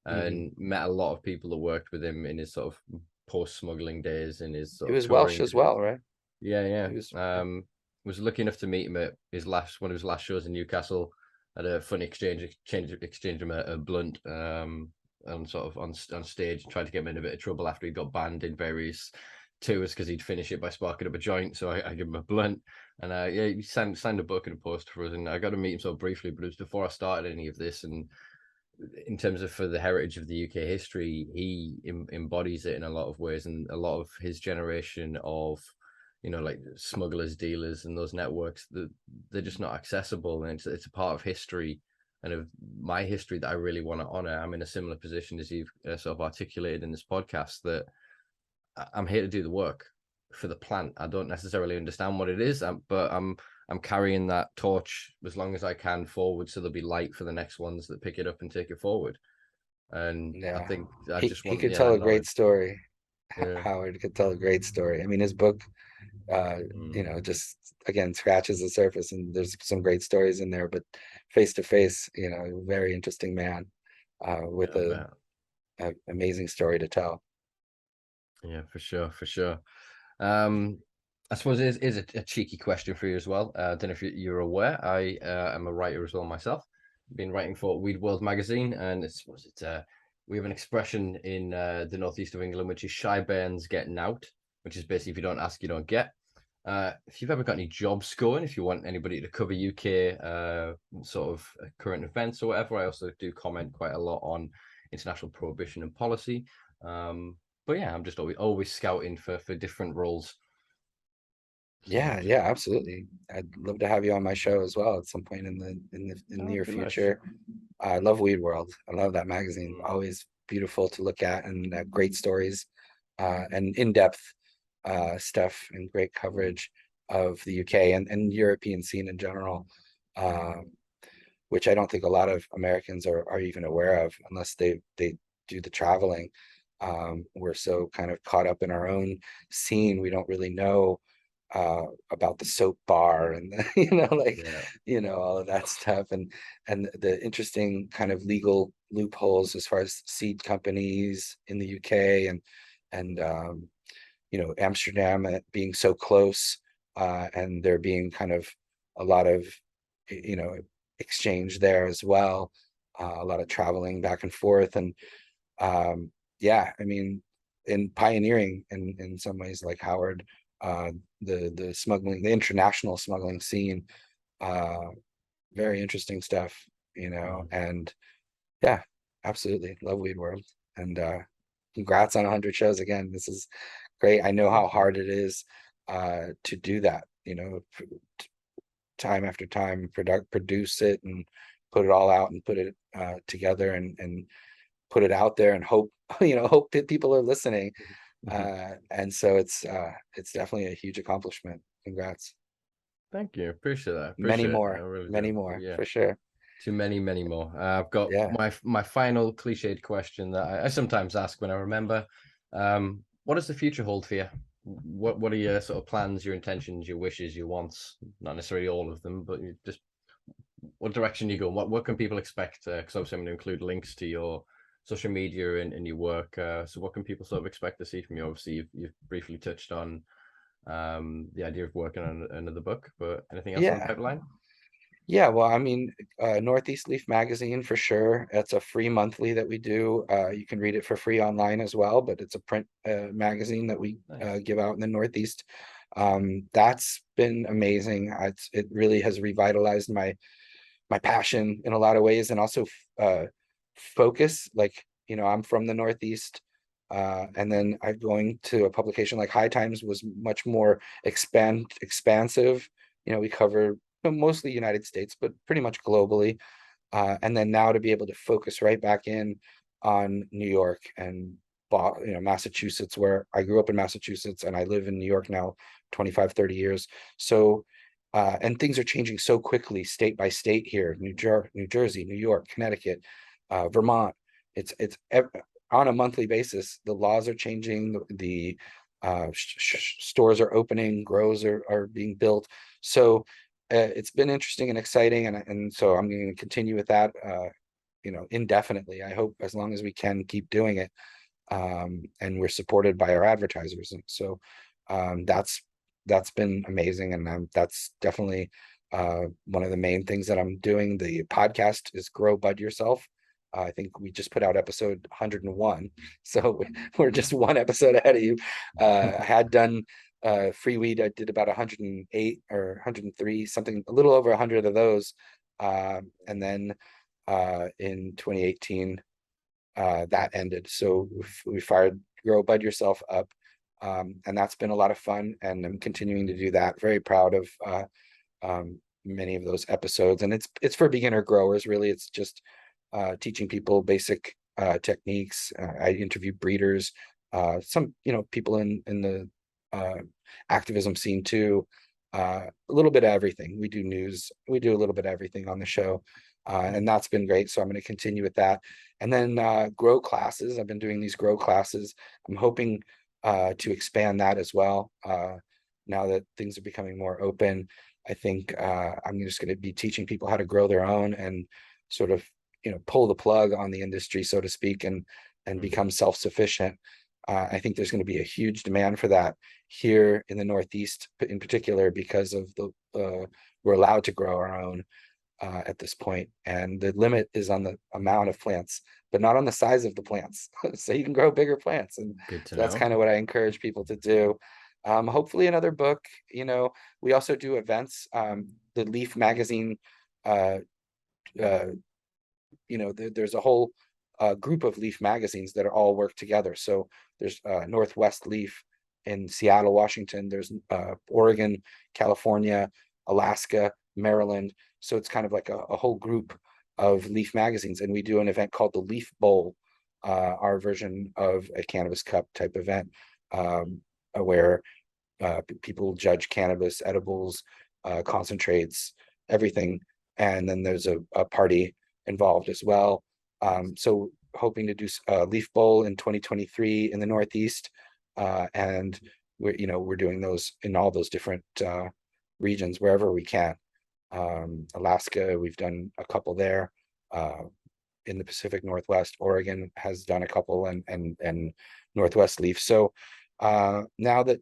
Hmm.
and met a lot of people that worked with him in his sort of post-smuggling days and his
He
sort of
was Welsh
touring
as
days.
well, right?
Yeah,
He was,
yeah.
yeah.
Was lucky enough to meet him at his last one of his last shows in Newcastle. Had a fun exchange him a blunt and sort of on stage. Tried to get him in a bit of trouble after he got banned in various tours because he'd finish it by sparking up a joint. So I gave him a blunt, and yeah, he signed a book and a poster for us. And I got to meet him so briefly, but it was before I started any of this. And in terms of for the heritage of the UK history, he embodies it in a lot of ways, and a lot of his generation of, like smugglers, dealers, and those networks, that they're just not accessible, and it's a part of history and of my history that I really want to honor. I'm in a similar position as you've sort of articulated in this podcast, that I'm here to do the work for the plant. I don't necessarily understand what it is, but I'm carrying that torch as long as I can forward, so there'll be light for the next ones that pick it up and take it forward. And I
Yeah.
think I
He
just
he
want,
could
yeah,
tell
that
a great
knowledge.
story.
Yeah.
Howard could tell a great story. I mean, his book, uh,
Mm.
just again scratches the surface, and there's some great stories in there. But face to face, very interesting man, with
Yeah, I bet.
a amazing story to tell.
Yeah, for sure, for sure. Um, I suppose it is a cheeky question for you as well. I don't know if you're aware. I am a writer as well myself. Been writing for Weed World magazine, and it's we have an expression in the northeast of England, which is "shy bairns getting out," which is basically if you don't ask, you don't get. If you've ever got any jobs going, if you want anybody to cover UK sort of current events or whatever, I also do comment quite a lot on international prohibition and policy. But yeah, I'm just always scouting for different roles. So
Yeah, yeah, absolutely. I'd love to have you on my show as well at some point in the
oh,
near
pretty much.
future. I love Weed World. I love that magazine.
Mm,
Always beautiful to look at, and great stories, and in-depth stuff, and great coverage of the UK and European scene in general, uh, which I don't think a lot of Americans are even aware of unless they do the traveling. We're so kind of caught up in our own scene, we don't really know about the soap bar and like
yeah.
all of that stuff, and the interesting kind of legal loopholes as far as seed companies in the UK, and Amsterdam being so close, and there being kind of a lot of you know exchange there as well, a lot of traveling back and forth, and yeah, I mean, in pioneering in some ways, like Howard, the smuggling, the international smuggling scene, uh, very interesting stuff,
Mm.
and yeah, absolutely love Weed World, and congrats on 100 shows again. This is great. I know how
Thank you.
hard it is to do that, time after time, produce it and put it all out and put it together, and put it out there, and hope hope that people are listening, and so it's definitely a huge accomplishment. Congrats.
Thank you. Appreciate that.
Many
Appreciate it. I
more,
really
many
do.
more
Yeah.
for sure.
Too many, many more. I've got
Yeah.
my final cliched question that I sometimes ask when I remember. What does the future hold for you? What are your sort of plans, your intentions, your wishes, your wants? Not necessarily all of them, but you just what direction you go. What can people expect? Because obviously I'm going to include links to your social media and your work. So what can people sort of expect to see from you? Obviously, you've briefly touched on the idea of working on another book, but anything else in the
Yeah.
pipeline?
Yeah, well, I mean, Northeast Leaf magazine for sure. It's a free monthly that we do. You can read it for free online as well, but it's a print magazine that we
Nice.
give out in the Northeast. That's been amazing. It really has revitalized my passion in a lot of ways, and also focus. Like, I'm from the Northeast, and then I'm going to a publication like High Times was much more expansive. We cover mostly United States, but pretty much globally. And then now to be able to focus right back in on New York, and Massachusetts, where I grew up in Massachusetts, and I live in New York now 25, 30 years. So, and things are changing so quickly, state by state here, New Jersey, New York, Connecticut, Vermont. It's on a monthly basis. The laws are changing. The stores are opening, grows are being built. So it's been interesting and exciting, and so I'm going to continue with that, indefinitely. I hope as long as we can keep doing it, and we're supported by our advertisers, and so that's been amazing, and that's definitely one of the main things that I'm doing. The podcast is Grow Bud Yourself. I think we just put out episode 101, so we're just one episode ahead of you. I had done free weed. I did about 108 or 103, something, a little over 100 of those, and then in 2018 that ended. So we fired Grow Bud Yourself up, and that's been a lot of fun, and I'm continuing to do that. Very proud of many of those episodes, and it's for beginner growers. Really, it's just teaching people basic techniques. I interview breeders, some people in the activism scene too. A little bit of everything. We do news. We do a little bit of everything on the show, and that's been great. So I'm going to continue with that. And then grow classes. I've been doing these grow classes. I'm hoping to expand that as well. Now that things are becoming more open, I think I'm just going to be teaching people how to grow their own, and sort of pull the plug on the industry, so to speak, and become self-sufficient. I think there's going to be a huge demand for that here in the Northeast, in particular, because of we're allowed to grow our own at this point, and the limit is on the amount of plants, but not on the size of the plants. So you can grow bigger plants, and
Good to
so that's
know.
kind of what I encourage people to do. Hopefully another book. We also do events. The Leaf magazine, uh, uh, there's a whole group of Leaf magazines that are all work together. So there's Northwest Leaf in Seattle, Washington. There's Oregon, California, Alaska, Maryland. So it's kind of like a whole group of Leaf magazines, and we do an event called the Leaf Bowl, our version of a cannabis cup type event, where people judge cannabis, edibles, concentrates, everything, and then there's a party involved as well. So hoping to do a Leaf Bowl in 2023 in the Northeast, and we're doing those in all those different regions wherever we can. Alaska, we've done a couple there. In the Pacific Northwest, Oregon has done a couple, and Northwest Leaf. So now that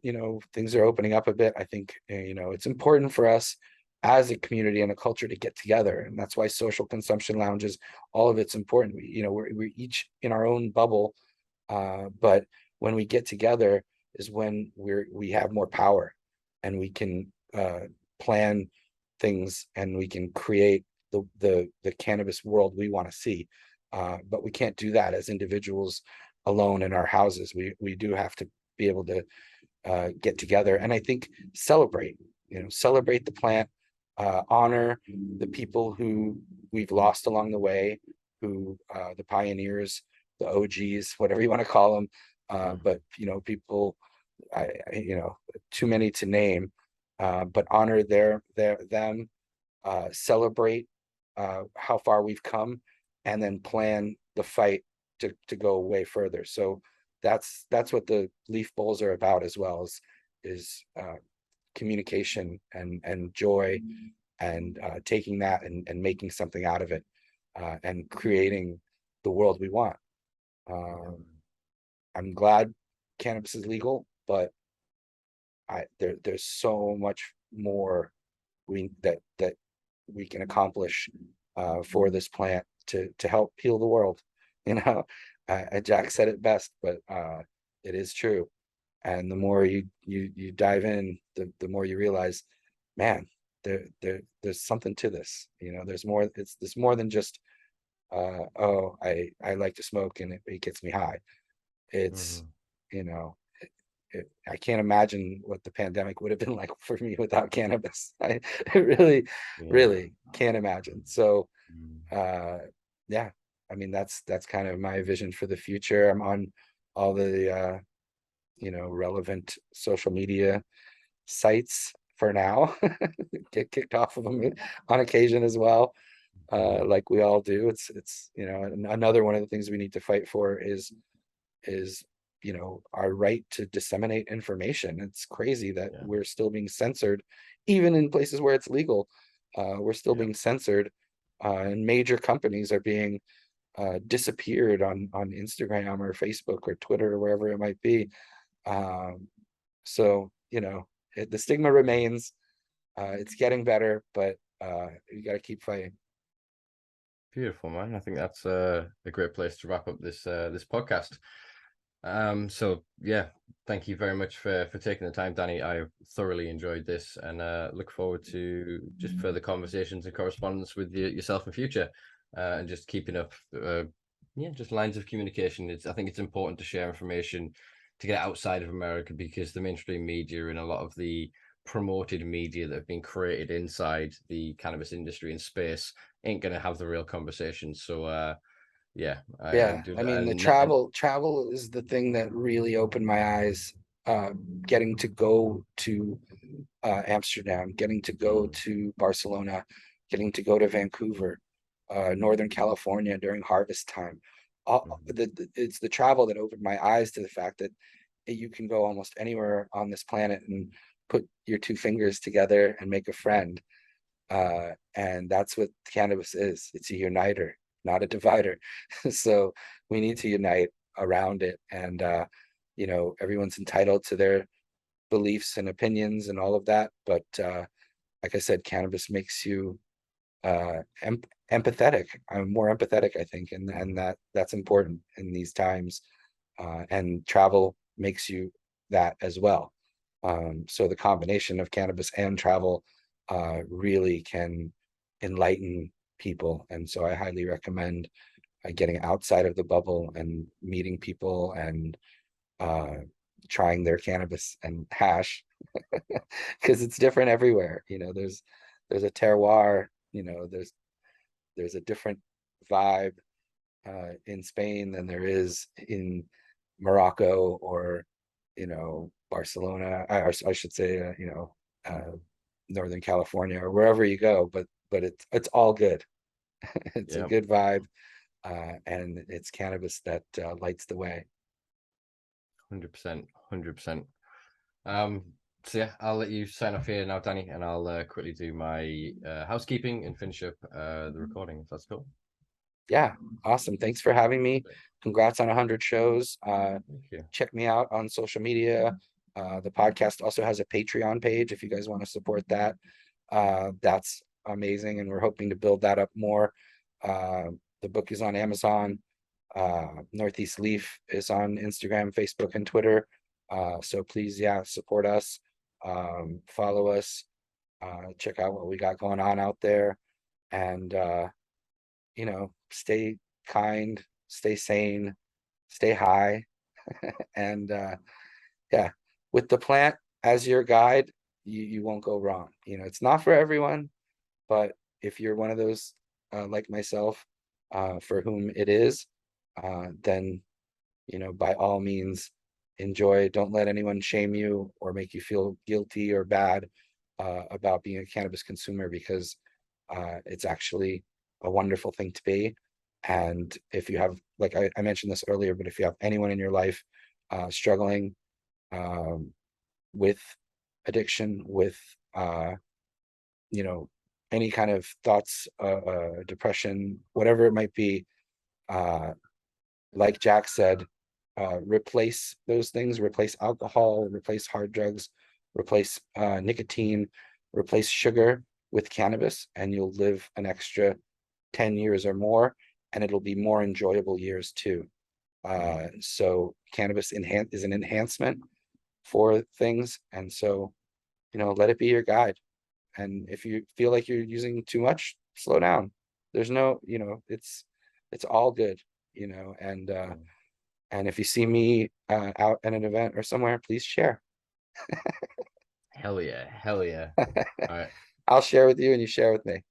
things are opening up a bit, I think it's important for us as a community and a culture to get together, and that's why social consumption lounges, all of it's important. We're each in our own bubble, but when we get together is when we have more power, and we can plan things, and we can create the cannabis world we want to see. But we can't do that as individuals alone in our houses. We do have to be able to get together, and I think celebrate the plant, honor the people who we've lost along the way, who the pioneers, the OGs, whatever you want to call them. But people, too many to name, but honor them, celebrate how far we've come, and then plan the fight to go way further. So that's what the Leaf Bowls are about, as well, is communication and joy, and taking that and making something out of it, and creating the world we want. I'm glad cannabis is legal, but there's so much more that we can accomplish for this plant to help heal the world. Jack said it best, but it is true. And the more you dive in, the more you realize, man, there's something to this. There's more. There's more than just oh, I like to smoke and it gets me high. It's I can't imagine what the pandemic would have been like for me without cannabis. I really, really can't imagine. So, yeah, I mean, that's kind of my vision for the future. I'm on all the relevant social media sites for now. Get kicked off of them on occasion as well, like we all do. It's another one of the things we need to fight for is our right to disseminate information. It's crazy that we're still being censored, even in places where it's legal. We're still being censored, and major companies are being disappeared on Instagram or Facebook or Twitter or wherever it might be. So the stigma remains. It's getting better, but you got to keep fighting.
Beautiful, man. I think that's a great place to wrap up this podcast. So yeah, thank you very much for taking the time, Danny. I thoroughly enjoyed this, and look forward to just further conversations and correspondence with yourself in future, and just keeping up just lines of communication. I think it's important to share information to get outside of America, because the mainstream media and a lot of the promoted media that have been created inside the cannabis industry and space ain't going to have the real conversation. So I do.
I mean, the
And
travel is the thing that really opened my eyes. Getting to go to Amsterdam, getting to go to Barcelona, getting to go to Vancouver, Northern California during harvest time. It's the travel that opened my eyes to the fact that you can go almost anywhere on this planet and put your two fingers together and make a friend. And that's what cannabis is. It's a uniter, not a divider. So we need to unite around it. And, everyone's entitled to their beliefs and opinions and all of that. But like I said, cannabis makes you empathetic. I'm more empathetic, I think, and that's important in these times. And travel makes you that as well. So the combination of cannabis and travel really can enlighten people. And so I highly recommend getting outside of the bubble and meeting people and trying their cannabis and hash, because it's different everywhere. There's a terroir. There's a different vibe in Spain than there is in Morocco or Barcelona. I should say Northern California or wherever you go. But it's all good. It's a good vibe, and it's cannabis that lights the way.
100%, 100%. So yeah, I'll let you sign off here now, Danny, and I'll quickly do my housekeeping and finish up the recording, if that's cool.
Yeah, awesome. Thanks for having me. Congrats on 100 shows.
Thank you.
Check me out on social media. The podcast also has a Patreon page if you guys want to support that. That's amazing, and we're hoping to build that up more. The book is on Amazon. Northeast Leaf is on Instagram, Facebook, and Twitter. So please, support us. Follow us. Check out what we got going on out there. And stay kind, stay sane, stay high. And with the plant as your guide, you won't go wrong. It's not for everyone, but if you're one of those like myself, for whom it is, then by all means enjoy. Don't let anyone shame you or make you feel guilty or bad about being a cannabis consumer, because it's actually a wonderful thing to be. And if you have, like I mentioned this earlier, but if you have anyone in your life struggling with addiction, with any kind of thoughts, depression, whatever it might be, like Jack said, replace those things, replace alcohol, replace hard drugs, replace nicotine, replace sugar with cannabis, and you'll live an extra 10 years or more, and it'll be more enjoyable years too. So cannabis is an enhancement for things. And so, let it be your guide. And if you feel like you're using too much, slow down. There's no, it's all good, and if you see me out at an event or somewhere, please share.
Hell yeah. All right.
I'll share with you and you share with me.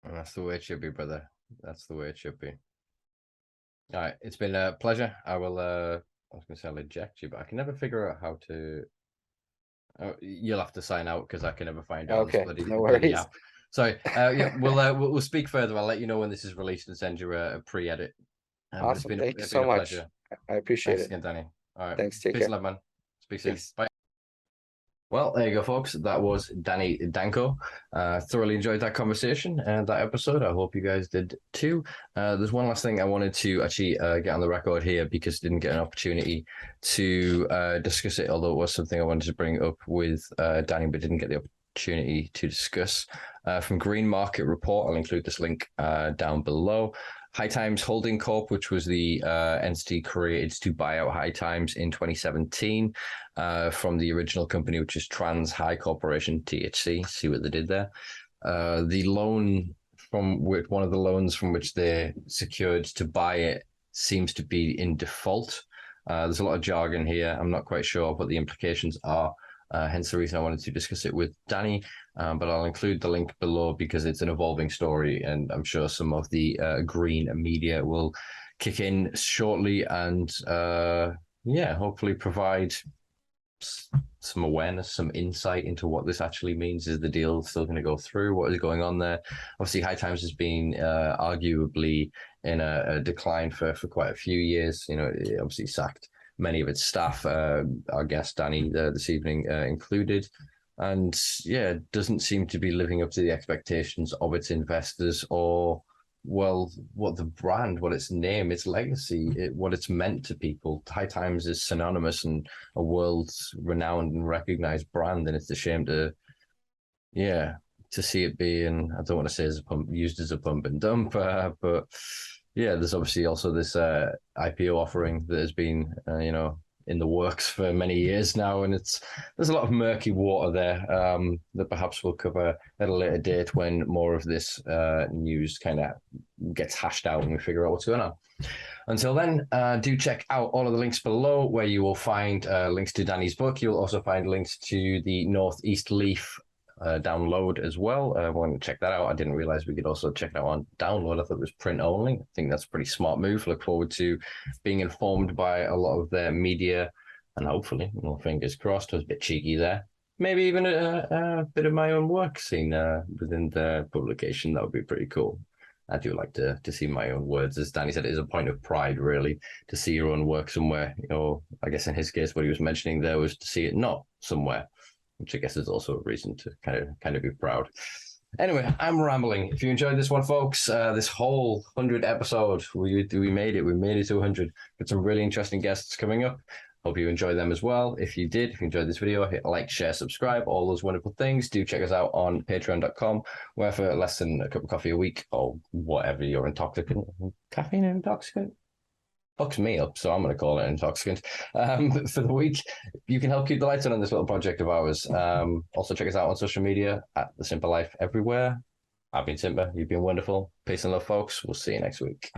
And that's the way it should be, brother. That's the way it should be. All right. It's been a pleasure. I will I was going to say I'll eject you, but I can never figure out how to. Oh, you'll have to sign out because I can never find out on this
Okay,
bloody,
no
bloody
worries.
app. So yeah, we'll speak further. I'll let you know when this is released and send you a pre-edit. But
Awesome. Thank you
it's been
so
a
much.
pleasure.
I appreciate
Thanks
it.
again, Danny. All right,
Thanks. Take
peace,
care.
love, man. Speak soon.
Peace.
Bye. Well, there you go, folks. That was Danny Danko. Thoroughly enjoyed that conversation and that episode. I hope you guys did too. There's one last thing I wanted to actually get on the record here because I didn't get an opportunity to discuss it, although it was something I wanted to bring up with Danny, but didn't get the opportunity to discuss. From Green Market Report, I'll include this link down below. High Times Holding Corp, which was the entity created to buy out High Times in 2017 from the original company, which is Trans High Corporation, THC. See what they did there. The loan from one of the loans from which they secured to buy it seems to be in default. There's a lot of jargon here. I'm not quite sure what the implications are. Hence the reason I wanted to discuss it with Danny. But I'll include the link below because it's an evolving story, and I'm sure some of the green media will kick in shortly and hopefully provide some awareness, some insight into what this actually means. Is the deal still going to go through? What is going on there? Obviously, High Times has been arguably in a decline for quite a few years. You know, it obviously sacked many of its staff. Our guest Danny this evening included. And yeah, doesn't seem to be living up to the expectations of its investors or, well, what the brand, what its name, its legacy, what it's meant to people. High Times is synonymous and a world-renowned and recognized brand, and it's a shame to see it being, I don't want to say used as a pump and dump, but yeah, there's obviously also this IPO offering that has been, in the works for many years now, and there's a lot of murky water there that perhaps we'll cover at a later date when more of this news kind of gets hashed out and we figure out what's going on. Until then, do check out all of the links below where you will find links to Danny's book. You'll also find links to the Northeast Leaf download as well. I want to check that out. I didn't realize we could also check it out on download. I thought it was print only. I think that's a pretty smart move. Look forward to being informed by a lot of their media, and hopefully, fingers crossed, I was a bit cheeky there. Maybe even a bit of my own work seen within the publication. That would be pretty cool. I do like to see my own words. As Danny said, it is a point of pride, really, to see your own work somewhere. I guess in his case, what he was mentioning there was to see it not somewhere, which I guess is also a reason to kind of be proud. Anyway, I'm rambling. If you enjoyed this one, folks, this whole 100 episode, we made it. We made it to 100. Got some really interesting guests coming up. Hope you enjoy them as well. If you enjoyed this video, hit like, share, subscribe, all those wonderful things. Do check us out on patreon.com, where for less than a cup of coffee a week or whatever your caffeine intoxicant, fucks me up, so I'm going to call it intoxicant. For the week, you can help keep the lights on this little project of ours. Also, check us out on social media at the Simpa Life everywhere. I've been Simpa. You've been wonderful. Peace and love, folks. We'll see you next week.